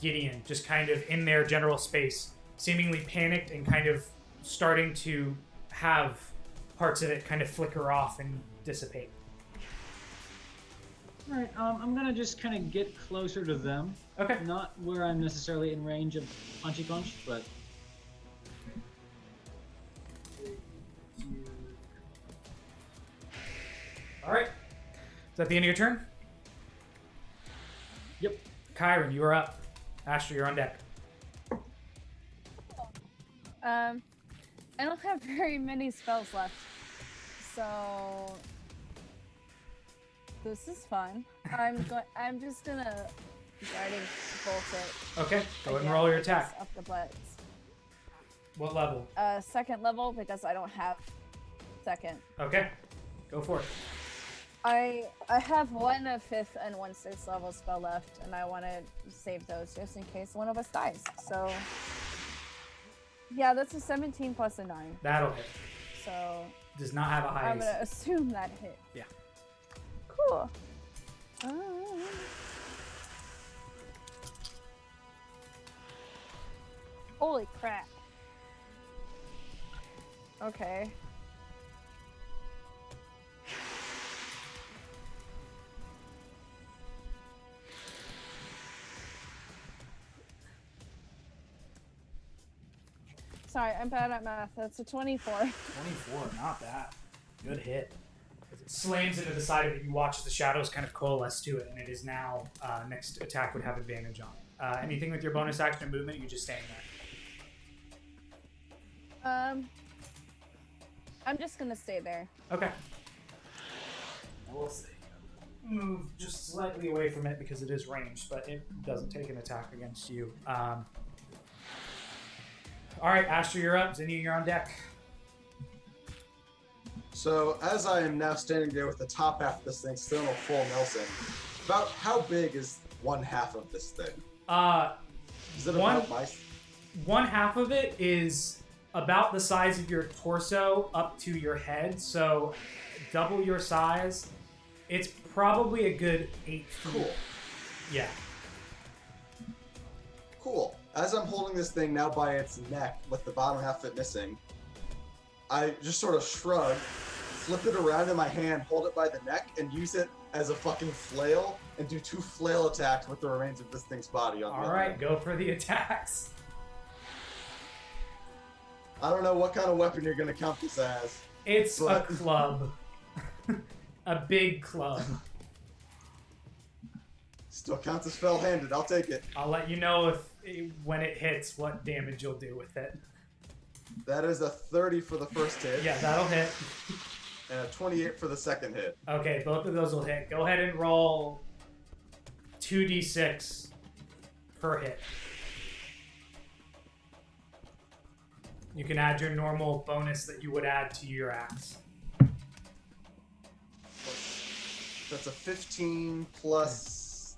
Gideon, just kind of in their general space, seemingly panicked and kind of starting to have parts of it kind of flicker off and dissipate. Alright, I'm gonna just kind of get closer to them. Okay. Not where I'm necessarily in range of punchy punch, but. All right. Is that the end of your turn? Yep. Kyron, you are up. Aster, you're on deck. I don't have very many spells left, so this is fun. I'm just gonna guiding bolt it. Okay, go ahead and again, roll your I guess, attack. up the butts. What level? Second level because I don't have second. Okay, go for it. I have one 5th and one 6th level spell left, and I want to save those just in case one of us dies. So, yeah, that's a 17 plus a 9. That'll hit. So Does not have a high I'm AC. gonna assume that hit. Yeah. Cool. Holy crap. Okay. Sorry, I'm bad at math. That's a 24. 24, not bad. Good hit. As it slams into the side of it, you watch as the shadows kind of coalesce to it, and it is now next attack would have advantage on it. Anything with your bonus action and movement, you just staying there. I'm just gonna stay there. Okay. We'll see. Move just slightly away from it because it is ranged, but it doesn't take an attack against you. All right, Aster, you're up. Zinnia, you're on deck. So, as I am now standing there with the top half of this thing still in a full Nelson, about how big is one half of this thing? Is it One- about my... One half of it is about the size of your torso up to your head, so double your size. It's probably a good 8 feet. Cool. Yeah. Cool. As I'm holding this thing now by its neck with the bottom half of it missing, I just sort of shrug, flip it around in my hand, hold it by the neck, and use it as a fucking flail, and do 2 flail attacks with the remains of this thing's body on the All other right, end. go for the attacks. I don't know what kind of weapon you're gonna count this as. It's a But- club. A big club. Still counts as fell-handed. I'll take it. I'll let you know when it hits what damage you'll do with it. That is a 30 for the first hit, Yeah, that'll hit. and a 28 for the second hit. Okay, both of those will hit. Go ahead and roll 2d6 per hit. You can add your normal bonus that you would add to your axe. That's a 15 plus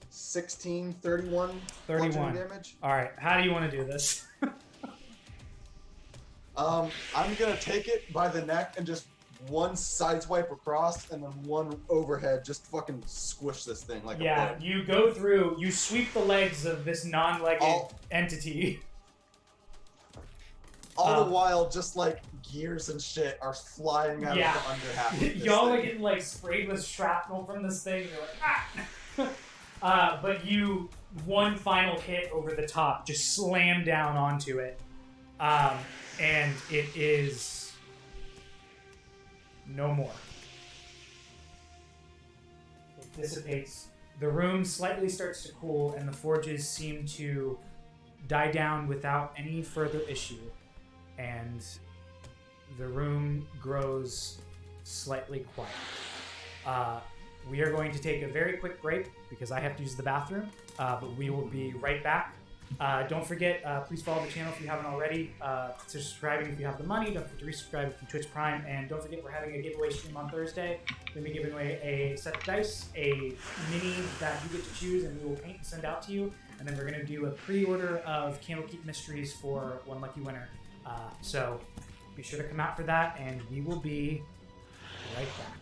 16, 31 31. bludgeoning damage. All right, how do you want to do this? I'm gonna take it by the neck and just one side swipe across and then one overhead, just fucking squish this thing like a Yeah, bug. you go through, you sweep the legs of this non-legged All- entity. All the while, just like gears and shit are flying out Yeah. of the under half of this Y'all are thing. getting like sprayed with shrapnel from this thing. You're like, ah! But you, one final hit over the top, just slam down onto it. And it is no more. It dissipates. The room slightly starts to cool, and the forges seem to die down without any further issue. And the room grows slightly quiet. We are going to take a very quick break because I have to use the bathroom, but we will be right back. Don't forget, please follow the channel if you haven't already. Subscribing if you have the money. Don't forget to resubscribe from Twitch Prime. And don't forget, we're having a giveaway stream on Thursday. We're going to be giving away a set of dice, a mini that you get to choose, and we will paint and send out to you. And then we're going to do a pre-order of Candlekeep Mysteries for one lucky winner. So be sure to come out for that, and we will be right back.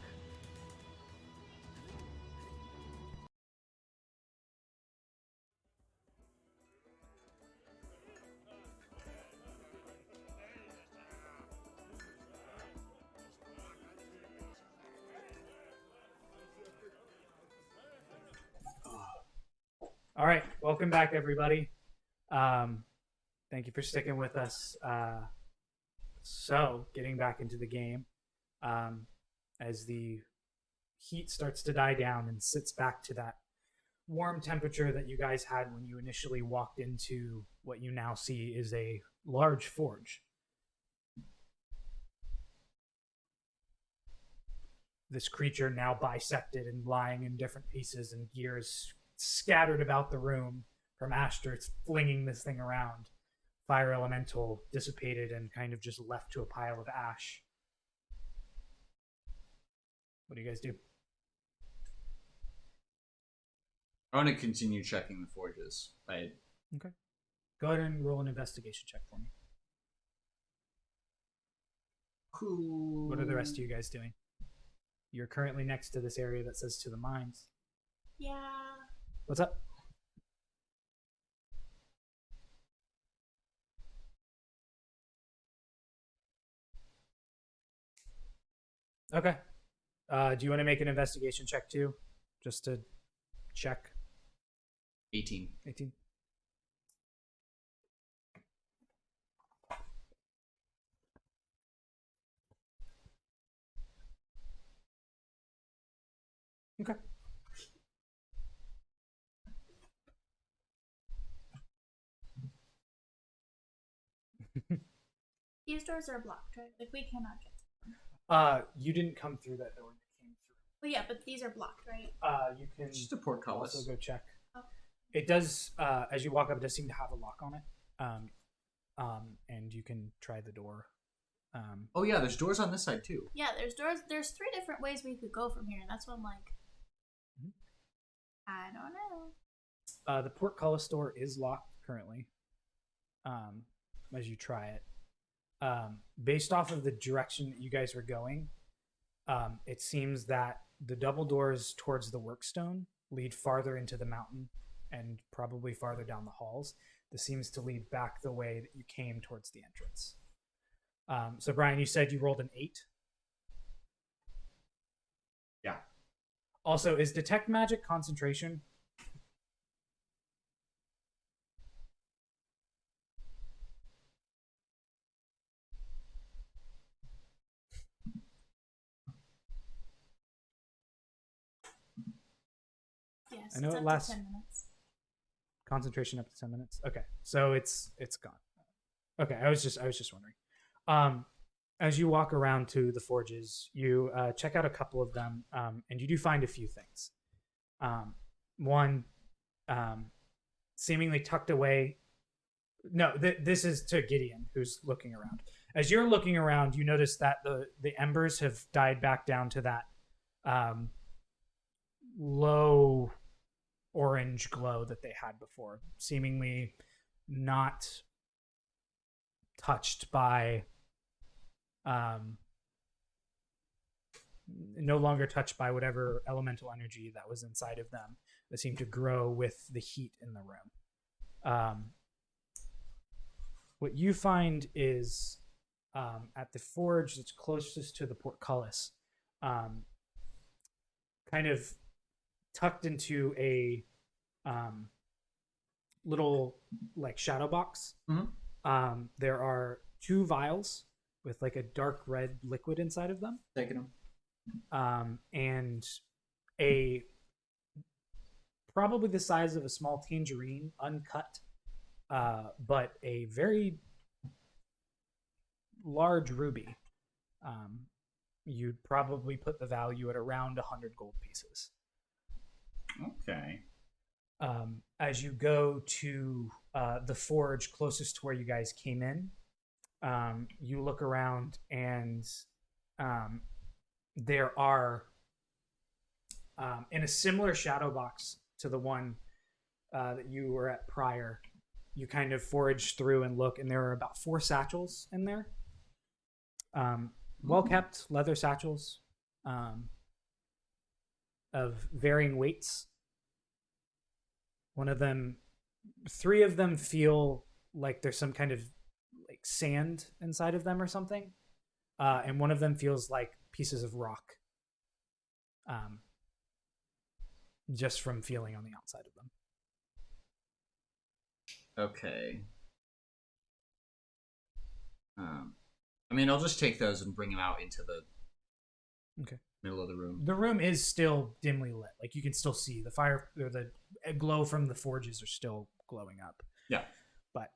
All right, welcome back, everybody. Thank you for sticking with us. So, getting back into the game, as the heat starts to die down and sits back to that warm temperature that you guys had when you initially walked into what you now see is a large forge. This creature now bisected and lying in different pieces and gears scattered about the room from Ashter flinging this thing around. Fire elemental dissipated and kind of just left to a pile of ash. What do you guys do? I want to continue checking the forges. Right. Go ahead and roll an investigation check for me. Cool. What are the rest of you guys doing? You're currently next to this area that says to the mines. Yeah. What's up? Okay. Do you want to make an investigation check too? Just to check. 18. 18. Okay. These doors are blocked, right? Like we cannot get. You didn't come through that door. You came Well, yeah, but these are blocked, right? through. You can Just a portcullis. also go check. Oh. It does, as you walk up, it does seem to have a lock on it. And you can try the door. Oh yeah, there's doors on this side too. Yeah, there's doors. There's 3 different ways we could go from here. That's what I'm like. Mhm. I don't know. The portcullis door is locked currently. As you try it, based off of the direction that you guys were going, it seems that the double doors towards the workstone lead farther into the mountain and probably farther down the halls. This seems to lead back the way that you came towards the entrance. So Brian, you said you rolled an 8. Yeah. Also, is detect magic concentration? Yes, I know it's it up lasts- to 10 minutes. Concentration up to 10 minutes. Okay, so it's gone. Okay, I was just wondering. As you walk around to the forges, you check out a couple of them, and you do find a few things. One, seemingly tucked away. No, this is to Gideon, who's looking around. As you're looking around, you notice that the embers have died back down to that low orange glow that they had before, seemingly not touched by no longer touched by whatever elemental energy that was inside of them that seemed to grow with the heat in the room. What you find is at the forge that's closest to the portcullis, kind of tucked into a little like shadow box. Mhm. There are 2 vials with like a dark red liquid inside of them, Taking them. and a probably the size of a small tangerine, uncut, but a very large ruby. You'd probably put the value at around 100 gold pieces. Okay. As you go to the forge closest to where you guys came in, you look around and there are in a similar shadow box to the one that you were at prior. You kind of forage through and look, and there are about 4 satchels in there. Well kept leather satchels of varying weights. One of them, 3 of them feel like there's some kind of like sand inside of them or something, and one of them feels like pieces of rock, just from feeling on the outside of them. Okay. I mean, I'll just take those and bring them out into the middle of the room. The room is still dimly lit. Like you can still see the fire or the glow from the forges are still glowing up. Yeah. But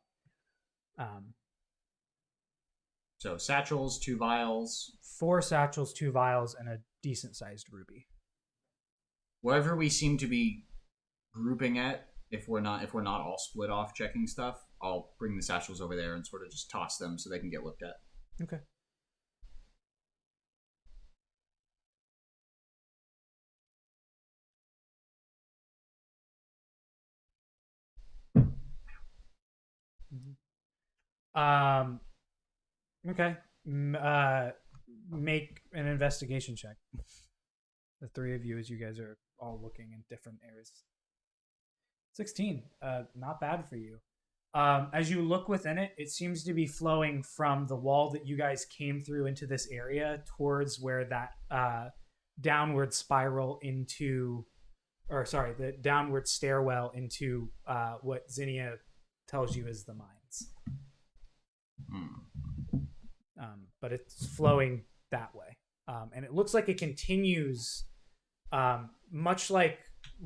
So satchels, 2 vials. 4 satchels, 2 vials, and a decent sized ruby. Wherever we seem to be grouping at, if we're not all split off checking stuff, I'll bring the satchels over there and sort of just toss them so they can get looked at. Okay. Okay. Make an investigation check. The 3 of you, as you guys are all looking in different areas. 16. Not bad for you. As you look within it, it seems to be flowing from the wall that you guys came through into this area towards where that downward spiral into, or sorry, the downward stairwell into what Zinnia tells you is the mines. But it's flowing that way. And it looks like it continues, much like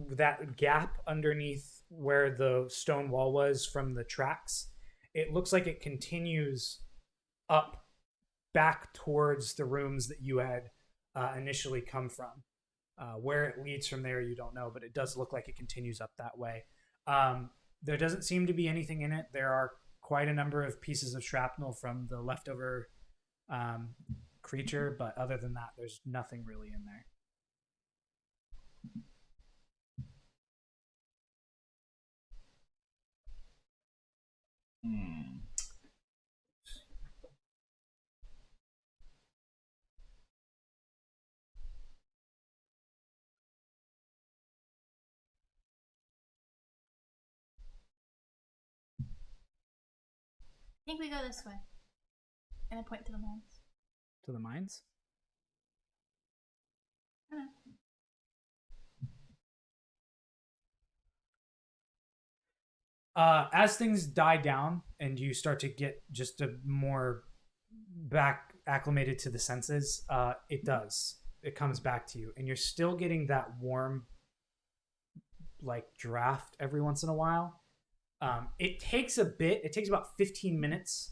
that gap underneath where the stone wall was from the tracks. It looks like it continues up back towards the rooms that you had initially come from. Where it leads from there, you don't know, but it does look like it continues up that way. There doesn't seem to be anything in it. There are quite a number of pieces of shrapnel from the leftover creature, but other than that, there's nothing really in there. I think we go this way. And I point to the mines. To the mines? I don't know. As things die down and you start to get just a more back acclimated to the senses, it does. It comes back to you, and you're still getting that warm, like, draft every once in a while. It takes a bit. It takes about 15 minutes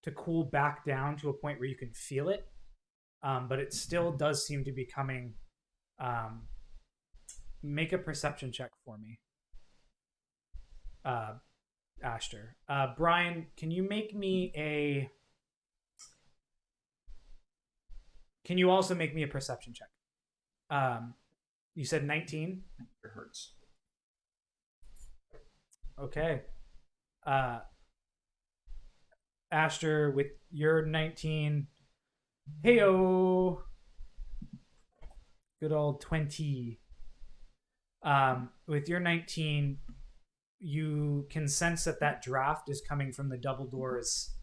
to cool back down to a point where you can feel it, but it still does seem to be coming. Make a perception check for me. Ashter. Brian, can you make me a... Can you also make me a perception check? You said 19? It hurts. Okay. Ashter, with your 19... Heyo! Good old 20. With your 19... you can sense that draft is coming from the double doors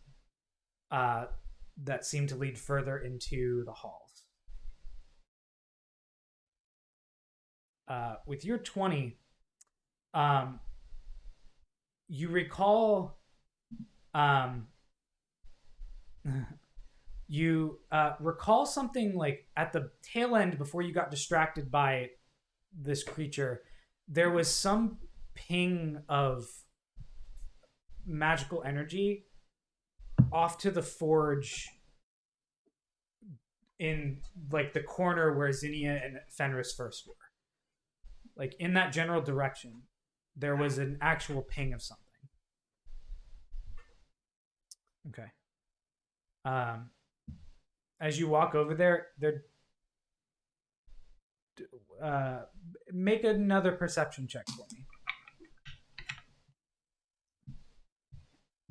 that seem to lead further into the halls. With your 20, you recall recall something like at the tail end before you got distracted by this creature. There was some ping of magical energy off to the forge in like the corner where Zinnia and Fenris first were. Like in that general direction, there was an actual ping of something. Okay. As you walk over there, make another perception check for me.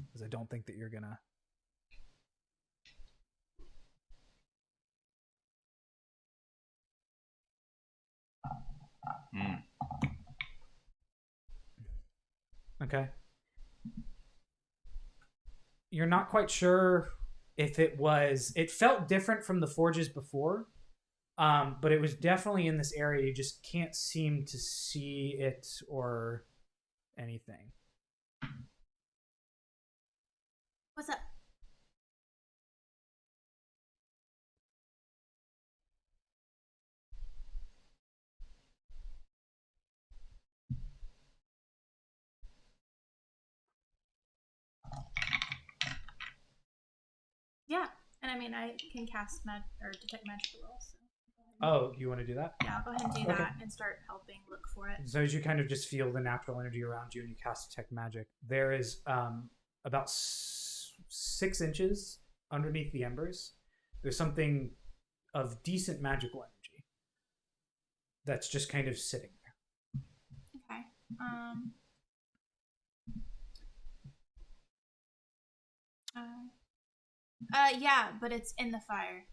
Because I don't think that you're gonna. Okay. You're not quite sure if it was. It felt different from the forges before, but it was definitely in this area. You just can't seem to see it or anything. What's up? Yeah, and I mean, I can cast or detect magical rolls. So Oh, you want to do that? yeah, I'll go ahead and do Okay. that and start helping look for it. So as you kind of just feel the natural energy around you and you cast detect magic, there is about 6 inches underneath the embers. There's something of decent magical energy that's just kind of sitting there. Okay. Yeah, but it's in the fire.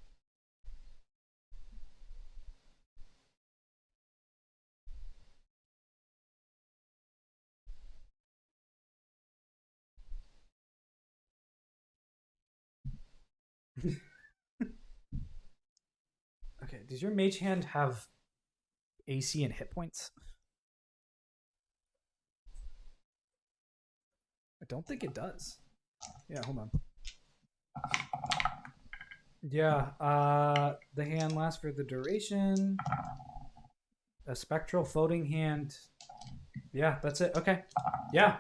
Okay, does your mage hand have AC and hit points? I don't think it does. Yeah, hold on. Yeah, the hand lasts for the duration. A spectral floating hand. Yeah, that's it. Okay. Yeah.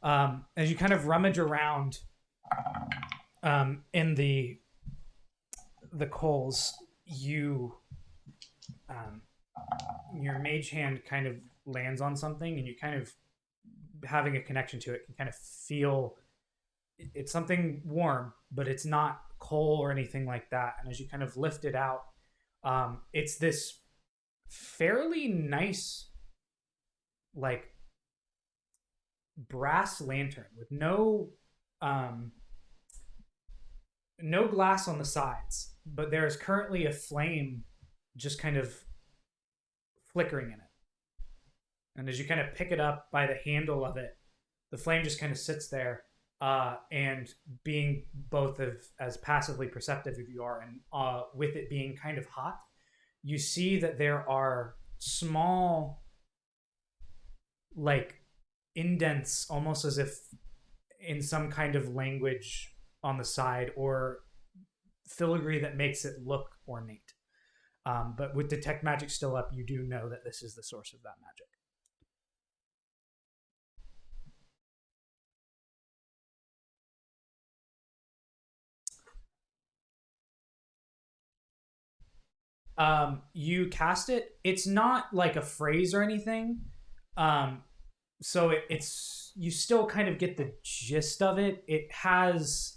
As you kind of rummage around in the coals, you your mage hand kind of lands on something, and you kind of having a connection to it can kind of feel it's something warm, but it's not coal or anything like that. And as you kind of lift it out, it's this fairly nice, like, brass lantern with no glass on the sides, but there is currently a flame just kind of flickering in it. And as you kind of pick it up by the handle of it, the flame just kind of sits there. And being both of as passively perceptive as you are, and with it being kind of hot, you see that there are small, like, indents, almost as if in some kind of language on the side, or filigree that makes it look ornate. But with detect magic still up, you do know that this is the source of that magic. You cast it. It's not like a phrase or anything. So it's you still kind of get the gist of it. It has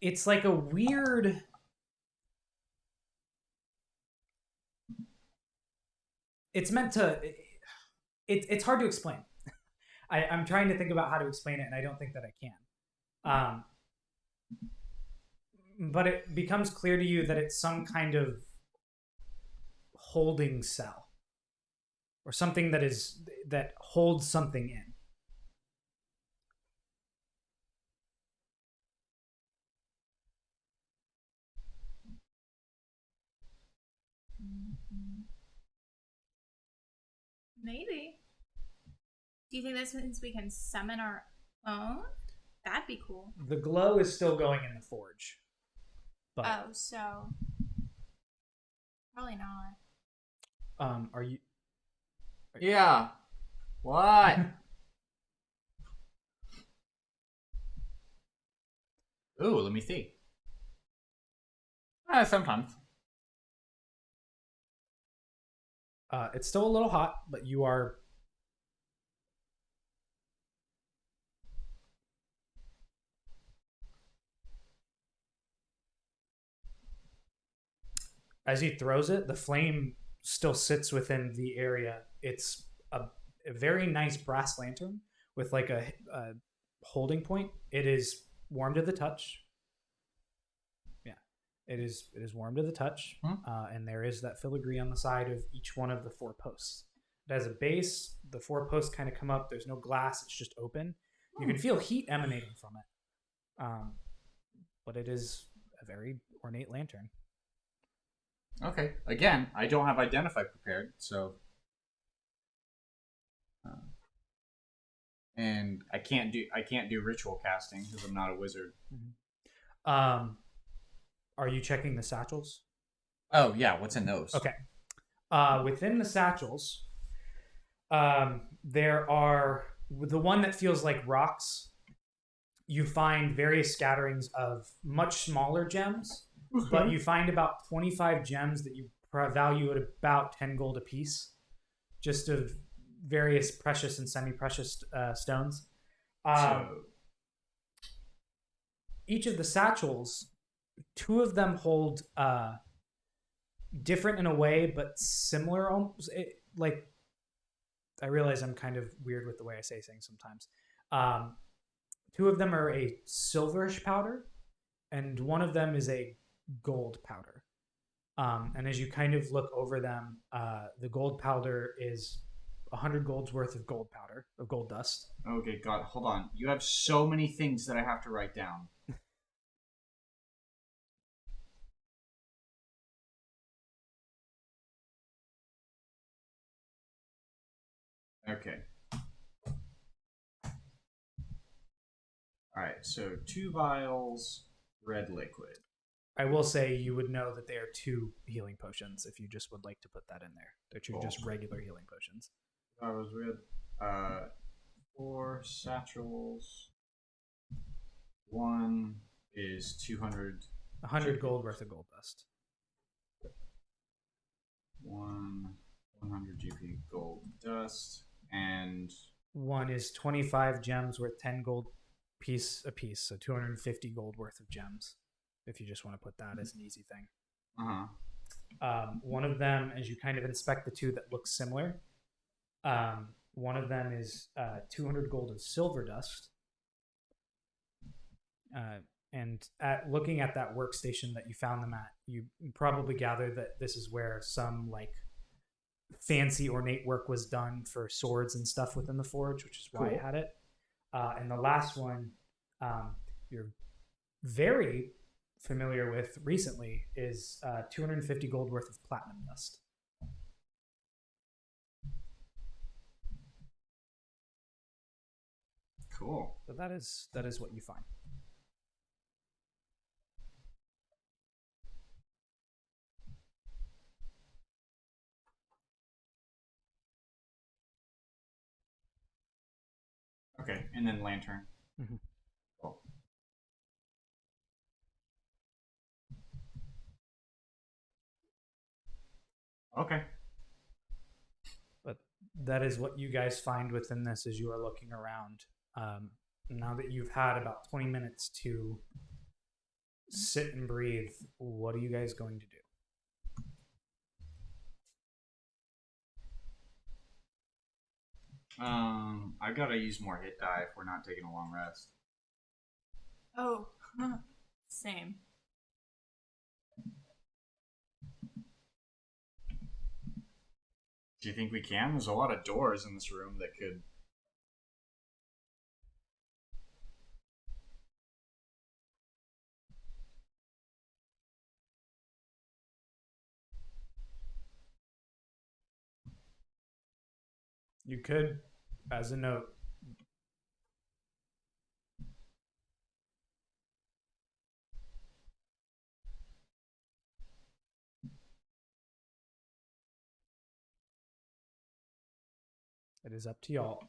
it's like a weird, it's meant to, it's hard to explain. I'm trying to think about how to explain it, and I don't think that I can. But it becomes clear to you that it's some kind of holding cell, or something that holds something in. Maybe. Do you think this means we can summon our own? That'd be cool. The glow is still going in the forge. But Oh, so probably not. are you Yeah. What? Ooh, let me see. Sometimes. it's still a little hot, but you are as he throws it, the flame still sits within the area. It's a very nice brass lantern with like a holding point. It is warm to the touch. Yeah, it is warm to the touch. And there is that filigree on the side of each one of the 4 posts. It has a base. The 4 posts kind of come up. There's no glass. It's just open. You can feel heat emanating from it. But it is a very ornate lantern. Okay. Again, I don't have identify prepared, so and I can't do ritual casting because I'm not a wizard. Are you checking the satchels? Oh yeah, what's in those? Okay. Within the satchels, there are the one that feels like rocks. You find various scatterings of much smaller gems, but you find about 25 gems that you value at about 10 gold apiece, just of various precious and semi-precious stones. Each of the satchels, 2 of them hold different in a way, but similar. Almost, like, I realize I'm kind of weird with the way I say things sometimes. 2 of them are a silverish powder, and 1 of them is a gold powder. And as you kind of look over them, the gold powder is 100 gold's worth of gold powder, of gold dust. Okay, God, hold on. You have so many things that I have to write down. Okay. Alright, so 2 vials, red liquid. I will say you would know that they are 2 healing potions if you just would like to put that in there. They're 2 just regular healing potions. I was red. 4 satchels. 1 is 200. 100 gold worth of gold dust. 100 GP gold dust. And one is 25 gems worth 10 gold piece a piece, so 250 gold worth of gems. If you just want to put that as an easy thing. One of them, as you kind of inspect the two that look similar, one of them is 200 gold of silver dust. And looking at that workstation that you found them at, you probably gather that this is where some like fancy ornate work was done for swords and stuff within the forge, which is why I had it. And the last one, you're very familiar with recently, is 250 gold worth of platinum dust. Cool. So that is what you find. Okay, and then lantern. Mhm. Cool. Okay. But that is what you guys find within this as you are looking around. Now that you've had about 20 minutes to sit and breathe, what are you guys going to do? I've got to use more hit die if we're not taking a long rest. Oh, same. Do you think we can? There's a lot of doors in this room that could... You could, as a note, it is up to y'all.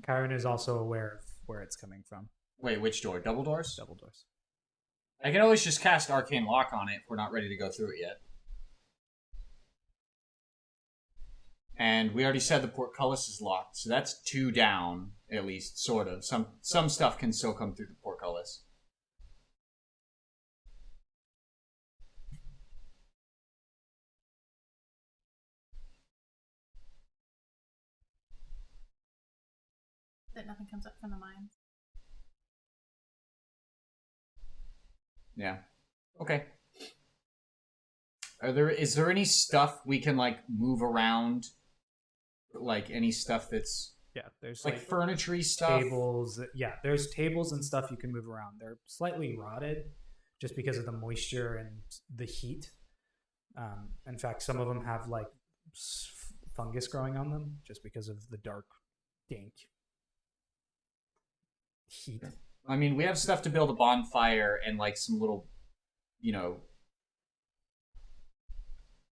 Kyron is also aware of where it's coming from. Wait, which door? Double doors? Double doors. I can always just cast Arcane Lock on it if we're not ready to go through it yet. And we already said the portcullis is locked, so that's 2 down, at least, sort of. Some stuff can still come through the portcullis. That nothing comes up from the mines. Yeah. Okay. Is there any stuff we can like move around? Like any stuff that's Yeah, there's like furniture stuff? tables. Yeah, there's tables and stuff you can move around. They're slightly rotted just because of the moisture and the heat. In fact, some of them have like fungus growing on them just because of the dark, dank heat. I mean, we have stuff to build a bonfire and like some little,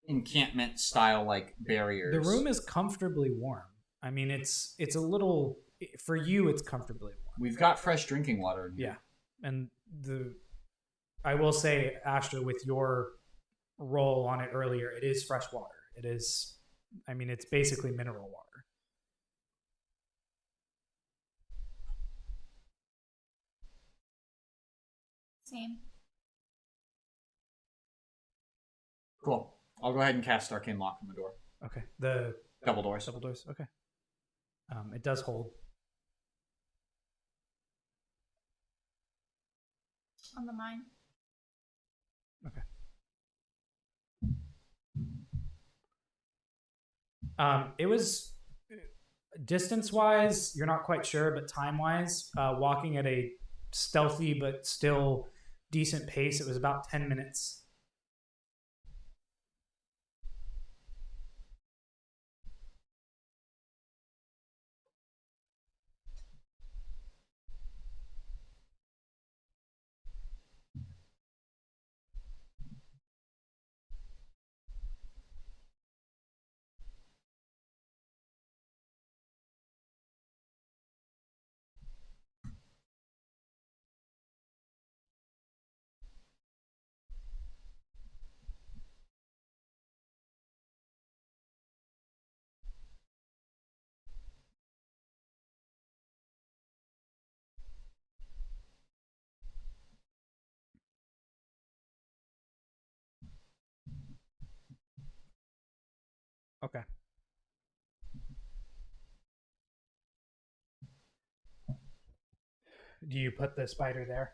encampment style like barriers. The room is comfortably warm. I mean, it's a little, for you, it's comfortably warm. We've got fresh drinking water in here. Yeah, and I will say, Astra, with your role on it earlier, it is fresh water. It is, I mean, it's basically mineral water. Same. Cool. I'll go ahead and cast Arcane Lock on the door. Okay, the Double doors. double doors. Okay, it does hold. On the mine. Okay. It was distance-wise, you're not quite sure, but time-wise, walking at a stealthy but still decent pace, it was about 10 minutes. Okay. Do you put the spider there?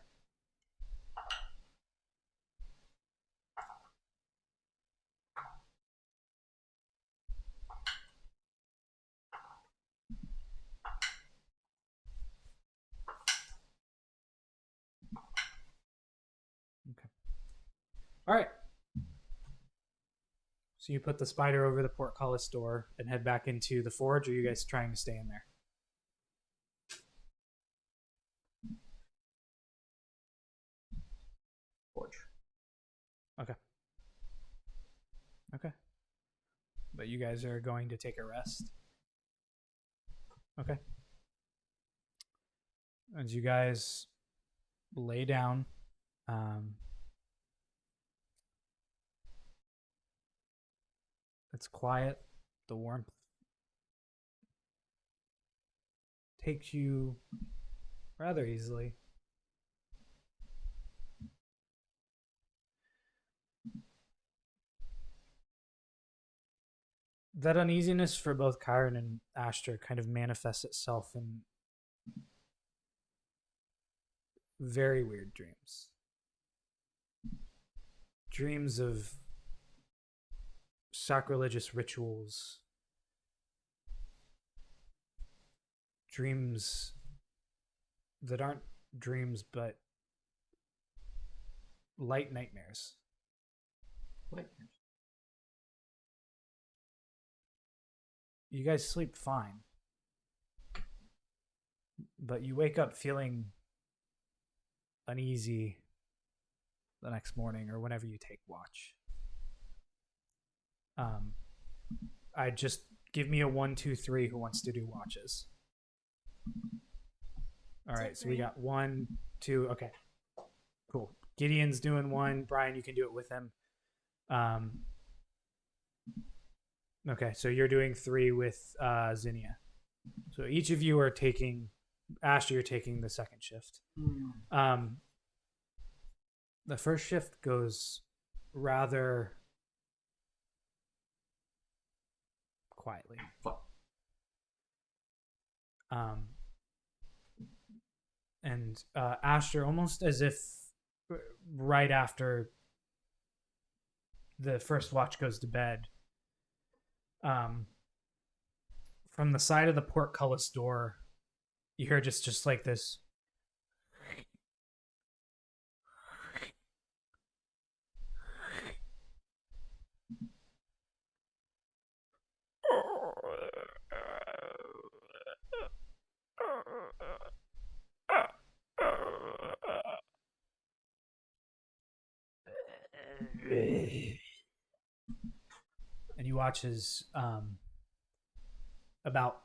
Okay. All right. So you put the spider over the portcullis door and head back into the forge, or are you guys trying to stay in there? Forge. Okay. Okay. But you guys are going to take a rest. Okay. As you guys lay down, it's quiet. The warmth takes you rather easily. That uneasiness for both Chiron and Astra kind of manifests itself in very weird dreams. Dreams of sacrilegious rituals. Dreams that aren't dreams but light nightmares. You guys sleep fine. But you wake up feeling uneasy the next morning or whenever you take watch. I just give me a 1, 2, 3 who wants to do watches. All right, so we got 1, 2. Okay, cool. Gideon's doing 1. Brian, you can do it with him. Okay, so you're doing 3 with Zinnia. So each of you are taking. Ashley, you're taking the second shift. The first shift goes rather quietly. And Asher, almost as if right after the first watch goes to bed, from the side of the portcullis door, you hear just like this. And you watch as about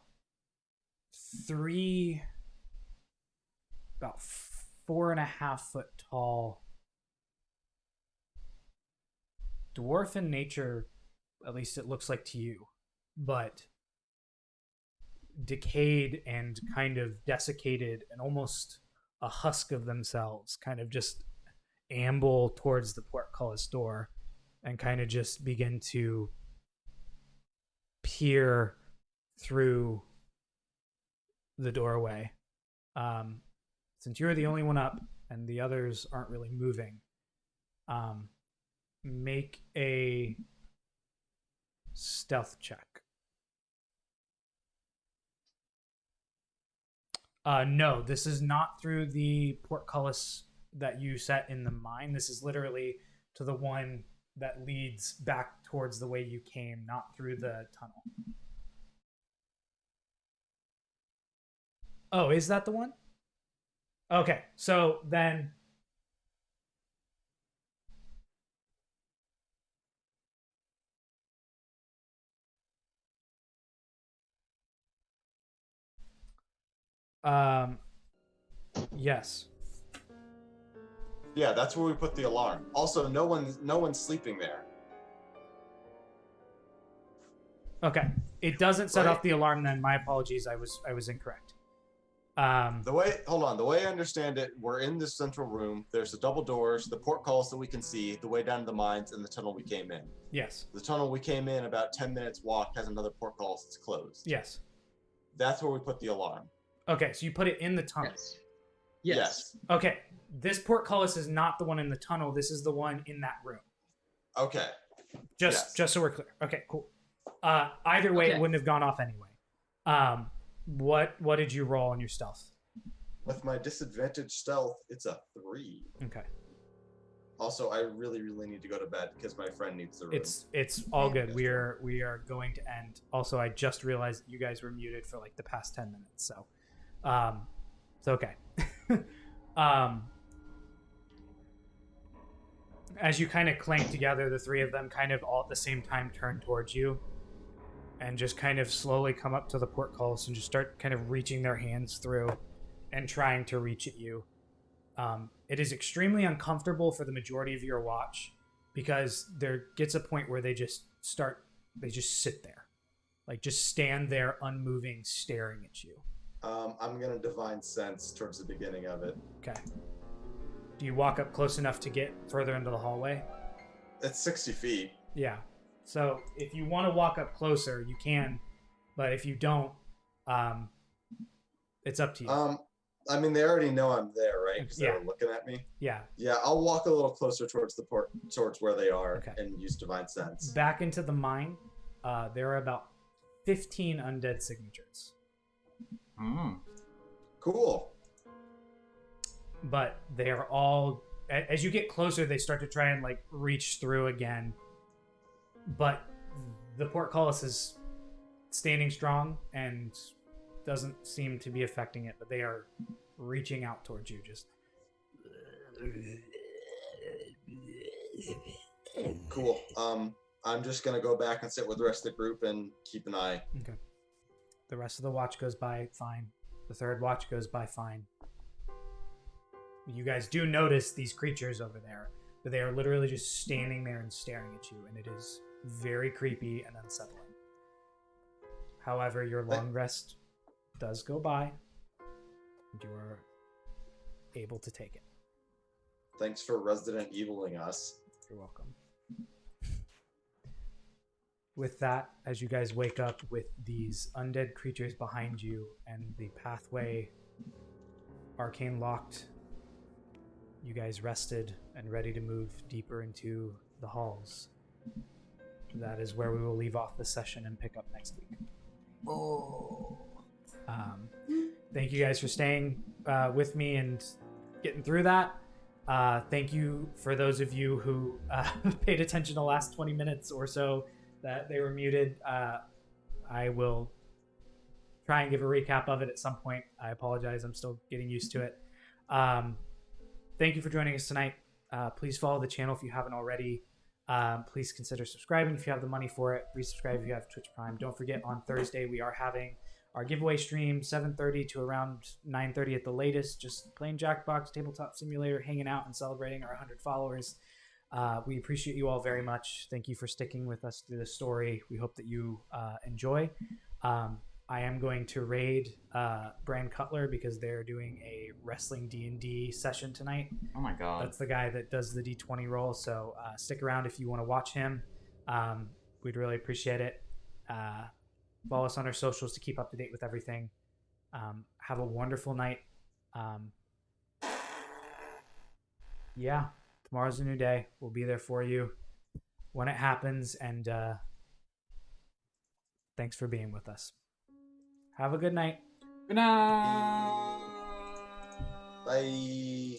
4.5 foot tall dwarf in nature, at least it looks like to you, but decayed and kind of desiccated and almost a husk of themselves, kind of just amble towards the portcullis door and kind of just begin to peer through the doorway. Since you're the only one up and the others aren't really moving, make a stealth check. No, this is not through the portcullis that you set in the mine. This is literally to the one that leads back towards the way you came, not through the tunnel. Oh, is that the one? Okay, so then... yes. Yeah, that's where we put the alarm. Also, no one's sleeping there. Okay, it doesn't set Right. off the alarm then. My apologies, I was incorrect. The way I understand it, we're in this central room. There's the double doors, the portcullis that we can see, the way down to the mines, and the tunnel we came in. Yes. The tunnel we came in about 10 minutes walk has another portcullis that's closed. Yes. That's where we put the alarm. Okay, so you put it in the tunnel. Yes. Okay, this portcullis is not the one in the tunnel. This is the one in that room. Okay. Just Yes. so we're clear. Okay, cool. Either way, Okay. it wouldn't have gone off anyway. What did you roll on your stealth? With my disadvantage stealth, it's a 3. Okay, Also, I really, really need to go to bed because my friend needs the room. it's all good. We are going to end. Also, I just realized you guys were muted for like the past 10 minutes, so it's okay. As you kind of clank together, the three of them kind of all at the same time turn towards you and just kind of slowly come up to the portcullis and just start kind of reaching their hands through and trying to reach at you. It is extremely uncomfortable for the majority of your watch because there gets a point where they just sit there. Like just stand there unmoving, staring at you. I'm going to divine sense towards the beginning of it. Okay. Do you walk up close enough to get further into the hallway? It's 60 feet. Yeah. So if you want to walk up closer, you can, but if you don't, it's up to you. I mean, they already know I'm there, right? Because Yeah. they were looking at me. Yeah. Yeah, I'll walk a little closer towards towards where they are, Okay. and use divine sense. Back into the mine, there are about 15 undead signatures, Cool. but they are all. As you get closer, they start to try and like reach through again, but the portcullis is standing strong and doesn't seem to be affecting it. But they are reaching out towards you, just. Cool. I'm just gonna go back and sit with the rest of the group and keep an eye. Okay. The rest of the watch goes by fine. The third watch goes by fine. You guys do notice these creatures over there, but they are literally just standing there and staring at you, and it is very creepy and unsettling. However, your long rest does go by, and you are able to take it. Thanks for Resident Eviling us. You're welcome. With that, as you guys wake up with these undead creatures behind you and the pathway arcane locked, you guys rested and ready to move deeper into the halls. That is where we will leave off the session and pick up next week. Thank you guys for staying with me and getting through that. Thank you for those of you who paid attention the last 20 minutes or so that they were muted. I will try and give a recap of it at some point. I apologize. I'm still getting used to it. Thank you for joining us tonight. Please follow the channel if you haven't already. Please consider subscribing if you have the money for it. Resubscribe if you have Twitch Prime. Don't forget, on Thursday we are having our giveaway stream, 7:30 to around 9:30 at the latest. Just playing Jackbox, Tabletop Simulator, hanging out and celebrating our 100 followers. We appreciate you all very much. Thank you for sticking with us through the story. We hope that you enjoy. I am going to raid Bran Cutler because they're doing a wrestling D&D session tonight. Oh my god. That's the guy that does the D20 roll. So stick around if you want to watch him. We'd really appreciate it. Follow us on our socials to keep up to date with everything. Have a wonderful night. Yeah, tomorrow's a new day. We'll be there for you when it happens. And thanks for being with us. Have a good night. Good night. Bye.